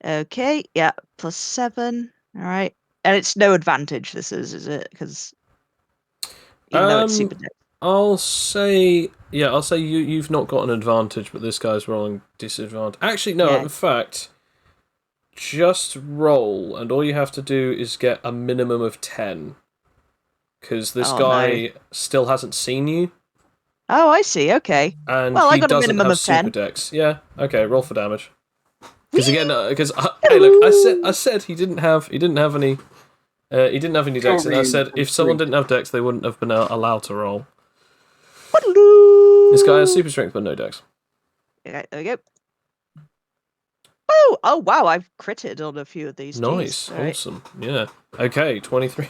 Okay, yeah, +7. All right, and it's no advantage. This is it? Because even though it's super dex. I'll say you've not got an advantage, but this guy's rolling disadvantage. Actually, no. Yeah. In fact, just roll, and all you have to do is get a minimum of 10, because this guy still hasn't seen you. Oh, I see. Okay. And well, he I got doesn't a minimum have of super 10. dex. Yeah. Okay. Roll for damage. Because again, hey, look, I said he didn't have any. He didn't have any dex, and I said if someone didn't have dex, they wouldn't have been allowed to roll. This guy has super strength but no dex. Okay, there we go. Oh wow! I've critted on a few of these. Nice, awesome, yeah. Okay, 23.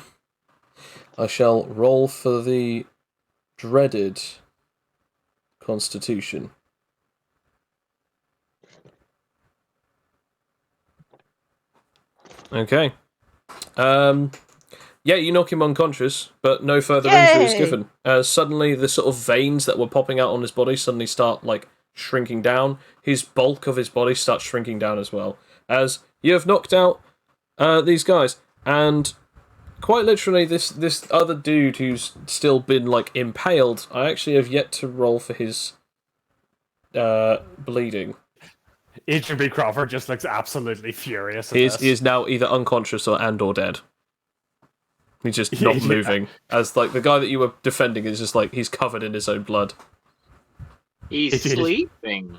I shall roll for the dreaded Constitution. Okay. Yeah, you knock him unconscious, but no further injury is given. Suddenly, the sort of veins that were popping out on his body suddenly start, like, shrinking down. His bulk of his body starts shrinking down as well. As you have knocked out these guys. And quite literally, this other dude who's still been, like, impaled, I actually have yet to roll for his bleeding. Agent B. Crawford just looks absolutely furious at He this. is now either unconscious or dead. He's just not moving. As, like, the guy that you were defending is just, like, he's covered in his own blood. He's sleeping.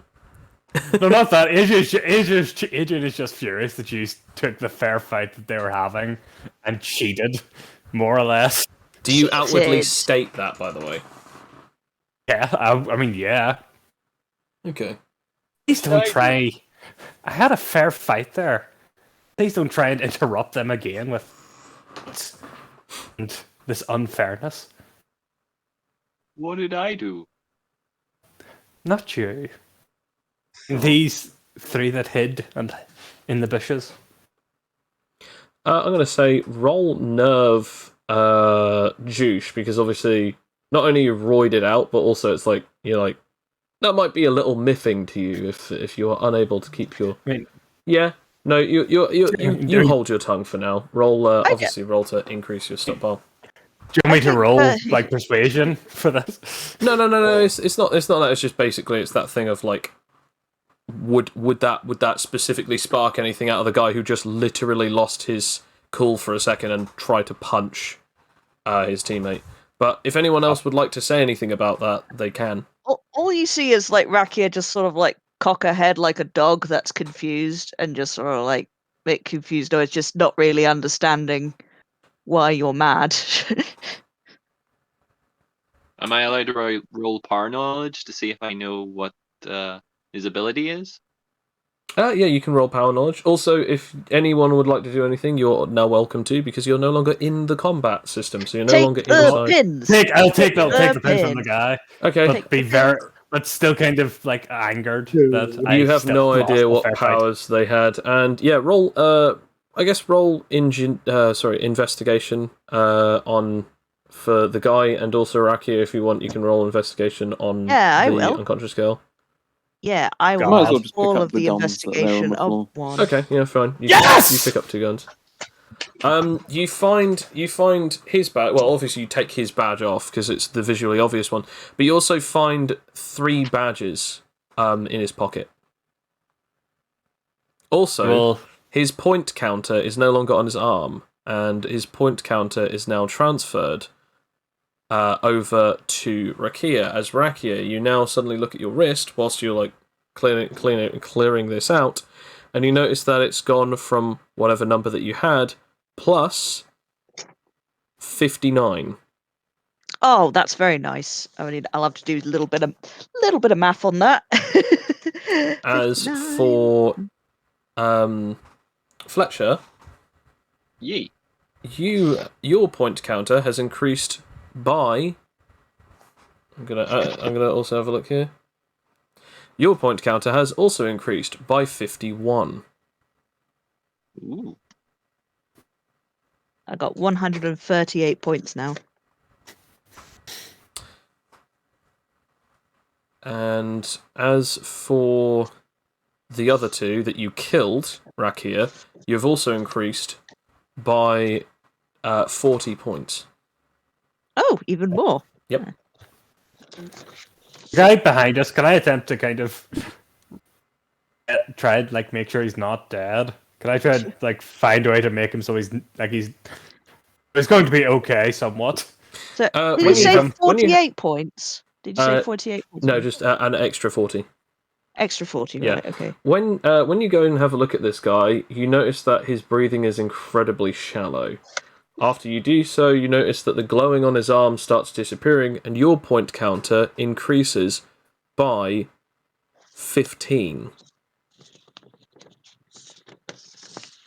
No, not that. Adrian is just furious that you took the fair fight that they were having and cheated, more or less. Do you outwardly state that, by the way? Yeah, I mean, yeah. Okay. Please don't try. I had a fair fight there. Please don't try and interrupt them again with this unfairness. What did I do? Not you. These three that hid and in the bushes. I'm going to say roll nerve juice, because obviously not only you roided out, but also it's like, you're like, that might be a little miffing to you if you are unable to keep your... I mean, yeah. No, you hold your tongue for now. Roll, obviously roll to increase your stockpile. Do you want me to roll, like, persuasion for this? No. It's not that. It's just basically it's that thing of like, would that specifically spark anything out of the guy who just literally lost his cool for a second and tried to punch his teammate? But if anyone else would like to say anything about that, they can. All you see is like Rakia just sort of like cock her head like a dog that's confused and just sort of like make confused noise, just not really understanding why you're mad. Am I allowed to roll power knowledge to see if I know what his ability is? Yeah, you can roll power knowledge. Also, if anyone would like to do anything, you're now welcome to, because you're no longer in the combat system, so you're no longer inside. Pins. I'll take the pin from the guy. Okay. But still kind of like angered that you have no idea what powers they had, and yeah, roll. I guess roll investigation on for the guy, and also Rakia, if you want, you can roll investigation on the unconscious girl. Yeah, I will Might as well have just pick all up of the the guns that are there on investigation the floor. of one. Okay, yeah, fine. You pick up 2 guns. You find his badge. Well, obviously you take his badge off because it's the visually obvious one, but you also find 3 badges in his pocket. Also, his point counter is no longer on his arm, and his point counter is now transferred over to Rakia. As Rakia, you now suddenly look at your wrist whilst you're like clearing this out, and you notice that it's gone from whatever number that you had plus 59. Oh, that's very nice. I mean, I'll have to do a little bit of math on that. As for Fletcher, your point counter has increased by. I'm gonna also have a look here. Your point counter has also increased by 51. Ooh. I got 138 points now. And as for the other 2 that you killed, Rakia, you've also increased by 40 points. Oh, even more. Yep. Guy behind us, can I attempt to kind of try and like make sure he's not dead? Can I try and like find a way to make him so he's going to be okay somewhat? So, did you say 48 points? Did you say 48 points? No, just an extra 40. Extra 40, yeah. Right, okay. When you go and have a look at this guy, you notice that his breathing is incredibly shallow. After you do so, you notice that the glowing on his arm starts disappearing, and your point counter increases by 15.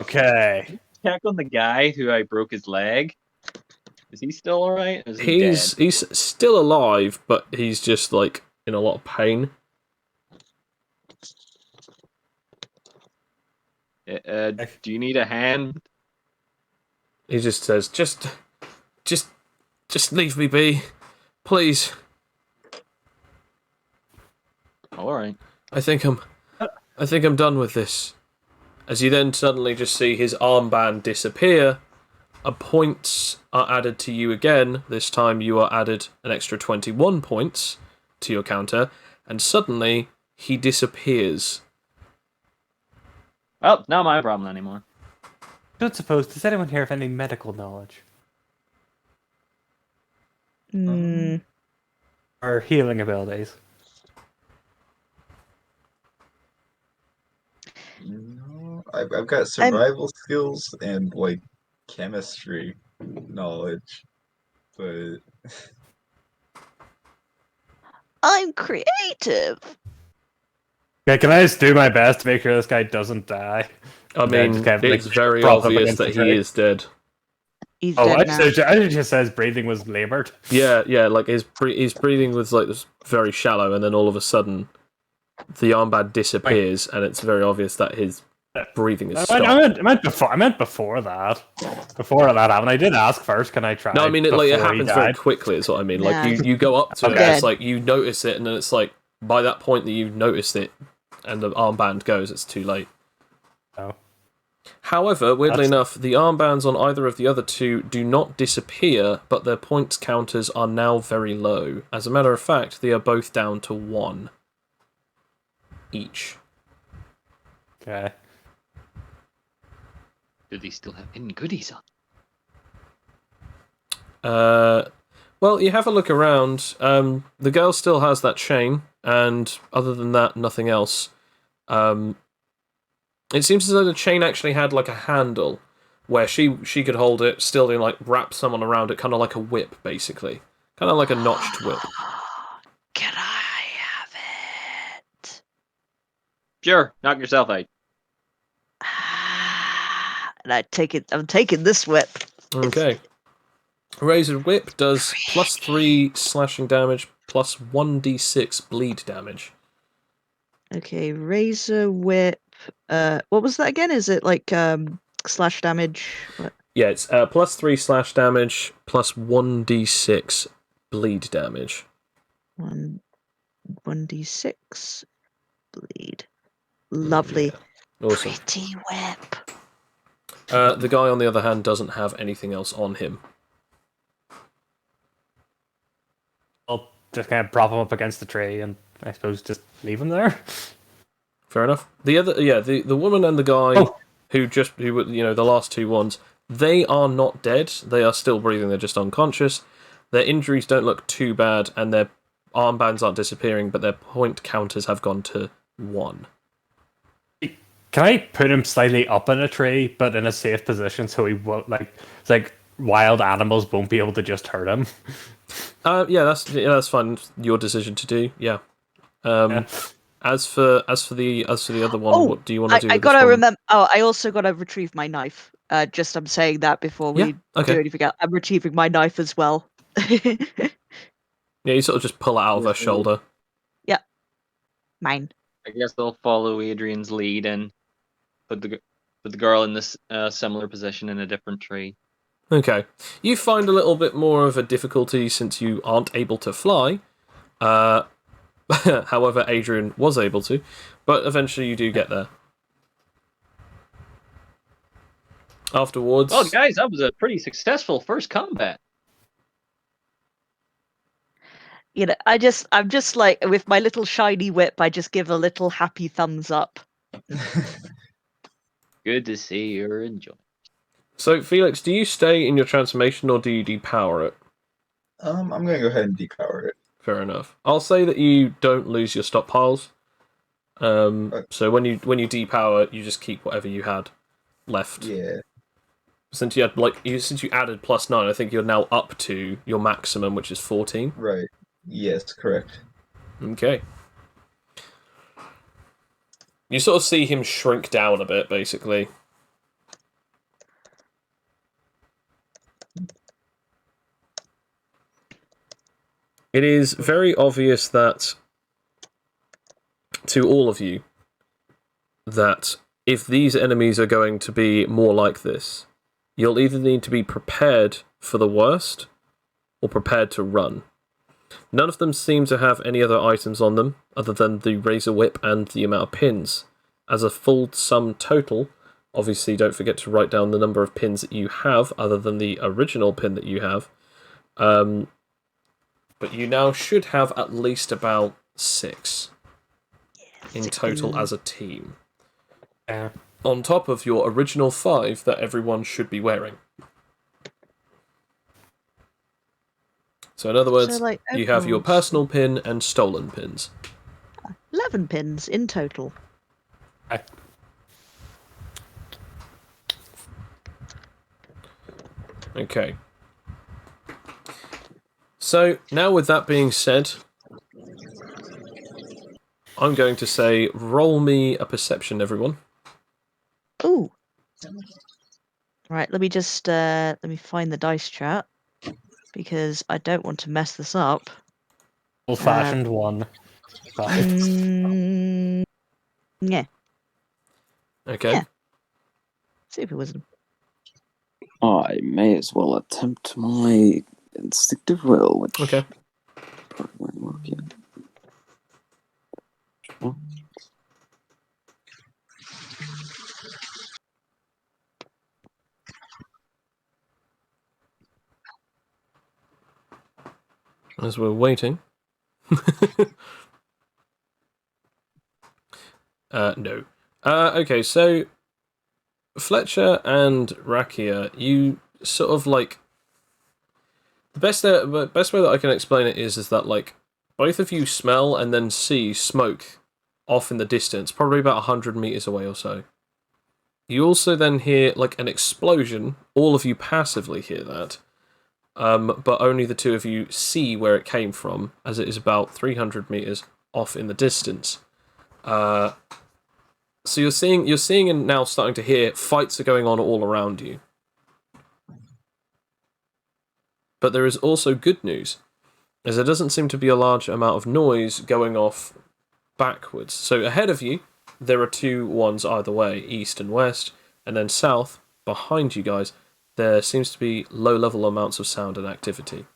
Okay. Check on the guy who I broke his leg. Is he still alright? Is he dead? He's still alive, but he's just like in a lot of pain. Do you need a hand? He just says, just leave me be, please. Alright. I think I'm done with this. As you then suddenly just see his armband disappear, points are added to you again. This time you are added an extra 21 points to your counter, and suddenly he disappears. Well, not my problem anymore. I don't suppose, does anyone here have any medical knowledge? Or healing abilities? No, I've got survival skills and like chemistry knowledge, but I'm creative. Okay, can I just do my best to make sure this guy doesn't die? I mean, it's very prop up obvious against that the he tree. is dead. He's Oh, dead now. it just says breathing was laboured. Yeah, like his breathing was like very shallow, and then all of a sudden, the armband disappears, and it's very obvious that his breathing is stopped. I meant before that. Before that happened, I did ask first. Can I try? No, I mean it happens very quickly. Is what I mean. Nah. Like you go up to it, Okay. it's like you notice it, and then it's like by that point that you've noticed it, and the armband goes, it's too late. Oh. However, weirdly enough, the armbands on either of the other two do not disappear, but their points counters are now very low. As a matter of fact, they are both down to 1 each. Okay. Do they still have hidden goodies on? Well, you have a look around. The girl still has that chain, and other than that, nothing else. It seems as though the chain actually had like a handle where she could hold it, still and like wrap someone around it, kind of like a whip, basically, kind of like a notched whip. Can I have it? Sure, knock yourself out. And I take it. I'm taking this whip. Okay. Razor Whip does +3 slashing damage, plus 1d6 bleed damage. Okay, razor whip. What was that again? Is it like slash damage? What? Yeah, it's +3 slash damage, plus 1d6 bleed damage. 1d6 bleed. Lovely. Yeah. Awesome. Pretty whip. The guy, on the other hand, doesn't have anything else on him. I'll just kind of prop him up against the tree, and I suppose just leave him there. Fair enough. The other, the woman and the guy who were, the last two ones, they are not dead. They are still breathing. They're just unconscious. Their injuries don't look too bad, and their armbands aren't disappearing, but their point counters have gone to 1. Can I put him slightly up in a tree, but in a safe position, so he won't it's like wild animals won't be able to just hurt him? That's fine. Your decision to do. Yeah. Yeah. As for the other one, what do you want to do? I with gotta this one? remember. Oh, I also gotta retrieve my knife. Just I'm saying that before we do anything else. I'm retrieving my knife as well. Yeah, you sort of just pull it out of her shoulder. Yeah, mine. I guess they'll follow Adrian's lead and put the girl in this similar position in a different tree. Okay. You find a little bit more of a difficulty since you aren't able to fly. However, Adrian was able to, but eventually you do get there. Afterwards... Well, guys, that was a pretty successful first combat. I'm just like, with my little shiny whip, I just give a little happy thumbs up. Good to see you're enjoying. So, Felix, do you stay in your transformation or do you depower it? I'm gonna go ahead and depower it. Fair enough. I'll say that you don't lose your stockpiles. So when you depower, you just keep whatever you had left. Yeah. Since you had since you added +9, I think you're now up to your maximum, which is 14. Right. Yes, correct. Okay. You sort of see him shrink down a bit, basically. It is very obvious that, to all of you, that if these enemies are going to be more like this, you'll either need to be prepared for the worst or prepared to run. None of them seem to have any other items on them other than the razor whip and the amount of pins. As a full sum total, obviously don't forget to write down the number of pins that you have other than the original pin that you have. But you now should have at least about 6 in total as a team. Yeah. On top of your original 5 that everyone should be wearing. So in other words, you have your personal pin and stolen pins. 11 pins in total. Okay. So, now with that being said, I'm going to say, roll me a perception, everyone. Ooh. Right, let me just let me find the dice chat because I don't want to mess this up. Old-fashioned 1. 5. Yeah. Okay. Yeah. Super wisdom. I may as well attempt my instinctive will, which Okay. probably won't work yet. As we're waiting. No. Okay, so Fletcher and Rakia, you sort of like the best way that I can explain it is that like both of you smell and then see smoke off in the distance, probably about 100 meters away or so. You also then hear like an explosion. All of you passively hear that, but only the two of you see where it came from, as it is about 300 meters off in the distance. So you're seeing and now starting to hear fights are going on all around you. But there is also good news, as there doesn't seem to be a large amount of noise going off backwards. So ahead of you, there are 2 ones either way, east and west, and then south, behind you guys, there seems to be low-level amounts of sound and activity.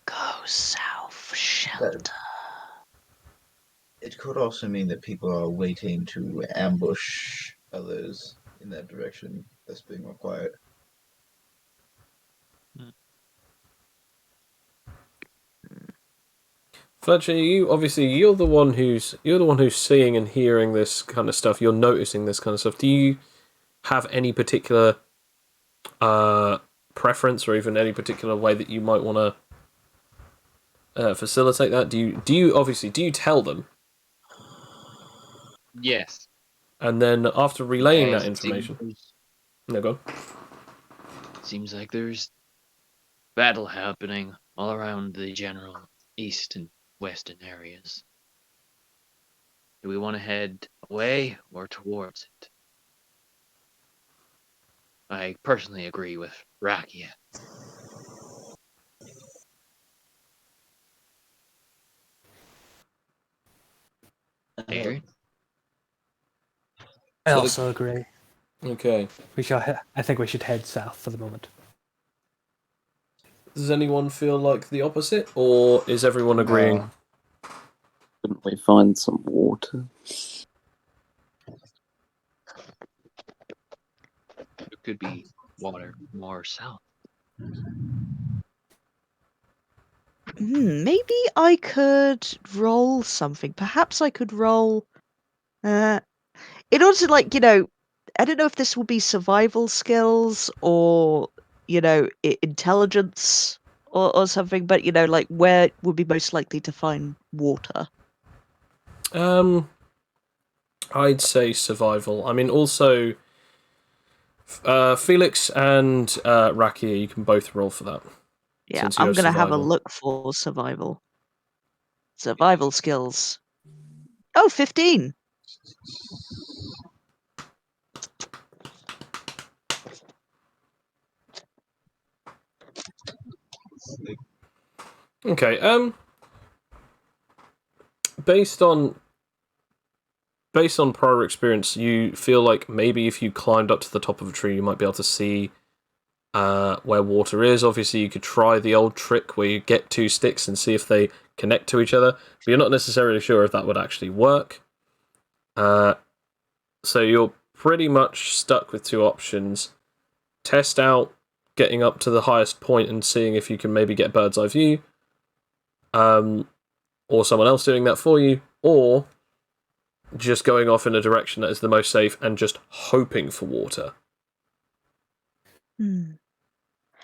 Go south, shelter. It could also mean that people are waiting to ambush others in that direction that's being required. Fletcher, you're the one who's seeing and hearing this kind of stuff. You're noticing this kind of stuff. Do you have any particular preference, or even any particular way that you might want to facilitate that? Do you tell them? Yes. And then after relaying Yes, that information, no, go on. Seems like there's battle happening all around the general east and western areas. Do we want to head away or towards it? I personally agree with Rakia. Adrian? I also agree. Okay. I think we should head south for the moment. Does anyone feel like the opposite, or is everyone agreeing? Couldn't we find some water? It could be water more south. Maybe I could roll something. Perhaps I could roll. In order to, like, I don't know if this will be survival skills or, intelligence or something, but, like, where would be most likely to find water? I'd say survival. I mean, also, Felix and Rakia, you can both roll for that. Yeah, I'm going to have a look for survival. Survival skills. Oh, 15. Okay. Based on prior experience, you feel like maybe if you climbed up to the top of a tree, you might be able to see where water is. Obviously, you could try the old trick where you get two sticks and see if they connect to each other, but you're not necessarily sure if that would actually work. So you're pretty much stuck with two options. Test out getting up to the highest point and seeing if you can maybe get bird's eye view, or someone else doing that for you, or just going off in a direction that is the most safe and just hoping for water. You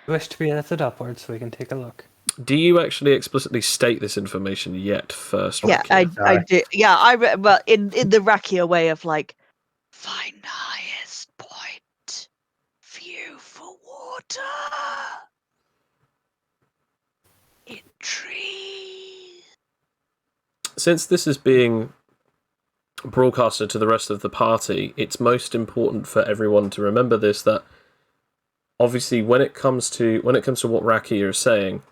wish to be lifted upwards so we can take a look. Do you actually explicitly state this information yet? First, Yeah, Rakia? I do. Yeah, well, in the Rakia way of like, find the highest point, view for water, in trees. Since this is being broadcasted to the rest of the party, it's most important for everyone to remember this, that obviously when it comes to what Rakia is saying,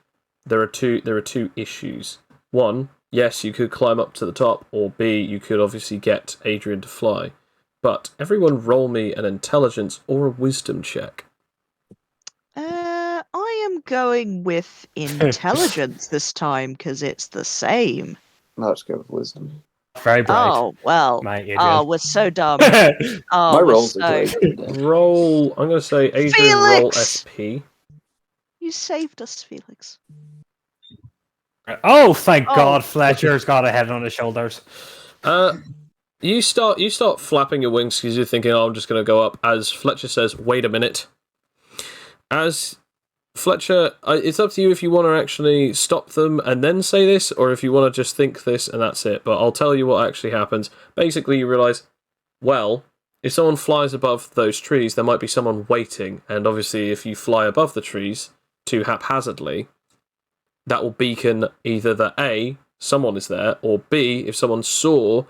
there are two issues. One, yes, you could climb up to the top, or B, you could obviously get Adrian to fly. But everyone roll me an intelligence or a wisdom check. I am going with intelligence this time because it's the same. Let's go with wisdom. Very bright. Oh well. My Adrian. Oh, we're so dumb. My Oh, we're rolls are so. great today. Roll, I'm going to say Adrian, roll Felix! SP. You saved us, Felix. Oh, thank Oh. God, Fletcher's got a head on his shoulders. You start flapping your wings because you're thinking, oh, I'm just going to go up, as Fletcher says, wait a minute. As Fletcher, it's up to you if you want to actually stop them and then say this, or if you want to just think this and that's it. But I'll tell you what actually happens. Basically, you realise, well, if someone flies above those trees, there might be someone waiting. And obviously, if you fly above the trees too haphazardly, that will beacon either that A, someone is there, or B, if someone saw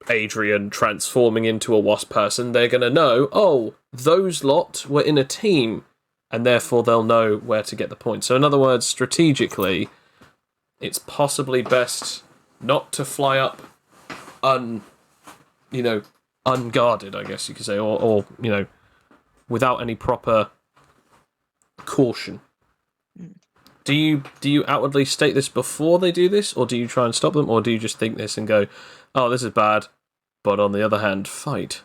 Adrian transforming into a wasp person, they're going to know, oh, those lot were in a team, and therefore they'll know where to get the point. So in other words, strategically, it's possibly best not to fly up unguarded, I guess you could say, or without any proper caution. Do you outwardly state this before they do this, or do you try and stop them, or do you just think this and go, oh, this is bad, but on the other hand, fight?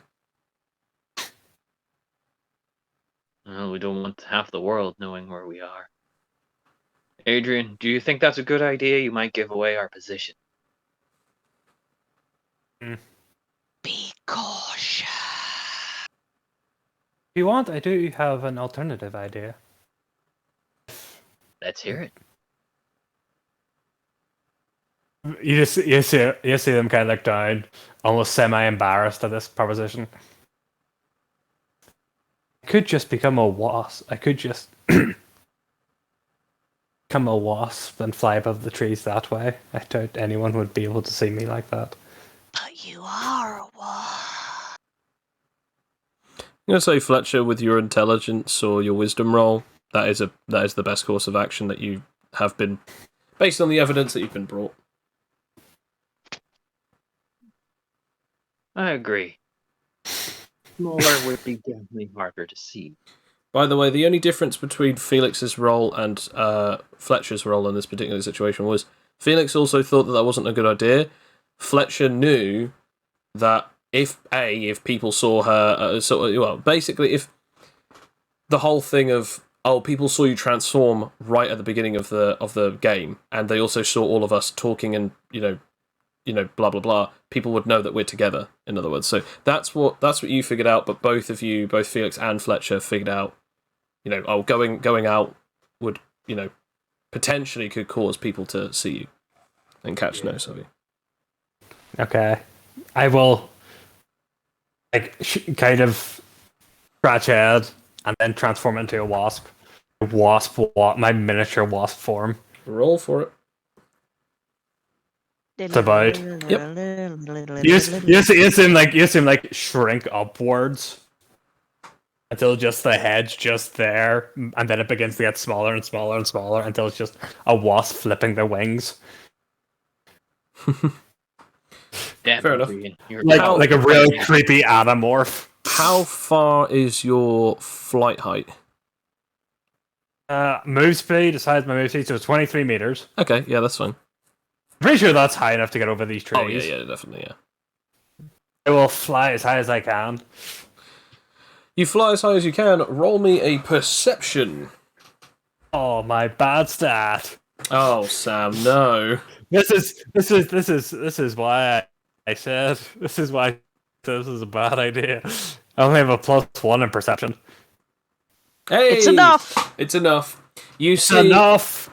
Well, we don't want half the world knowing where we are. Adrian, do you think that's a good idea? You might give away our position. Be cautious. If you want, I do have an alternative idea. Let's hear it. You see them kind of look down, almost semi-embarrassed at this proposition. I could just become a wasp. I could just become a wasp and fly above the trees that way. I doubt anyone would be able to see me like that. But you are a wasp. I'm going to say, Fletcher, with your intelligence or your wisdom roll, that is the best course of action that you have been, based on the evidence that you've been brought. I agree. Smaller would be definitely harder to see. By the way, the only difference between Felix's role and Fletcher's role in this particular situation was Felix also thought that wasn't a good idea. Fletcher knew that if people saw her, basically if the whole thing of, oh, people saw you transform right at the beginning of the game, and they also saw all of us talking and blah blah blah, people would know that we're together, in other words. So that's what you figured out, but both of you, both Felix and Fletcher, figured out, going out would, potentially could cause people to see you and catch notice of you. Okay. I will kind of scratch head and then transform into a wasp. My miniature wasp form. Roll for it. It's about. Yep. You see him like shrink upwards until just the head's just there, and then it begins to get smaller and smaller and smaller until it's just a wasp flipping their wings. Fair enough. Like a really creepy anamorph. How far is your flight height? Move speed, the size of my move speed, so it's 23 meters. Okay, yeah, that's fine. I'm pretty sure that's high enough to get over these trees. Oh, yeah, definitely, yeah. I will fly as high as I can. You fly as high as you can. Roll me a perception. Oh, my bad stat. Oh, Sam, no. This is why I said this is why this is a bad idea. I only have a +1 in perception. Hey, It's enough. It's enough. You It's see enough.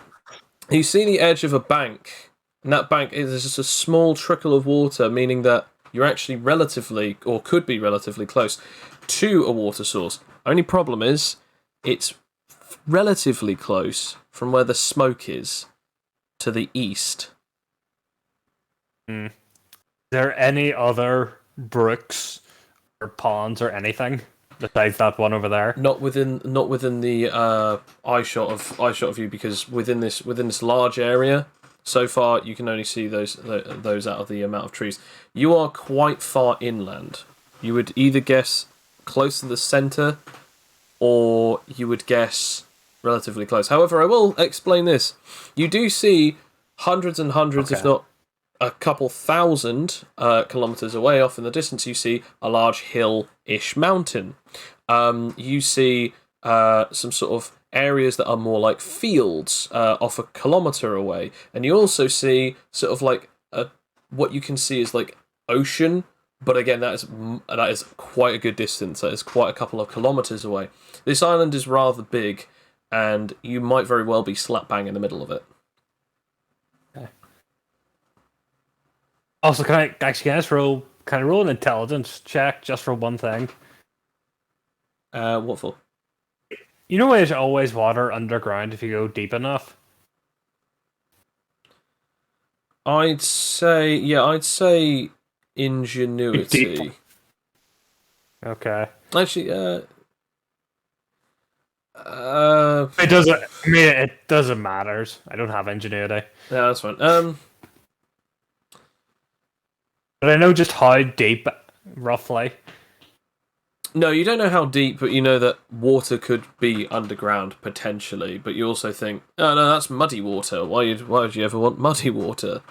You see the edge of a bank, and that bank is just a small trickle of water, meaning that you're actually relatively, or could be relatively close to a water source. Only problem is, it's relatively close from where the smoke is to the east. Is there any other brooks or ponds or anything besides that one over there? Not within the eye shot of you, because within this large area, so far you can only see those out of the amount of trees. You are quite far inland. You would either guess close to the centre, or you would guess relatively close. However, I will explain this. You do see hundreds and hundreds, if not a couple thousand kilometres away, off in the distance, you see a large hill-ish mountain. You see some sort of areas that are more like fields off a kilometre away, and you also see sort of like what you can see is like ocean, but again that is quite a good distance. That is quite a couple of kilometres away. This island is rather big, and you might very well be slap bang in the middle of it. Also, can I roll an intelligence check just for one thing? What for? You know there's always water underground if you go deep enough? I'd say ingenuity. Deep. Okay. Actually, It doesn't. I mean, it doesn't matter. I don't have ingenuity, yeah, that's fine. but I know just how deep, roughly. No, you don't know how deep, but you know that water could be underground potentially. But you also think, oh no, that's muddy water. Why would you ever want muddy water?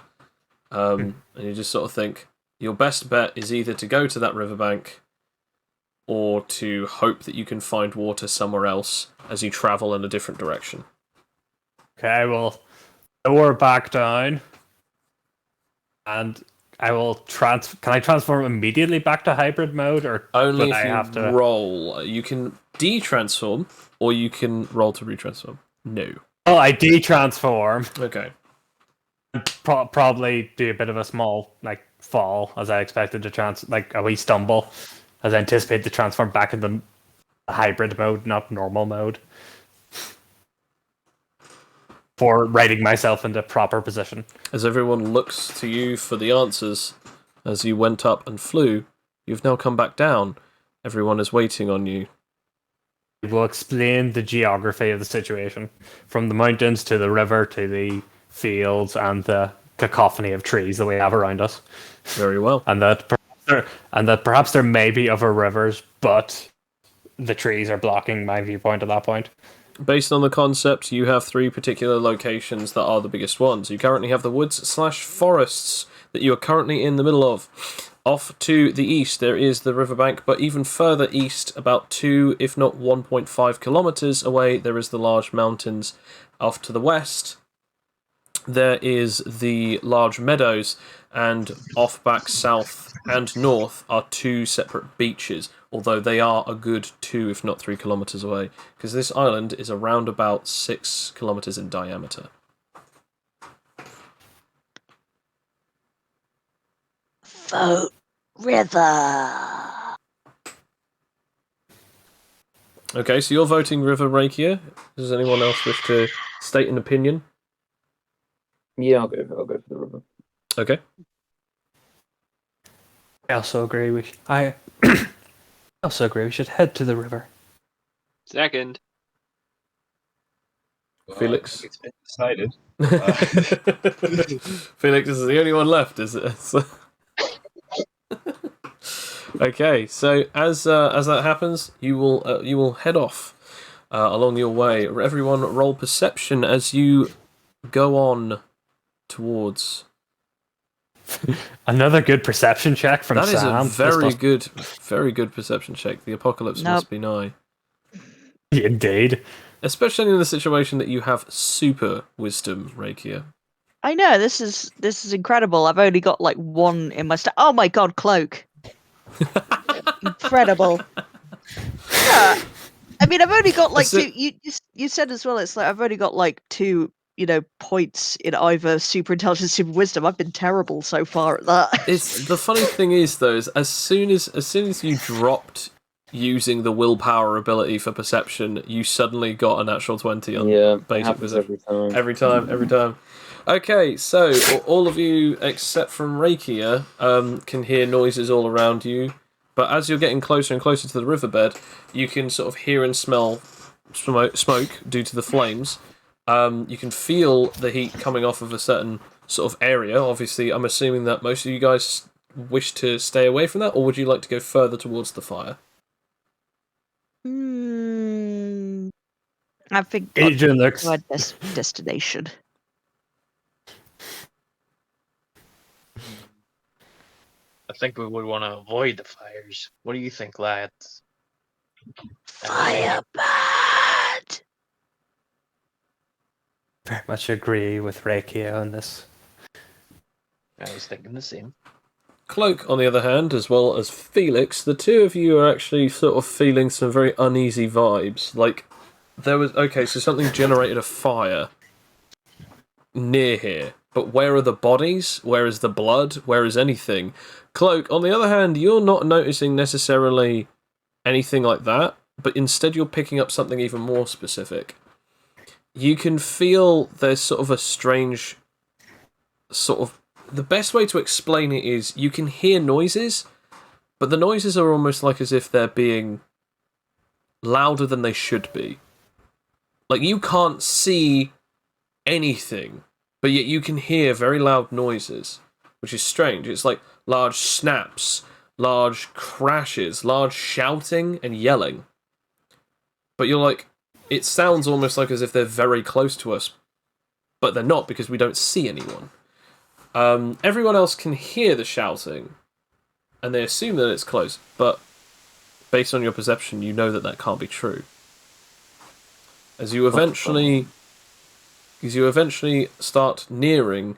And you just sort of think your best bet is either to go to that riverbank, or to hope that you can find water somewhere else as you travel in a different direction. Okay, I will lower back down, and I will Can I transform immediately back to hybrid mode, or Only if I you have to roll. You can de-transform, or you can roll to retransform. No. Oh, I de-transform. Okay. Probably do a bit of a small fall, as I expected to a wee stumble, as I anticipate to transform back into the hybrid mode, not normal mode, for writing myself into proper position. As everyone looks to you for the answers, as you went up and flew, you've now come back down. Everyone is waiting on you. We will explain the geography of the situation, from the mountains to the river to the fields and the cacophony of trees that we have around us. Very well. And that perhaps there may be other rivers, but the trees are blocking my viewpoint at that point. Based on the concept, you have 3 particular locations that are the biggest ones. You currently have the woods/forests that you are currently in the middle of. Off to the east, there is the riverbank, but even further east, about 2, if not 1.5 kilometres away, there is the large mountains. Off to the west, there is the large meadows, and off back south and north are 2 separate beaches, although they are a good 2, if not 3 kilometres away, because this island is around about 6 kilometres in diameter. Vote river. Okay, so you're voting River Rakia. Does anyone else wish to state an opinion? Yeah, I'll go for the river. Okay. I also agree. I also agree we should head to the river. Second. Well, Felix? I think it's been decided. Felix is the only one left, is it? Okay, so as that happens, you will head off along your way. Everyone, roll perception as you go on towards. Another good perception check from That is Sam. a very good perception check. The apocalypse must be nigh. Indeed. Especially in the situation that you have super wisdom, Rakia. I know, this is incredible. I've only got like one in my Oh my god, cloak. Incredible. Yeah. I mean, I've only got like two. You said as well. It's like I've only got like 2, points in either super intelligence, super wisdom. I've been terrible so far at that. It's the funny thing is though, is as soon as you dropped using the willpower ability for perception, you suddenly got a natural 20 on basic perception. Every time. Okay, so all of you except from Rakia can hear noises all around you. But as you're getting closer and closer to the riverbed, you can sort of hear and smell smoke due to the flames. You can feel the heat coming off of a certain sort of area. Obviously, I'm assuming that most of you guys wish to stay away from that, or would you like to go further towards the fire? I think Adrian looks my destination. I think we would want to avoid the fires. What do you think, lads? Fire bad. very much agree with Rakia on this. I was thinking the same. Cloak, on the other hand, as well as Felix, the two of you are actually sort of feeling some very uneasy vibes. Like, so something generated a fire near here, but where are the bodies? Where is the blood? Where is anything? Cloak, on the other hand, you're not noticing necessarily anything like that, but instead you're picking up something even more specific. You can feel there's sort of a strange sort of... The best way to explain it is you can hear noises, but the noises are almost like as if they're being louder than they should be. Like, you can't see anything, but yet you can hear very loud noises, which is strange. It's like large snaps, large crashes, large shouting and yelling. But you're like, it sounds almost like as if they're very close to us, but they're not because we don't see anyone. Everyone else can hear the shouting, and they assume that it's close, but based on your perception, you know that can't be true. As you eventually start nearing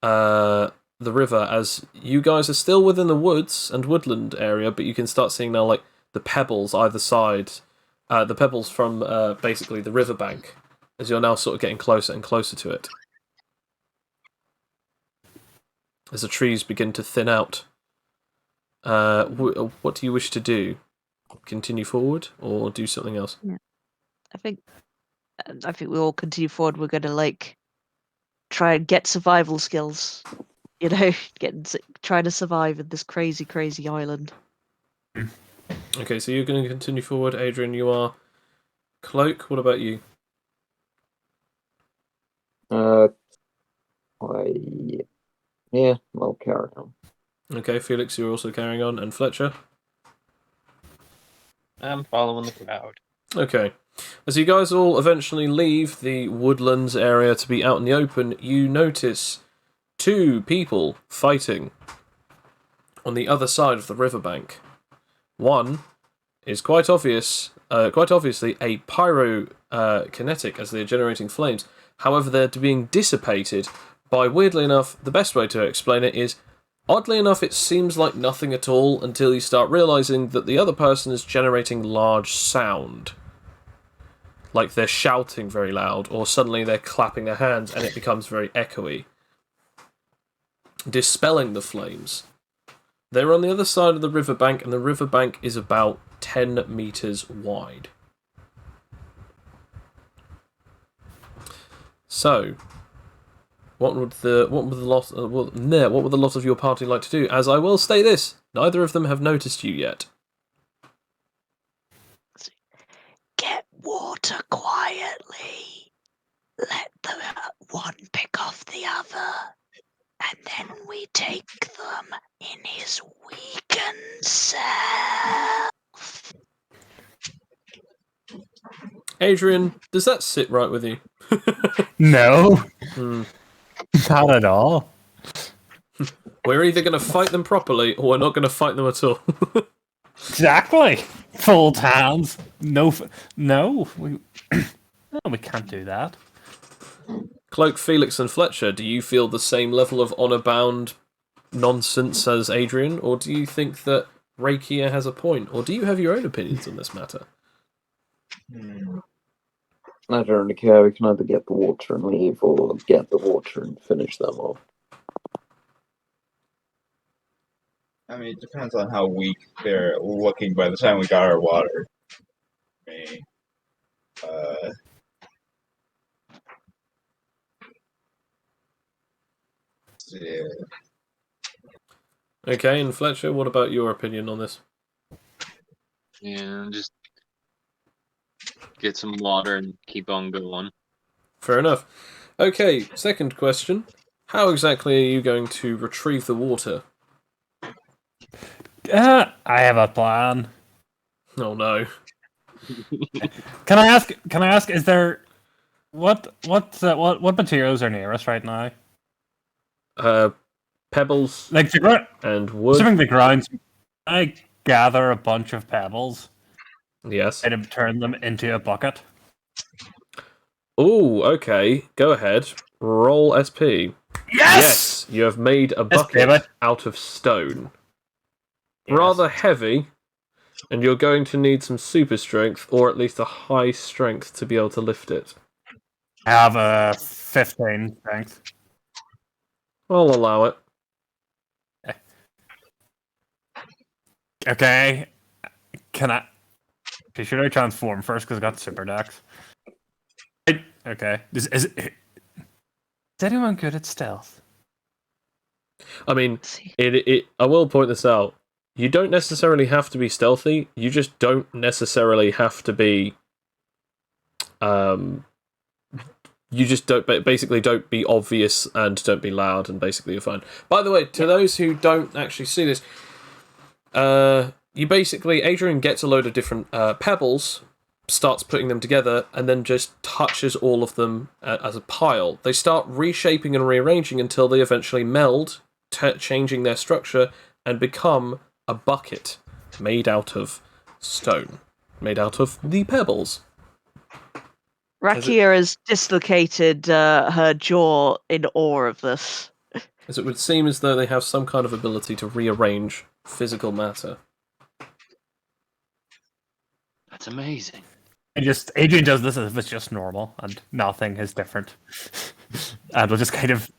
the river, as you guys are still within the woods and woodland area, but you can start seeing now like the pebbles either side, the pebbles from basically the riverbank, as you're now sort of getting closer and closer to it. As the trees begin to thin out. What do you wish to do? Continue forward or do something else? Yeah. I think we all continue forward. We're going to try and get survival skills. Trying to survive in this crazy, crazy island. Okay, so you're going to continue forward. Adrian, you are. Cloak, what about you? I'll carry on. Okay, Felix, you're also carrying on. And Fletcher? I'm following the crowd. Okay. As you guys all eventually leave the woodlands area to be out in the open, you notice 2 people fighting on the other side of the riverbank. One is quite obviously a pyrokinetic, as they're generating flames. However, they're being dissipated by, weirdly enough, the best way to explain it is, oddly enough, it seems like nothing at all until you start realising that the other person is generating large sound. Like they're shouting very loud, or suddenly they're clapping their hands and it becomes very echoey, dispelling the flames. They're on the other side of the riverbank, and the riverbank is about 10 metres wide. So, what would the lot of your party like to do? As I will state this, neither of them have noticed you yet. water quietly. Let the one pick off the other, and then we take them in his weakened self. Adrian, does that sit right with you? No, Hmm. not at all. We're either going to fight them properly, or we're not going to fight them at all. Exactly. Fold hands. No, no. We can't do that. Cloak, Felix, and Fletcher, do you feel the same level of honor-bound nonsense as Adrian, or do you think that Rakia has a point, or do you have your own opinions on this matter? I don't really care. We can either get the water and leave, or get the water and finish them off. I mean, it depends on how weak they're looking by the time we got our water. I mean, yeah. Okay, and Fletcher, what about your opinion on this? Yeah, just get some water and keep on going. Fair enough. Okay, second question. How exactly are you going to retrieve the water? I have a plan. Oh no. Can I ask? Is there what materials are near us right now? Pebbles Like and wood. assuming the ground. I gather a bunch of pebbles Yes. and turn them into a bucket. Oh, okay. Go ahead. Roll SP. Yes! You have made a bucket baby. out of stone. Yes. Rather heavy, and you're going to need some super strength, or at least a high strength, to be able to lift it. I have a 15 strength. I'll allow it. Okay. Can I? Okay, should I transform first because I got super dex? Okay. Is anyone good at stealth? I mean, I will point this out. You don't necessarily have to be stealthy. You just don't necessarily have to be. You just basically don't be obvious and don't be loud, and basically you're fine. By the way, to those who don't actually see this, you basically Adrian gets a load of different pebbles, starts putting them together, and then just touches all of them as a pile. They start reshaping and rearranging until they eventually meld, changing their structure, and become a bucket made out of stone, made out of the pebbles. Rakia has dislocated her jaw in awe of this. As it would seem as though they have some kind of ability to rearrange physical matter. That's amazing. Adrian does this as if it's just normal and nothing is different. And we'll just kind of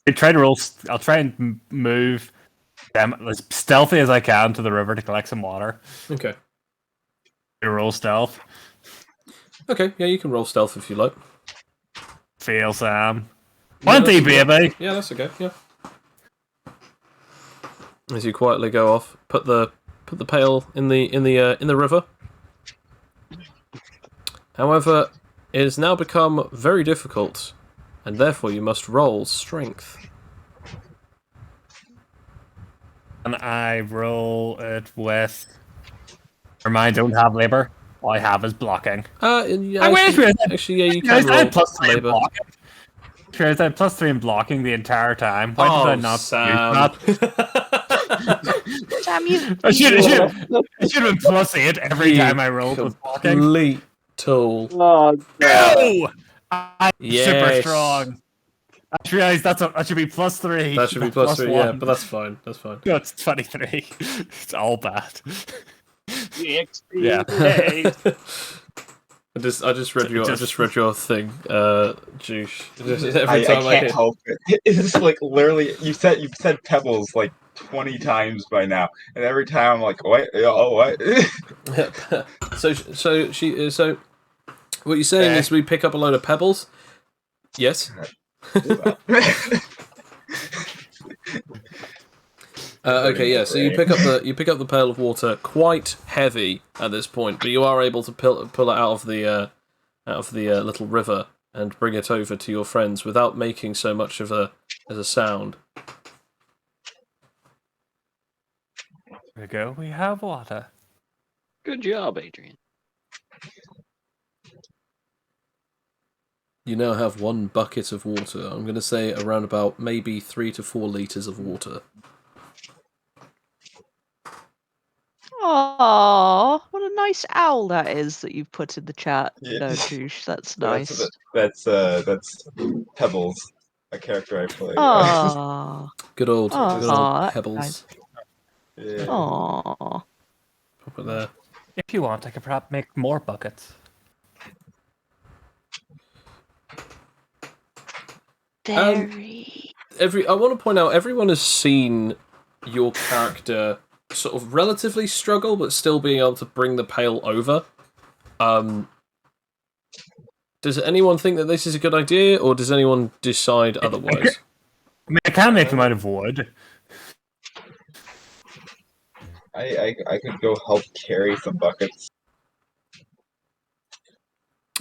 try to roll. I'll try and move them as stealthy as I can to the river to collect some water. Okay. You roll stealth. Okay, yeah, you can roll stealth if you like. Fail, Sam. Yeah, 20, that's okay. baby. Yeah, that's okay. Yeah. As you quietly go off, put the pail in the river. However, it has now become very difficult, and therefore you must roll strength. And I roll it with. Remind, don't have labor. All I have is blocking. Yeah, actually, yeah, you can roll labor. Sure, I had +3 in blocking the entire time. Why did I not Sam. use that? Sam, you. I should have been +8 every time I rolled with blocking. Complete tool. Oh, No! I'm super Yes. strong. I just realised that should be +3. That should be not +3, yeah, +1. but that's fine. That's fine. No, it's 23. It's all bad. Yeah. I just read your thing, Juice. I can't help it. It's just like literally you've said pebbles like 20 times by now, and every time I'm like, what? Oh, what? So what you're saying is we pick up a load of pebbles? Yes. Okay, yeah. So you pick up the pail of water, quite heavy at this point, but you are able to pull it out of the little river and bring it over to your friends without making so much of a sound. There we go. We have water. Good job, Adrian. You now have 1 bucket of water. I'm going to say around about maybe 3 to 4 liters of water. Aww, what a nice owl that is that you've put in the chat. Yeah. No, Juice, that's So nice. that's Pebbles, a character I play. Aww. Good old Aw, Pebbles. nice. Yeah. Aww. Pop it there. If you want, I could perhaps make more buckets. Very. I want to point out, everyone has seen your character sort of relatively struggle, but still being able to bring the pail over. Does anyone think that this is a good idea, or does anyone decide otherwise? I mean, I can make them out of wood. I could go help carry some buckets.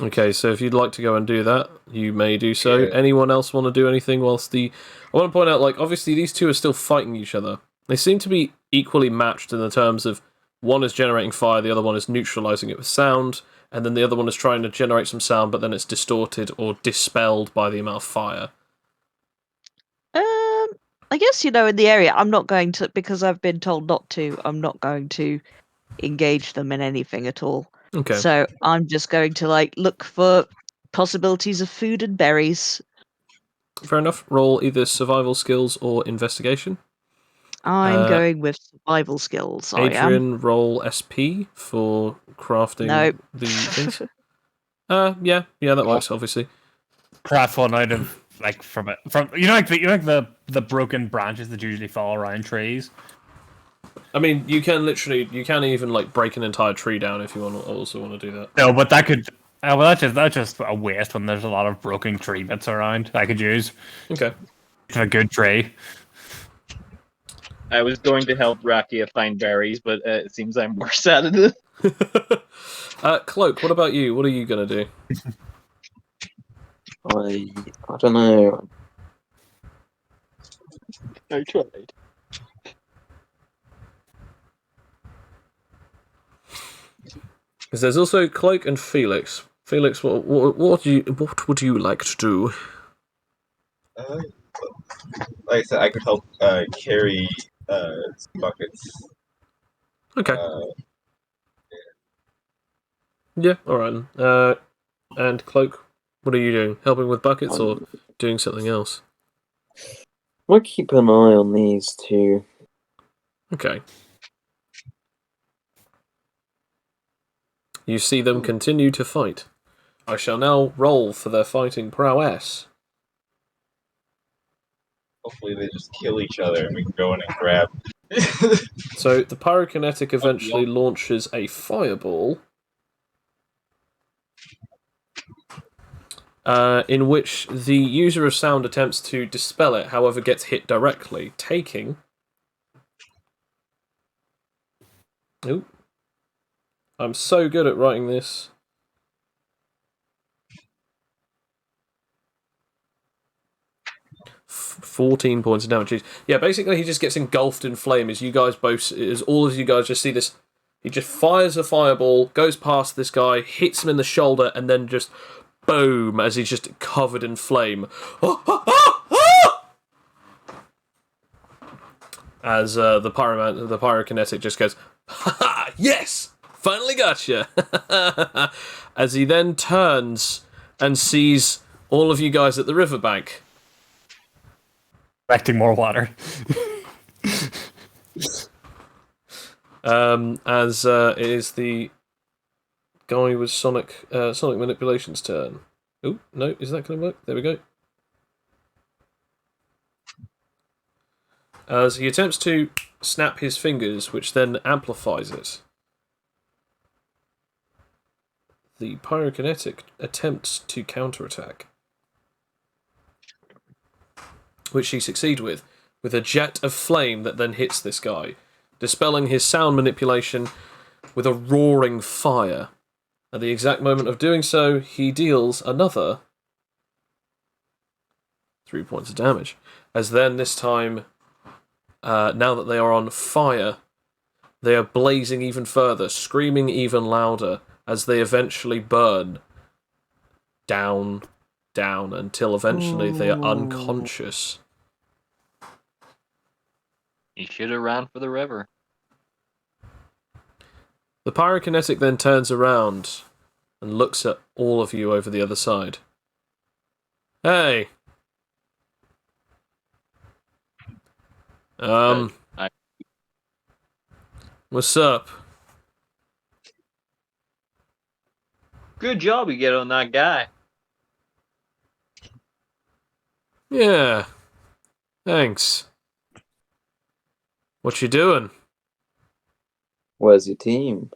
Okay, so if you'd like to go and do that, you may do so. Yeah. Anyone else want to do anything whilst I want to point out, like, obviously these two are still fighting each other. They seem to be equally matched in the terms of one is generating fire, the other one is neutralizing it with sound, and then the other one is trying to generate some sound, but then it's distorted or dispelled by the amount of fire. I guess, in the area, I'm not going to, because I've been told not to, I'm not going to engage them in anything at all. Okay. So I'm just going to, look for possibilities of food and berries. Fair enough. Roll either survival skills or investigation. I'm going with survival skills, I am. Adrian, roll SP for crafting the things. Yeah, that works, obviously. Craft one out of from the broken branches that usually fall around trees. I mean, you can even break an entire tree down if you also want to do that. No, but that could. Well, that's just a waste when there's a lot of broken tree bits around. I could use. Okay. It's a good tree. I was going to help Rakia find berries, but it seems I'm worse at it. Cloak, what about you? What are you gonna do? I don't know. I tried. Because there's also Cloak and Felix. Felix, what would you like to do? Like I said, I could help carry some buckets. Okay. Yeah, alright. And Cloak, what are you doing? Helping with buckets or doing something else? I'll keep an eye on these two. Okay. You see them continue to fight. I shall now roll for their fighting prowess. Hopefully they just kill each other and we can go in and grab. So the pyrokinetic eventually launches a fireball, in which the user of sound attempts to dispel it, however gets hit directly, taking... Ooh. I'm so good at writing this. 14 points of damage. Yeah, basically he just gets engulfed in flame as all of you guys just see this. He just fires a fireball, goes past this guy, hits him in the shoulder, and then just boom as he's just covered in flame. As the pyrokinetic just goes, ha ha, yes! Finally gotcha! As he then turns and sees all of you guys at the riverbank. Collecting more water. As it is the guy with Sonic Manipulation's turn. Oh, no, is that going to work? There we go. As he attempts to snap his fingers, which then amplifies it. The pyrokinetic attempts to counterattack, which he succeeds with with a jet of flame that then hits this guy, dispelling his sound manipulation with a roaring fire. At the exact moment of doing so, he deals another 3 points of damage. As then, this time, now that they are on fire, they are blazing even further, screaming even louder, as they eventually burn down, until eventually they are unconscious. You should have ran for the river. The pyrokinetic then turns around and looks at all of you over the other side. Hey! What's up? Good job you get on that guy. Yeah. Thanks. What you doing? Where's your team?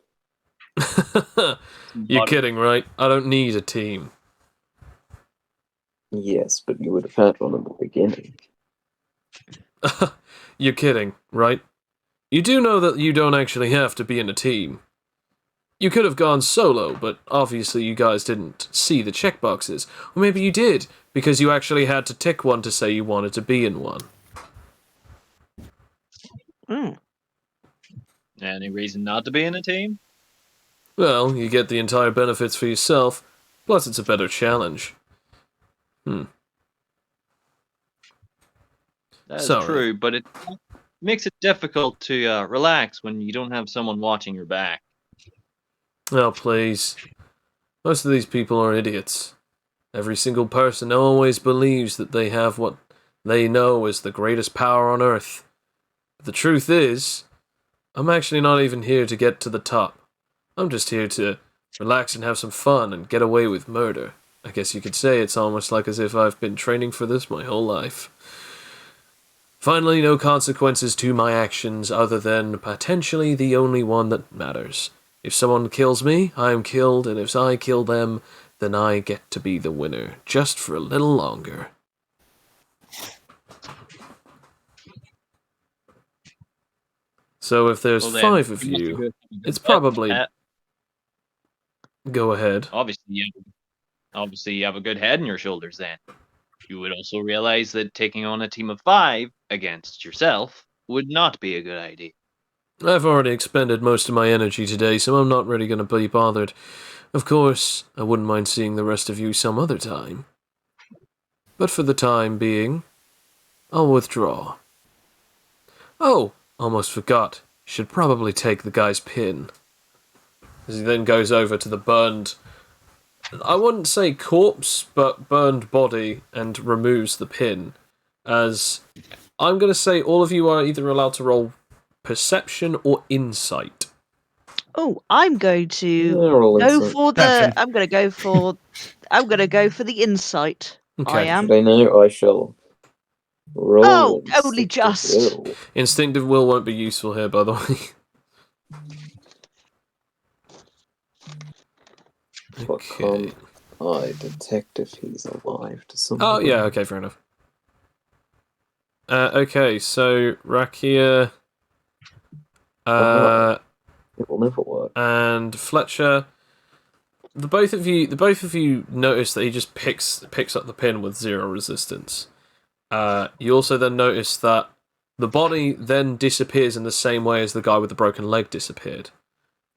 You're kidding, right? I don't need a team. Yes, but you would have had one at the beginning. You're kidding, right? You do know that you don't actually have to be in a team. You could have gone solo, but obviously you guys didn't see the checkboxes. Or maybe you did, because you actually had to tick one to say you wanted to be in one. Any reason not to be in a team? Well, you get the entire benefits for yourself, plus it's a better challenge. That's Sorry. true, but it makes it difficult to relax when you don't have someone watching your back. Oh, please. Most of these people are idiots. Every single person always believes that they have what they know is the greatest power on Earth. But the truth is, I'm actually not even here to get to the top. I'm just here to relax and have some fun and get away with murder. I guess you could say it's almost like as if I've been training for this my whole life. Finally, no consequences to my actions other than potentially the only one that matters. If someone kills me, I am killed, and if I kill them, then I get to be the winner, just for a little longer. So if there's Well, then, 5 of you must be you, good. it's probably... Uh, Go ahead. Obviously, you have a good head on your shoulders then. You would also realize that taking on a team of 5 against yourself would not be a good idea. I've already expended most of my energy today, so I'm not really going to be bothered. Of course, I wouldn't mind seeing the rest of you some other time. But for the time being, I'll withdraw. Oh, almost forgot. Should probably take the guy's pin. As he then goes over to the burned, I wouldn't say corpse, but burned body, and removes the pin. As I'm going to say all of you are either allowed to roll perception or insight. Oh, I'm going to Yeah, roll go insight. for the. Perception. I'm going to go for. I'm going to go for the insight. Okay. I am. They know I shall roll. Oh, only instinctive just. will. Instinctive will won't be useful here, by the way. But can't I detect if he's alive to some Oh, degree? yeah, okay, fair enough. Okay, so Rakia It will never work. and Fletcher, the both of you notice that he just picks up the pin with 0 resistance. You also then notice that the body then disappears in the same way as the guy with the broken leg disappeared.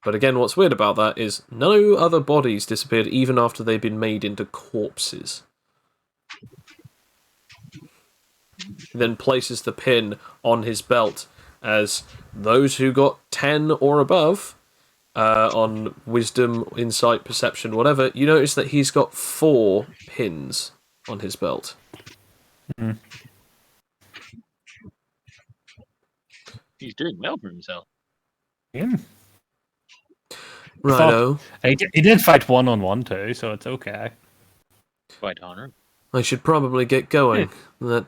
But again, what's weird about that is no other bodies disappeared even after they'd been made into corpses. He then places the pin on his belt as those who got 10 or above on wisdom, insight, perception, whatever, you notice that he's got 4 pins on his belt. He's doing well for himself. Yeah. Righto. He did fight 1-on-1 too, so it's okay. Quite honored. I should probably get going. That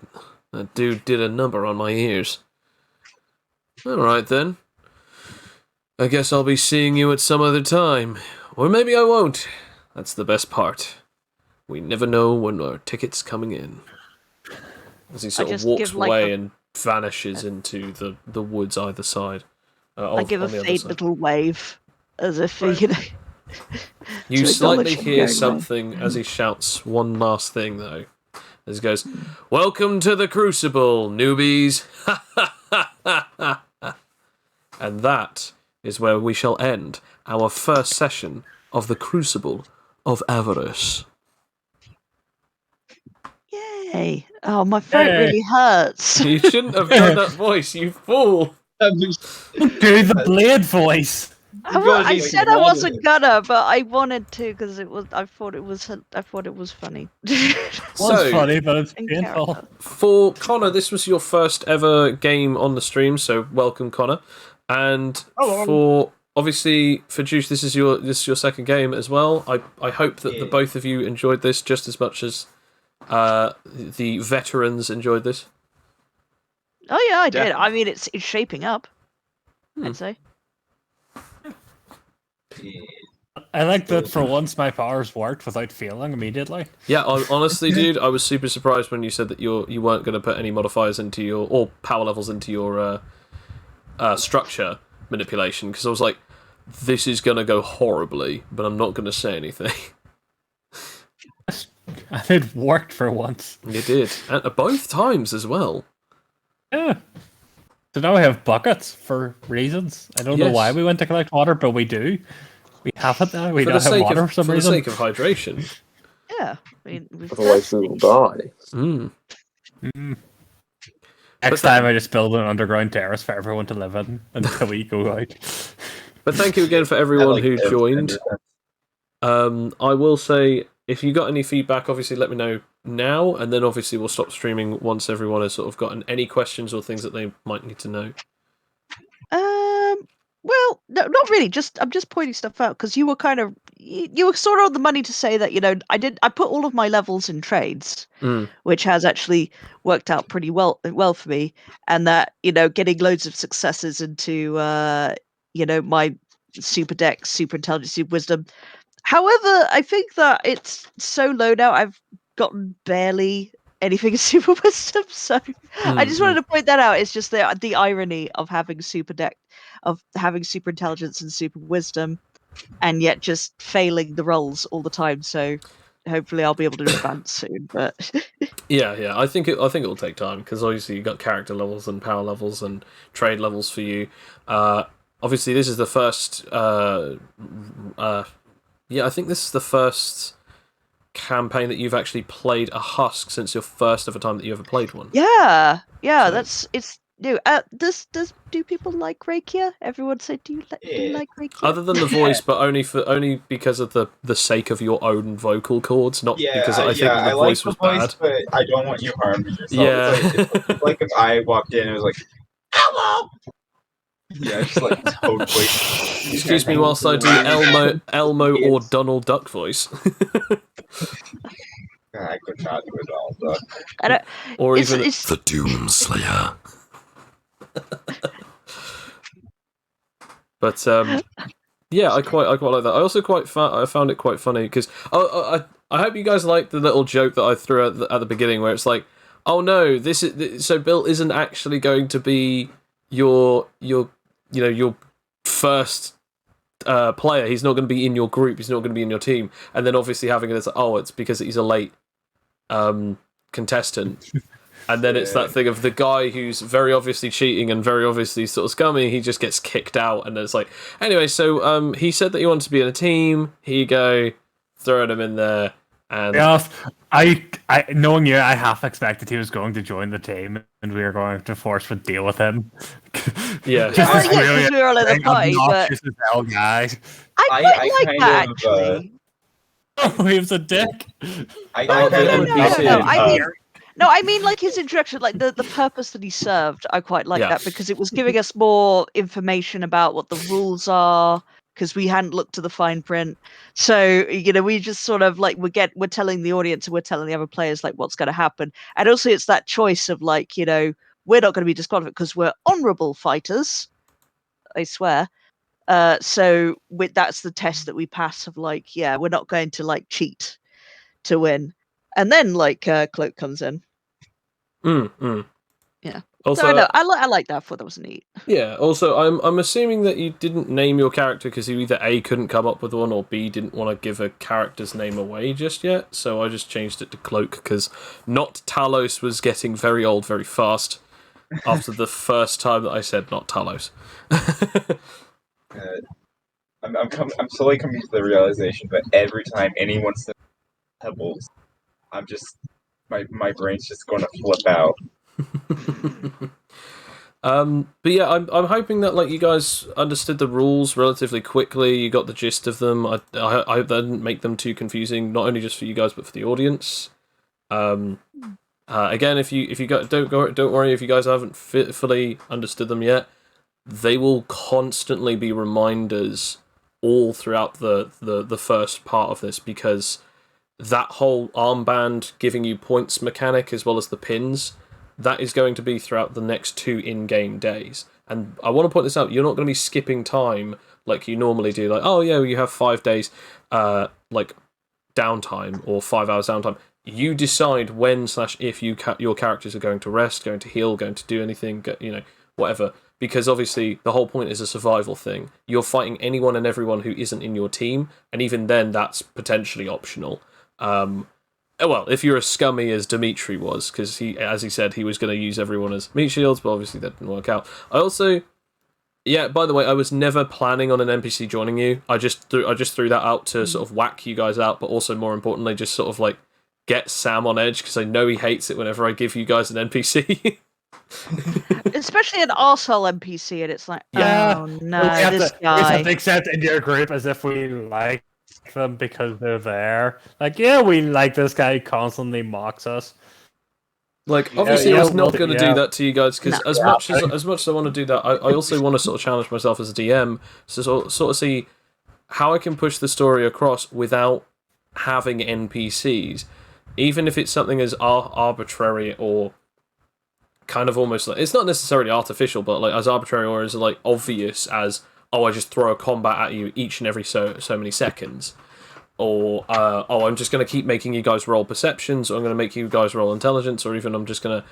dude did a number on my ears. Alright then. I guess I'll be seeing you at some other time. Or maybe I won't. That's the best part. We never know when our ticket's coming in. As he sort of just walks give, like, away a- and vanishes into the woods either side. I give a on the other faint side. little wave, as if Right. you know. You to slightly acknowledge him hear going away. something as he shouts one last thing, though. As he goes, "Welcome to the Crucible, newbies!" And that is where we shall end our first session of the Crucible of Avarice. Yay! Oh, my throat Yay. really hurts. You shouldn't have done that voice, you fool! Do the blade voice. I Because said I wasn't gonna, but I wanted to because it was. I thought it was funny. Was funny, but it's In painful. character. For Connor, this was your first ever game on the stream, so welcome, Connor. And for obviously for Juice, this is your second game as well. I hope that the both of you enjoyed this just as much as the veterans enjoyed this. Oh yeah, I did. Definitely. I mean, it's shaping up. I'd say. I like that for once my powers worked without failing immediately. Yeah, honestly, dude, I was super surprised when you said that you weren't going to put any modifiers into your or power levels into your structure manipulation, because I was like, this is going to go horribly, but I'm not going to say anything. And it worked for once. You did, and both times as well. Yeah. So now we have buckets for reasons. I don't know Yes. why we went to collect water, but we do. We have it now. We For now the have sake water of for some for the reason. sake of hydration. Yeah. I mean, we've Otherwise, we will die. Mm. Next But time I just build an underground terrace for everyone to live in until we go out. But thank you again for everyone who joined. I will say, if you got any feedback, obviously let me know now, and then obviously we'll stop streaming once everyone has sort of gotten any questions or things that they might need to know. Well, no, not really. I'm just pointing stuff out because you were you were sort of on the money to say that I put all of my levels in trades, which has actually worked out pretty well for me, and that getting loads of successes into my super deck, super intelligence, super wisdom. However, I think that it's so low now. I've gotten barely anything in super wisdom, so I just wanted to point that out. It's just the irony of having having super intelligence and super wisdom, and yet just failing the rolls all the time. So hopefully, I'll be able to advance soon. But Yeah. I think it'll take time, because obviously you've got character levels and power levels and trade levels for you. Obviously, this is the first. I think this is the first campaign that you've actually played a husk since your first ever time that you ever played one. yeah, So- it's new. Do people like Rakia? Everyone say, do you like Rakia? Other than the voice, but only because of the sake of your own vocal cords, not because I think the like voice the was voice, bad. but I don't want you harming yourself. Yeah. It's like if I walked in and it was like, hello. Yeah, just like toad voice. Excuse me whilst I do Elmo or Donald Duck voice. I could not do it all, though. Or even the Doomslayer. But yeah, I quite like that. I also I found it quite funny because I hope you guys liked the little joke that I threw at the beginning, where it's like, oh no, so Bill isn't actually going to be your first player. He's not going to be in your group. He's not going to be in your team. And then obviously having it as it's because he's a late contestant. And then it's that thing of the guy who's very obviously cheating and very obviously sort of scummy, he just gets kicked out. And it's like, anyway, so he said that he wanted to be in a team. Here you go. Throwing him in there. And Yeah, I knowing you, I half expected he was going to join the team and we were going to force to deal with him. Yeah. Well, yeah, because we were all in the party, but obnoxious as hell guy. I quite like kind that of, actually. Oh, he was a dick. I No, kind no, of no, no, NPC. I mean like his introduction, like the purpose that he served. I quite like Yeah. that because it was giving us more information about what the rules are, because we hadn't looked to the fine print. So we just sort of like we're telling the audience and we're telling the other players like what's going to happen, and also it's that choice of like we're not going to be disqualified because we're honourable fighters. I swear. So that's the test that we pass of like, we're not going to like cheat to win. And then like Cloak comes in. Also, So I know I like that. I thought that was neat. yeah. Also, I'm assuming that you didn't name your character because you either A, couldn't come up with one, or B, didn't want to give a character's name away just yet. So I just changed it to Cloak because Not Talos was getting very old very fast after the first time that I said Not Talos. I'm slowly coming to the realization that every time anyone says Pebbles, I'm just my brain's just going to flip out. But yeah, I'm hoping that like you guys understood the rules relatively quickly. You got the gist of them. I hope that didn't make them too confusing, not only just for you guys but for the audience. Again, if you don't worry if you guys haven't fully understood them yet. They will constantly be reminders all throughout the first part of this, because that whole armband giving you points mechanic as well as the pins, that is going to be throughout the next 2 in-game days. And I want to point this out, you're not going to be skipping time like you normally do. Like, oh yeah, you have 5 days like downtime or 5 hours downtime. You decide when / if your characters are going to rest, going to heal, going to do anything, whatever. Because obviously the whole point is a survival thing. You're fighting anyone and everyone who isn't in your team, and even then that's potentially optional. Well, if you're as scummy as Dimitri was, because he, as he said, he was going to use everyone as meat shields, but obviously that didn't work out. I also, yeah, by the way, I was never planning on an NPC joining you. I just threw that out to sort of whack you guys out, but also more importantly, just sort of like get Sam on edge, because I know he hates it whenever I give you guys an NPC. Especially an arsehole NPC, and it's like, Yeah. oh We no, have this to, we have guy. to accept in your group as if we like them because they're there. Like, yeah, we like this guy who constantly mocks us. Like, obviously, I was not going to do yeah. that to you guys, because No. as much as I want to do that, I also want to sort of challenge myself as a DM to sort of see how I can push the story across without having NPCs, even if it's something as arbitrary or kind of almost like, it's not necessarily artificial, but like as arbitrary or as like obvious as, oh, I just throw a combat at you each and every so many seconds. Or, oh, I'm just going to keep making you guys roll perceptions, or I'm going to make you guys roll intelligence, or even I'm just going to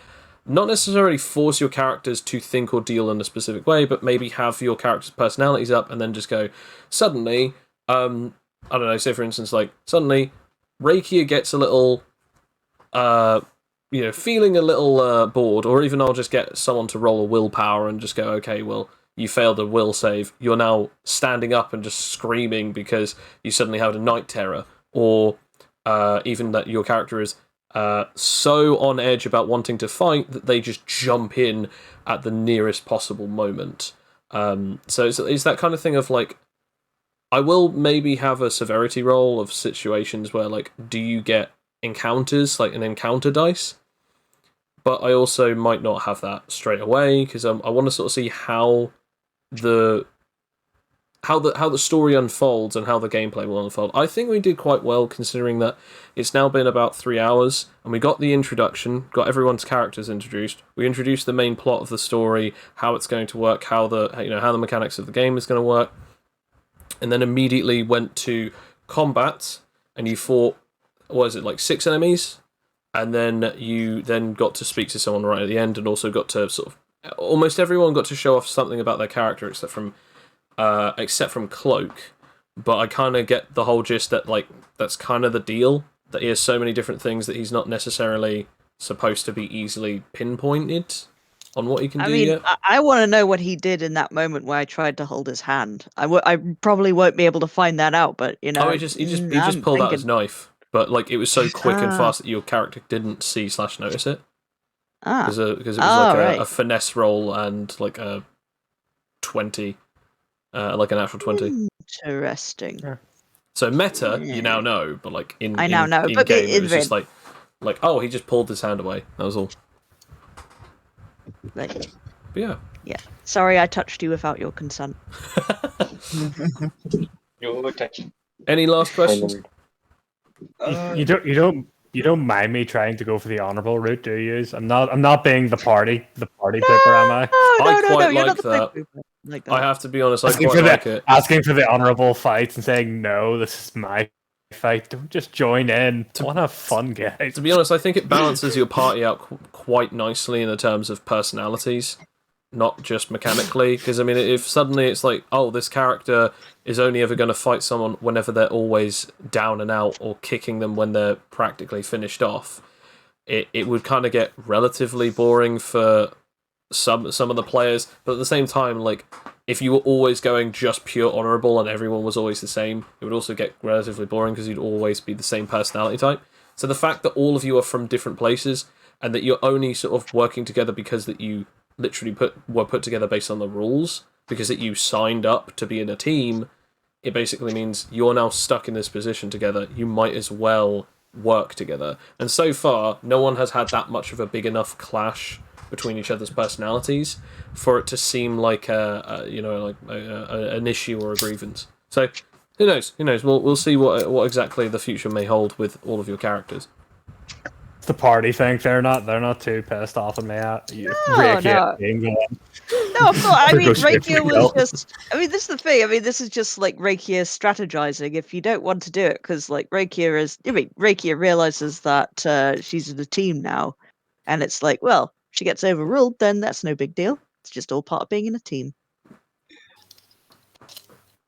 not necessarily force your characters to think or deal in a specific way, but maybe have your characters' personalities up and then just go, suddenly, I don't know, say for instance, like, suddenly, Rakia gets a little, feeling a little bored, or even I'll just get someone to roll a willpower and just go, okay, well, you failed a will save, you're now standing up and just screaming because you suddenly have a night terror, or even that your character is so on edge about wanting to fight that they just jump in at the nearest possible moment. So it's that kind of thing of like, I will maybe have a severity roll of situations where, like, do you get encounters, like an encounter dice? But I also might not have that straight away, because I want to sort of see how the story unfolds and how the gameplay will unfold. I think we did quite well, considering that it's now been about 3 hours, and we got the introduction, got everyone's characters introduced. We introduced the main plot of the story, how it's going to work, how the mechanics of the game is going to work, and then immediately went to combat, and you fought, what is it, like 6 enemies? And then you then got to speak to someone right at the end, and also got to sort of, almost everyone got to show off something about their character, except from Cloak. But I kind of get the whole gist that, like, that's kind of the deal, that he has so many different things that he's not necessarily supposed to be easily pinpointed on what he can do yet. I want to know what he did in that moment where I tried to hold his hand. I probably won't be able to find that out, but you know. Oh, he just pulled out his knife, but like it was so quick and fast that your character didn't see / notice it. Because it was like a finesse roll and like a 20, like an actual 20. Interesting. Yeah. So meta, you now know, but like in now know, in but game, it was in just like oh, he just pulled his hand away. That was all. Like, But yeah. yeah. Sorry, I touched you without your consent. No touching. Any last questions? You don't mind me trying to go for the honorable route, do you? I'm not being the party pooper, am I? I quite you're like not the that. big pooper like that. I have to be honest, I quite like it. Asking for the honorable fights and saying no, this is my fight. Don't just join in. I want to have fun, guys. To be honest, I think it balances your party out quite nicely in the terms of personalities, not just mechanically. Because I mean, if suddenly it's like, oh, this character is only ever going to fight someone whenever they're always down and out, or kicking them when they're practically finished off, it would kind of get relatively boring for some of the players. But at the same time, like, if you were always going just pure honourable and everyone was always the same, it would also get relatively boring because you'd always be the same personality type. So the fact that all of you are from different places and that you're only sort of working together because that you literally were put together based on the rules, because that you signed up to be in a team, it basically means you're now stuck in this position together. You might as well work together. And so far, no one has had that much of a big enough clash between each other's personalities for it to seem like an issue or a grievance. So who knows? Who knows? We'll see what exactly the future may hold with all of your characters. The party thing, they're not too pissed off at me. No. No, of course. I mean, Rakia was go. just. I mean, this is the thing. I mean, this is just like Rakia strategizing. If you don't want to do it, because like Rakia realizes that she's in a team now, and it's like, well, if she gets overruled, then that's no big deal. It's just all part of being in a team.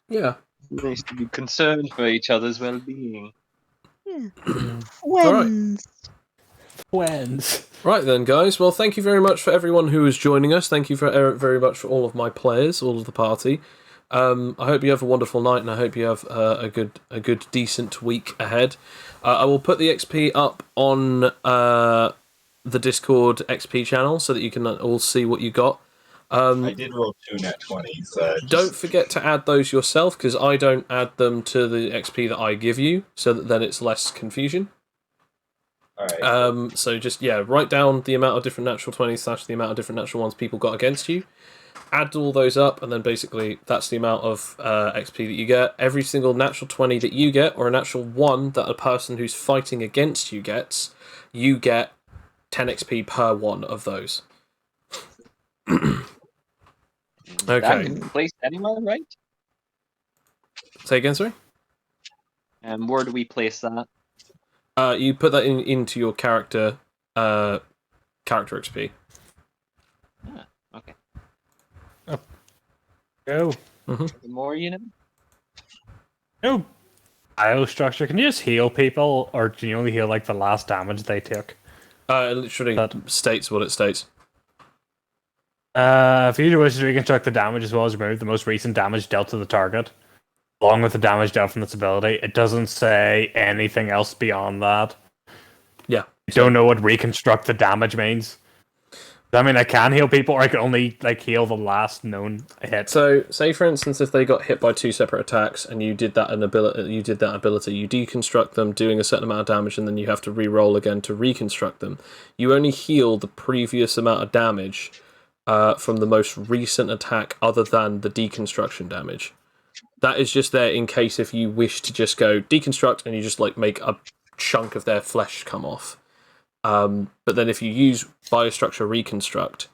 Yeah. Nice to be concerned for each other's well-being. Yeah. Wins. Right then, guys. Well, thank you very much for everyone who is joining us. Thank you very much for all of my players, all of the party. I hope you have a wonderful night, and I hope you have a good, decent week ahead. I will put the XP up on the Discord XP channel so that you can all see what you got. I did roll 2 nat 20s. Don't forget to add those yourself, because I don't add them to the XP that I give you, so that then it's less confusion. Alright. So just, write down the amount of different natural 20s / the amount of different natural ones people got against you. Add all those up, and then basically that's the amount of XP that you get. Every single natural 20 that you get, or a natural 1 that a person who's fighting against you gets, you get 10 XP per one of those. Okay. That can be placed anywhere, right? Say again, sorry? And where do we place that? You put that into your character XP. Ah, okay. Go. The more you know. No. IO structure. Can you just heal people, or can you only heal like the last damage they took? It literally states what it states. If you wish to reconstruct the damage as well as remove the most recent damage dealt to the target, along with the damage dealt from its ability, it doesn't say anything else beyond that. Yeah. I don't know what reconstruct the damage means. I mean, I can heal people, or I can only like heal the last known hit. So, say for instance, if they got hit by 2 separate attacks, and you did that ability, you deconstruct them, doing a certain amount of damage, and then you have to re-roll again to reconstruct them. You only heal the previous amount of damage from the most recent attack, other than the deconstruction damage. That is just there in case if you wish to just go deconstruct and you just like make a chunk of their flesh come off. But then if you use Biostructure Reconstruct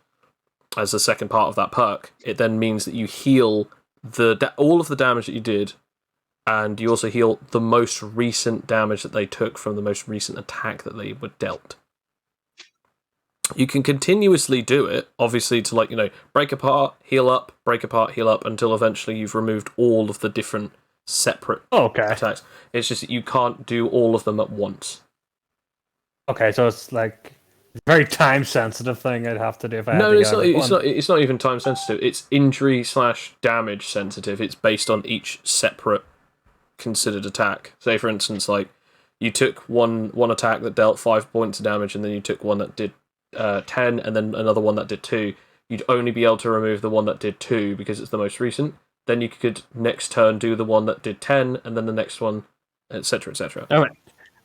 as the second part of that perk, it then means that you heal all of the damage that you did, and you also heal the most recent damage that they took from the most recent attack that they were dealt. You can continuously do it, obviously, to break apart, heal up, break apart, heal up, until eventually you've removed all of the different separate attacks. It's just that you can't do all of them at once. Okay, so it's like a very time sensitive thing I'd have to do if I had No, to it's not even time sensitive. It's injury / damage sensitive. It's based on each separate considered attack. Say, for instance, like you took one attack that dealt 5 points of damage, and then you took one that did 10, and then another one that did 2. You'd only be able to remove the one that did 2 because it's the most recent. Then you could next turn do the one that did 10, and then the next one, etc., etc. All right.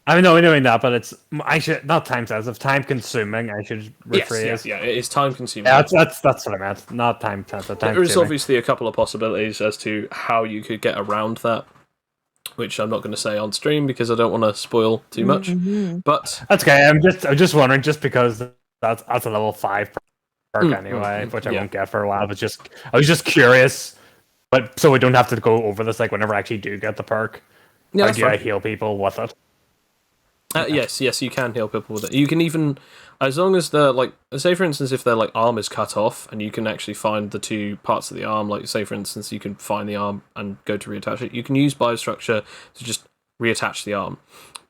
I mean, no, we're doing that, but it's not time sensitive, time consuming. I should rephrase. Yes, yeah, it is time consuming. Yeah, that's what I meant. Not time sensitive. There is obviously a couple of possibilities as to how you could get around that, which I'm not going to say on stream because I don't want to spoil too much. But that's okay. I'm just wondering, just because that's a level 5 perk anyway, which I won't get for a while. But I was just curious, but so we don't have to go over this like whenever I actually do get the perk. Yeah, Or that's do I fine. heal people with it? Yes, you can heal people with it. You can even, as long as they're like, say for instance, if their like arm is cut off, and you can actually find the two parts of the arm. Like, say for instance, you can find the arm and go to reattach it. You can use biostructure to just reattach the arm.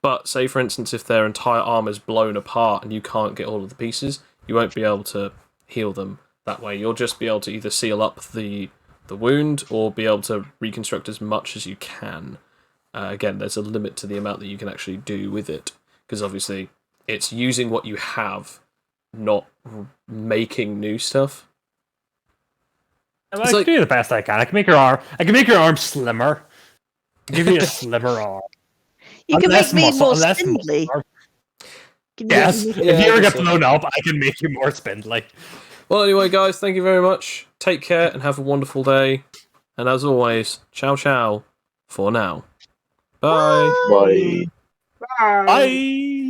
But say for instance, if their entire arm is blown apart and you can't get all of the pieces, you won't be able to heal them that way. You'll just be able to either seal up the wound or be able to reconstruct as much as you can. Again, there's a limit to the amount that you can actually do with it, because obviously it's using what you have, not making new stuff. I It's can like- do the best I can. I can make your arm. I can make your arm slimmer. Give you a slimmer arm. You can Unless make me muscle- more unless spindly. muscle- Can Yes, you if make Yeah, you I ever guess get so. blown up, I can make you more spindly. Well, anyway, guys, thank you very much. Take care and have a wonderful day. And as always, ciao ciao for now. Bye. Bye. Bye. Bye.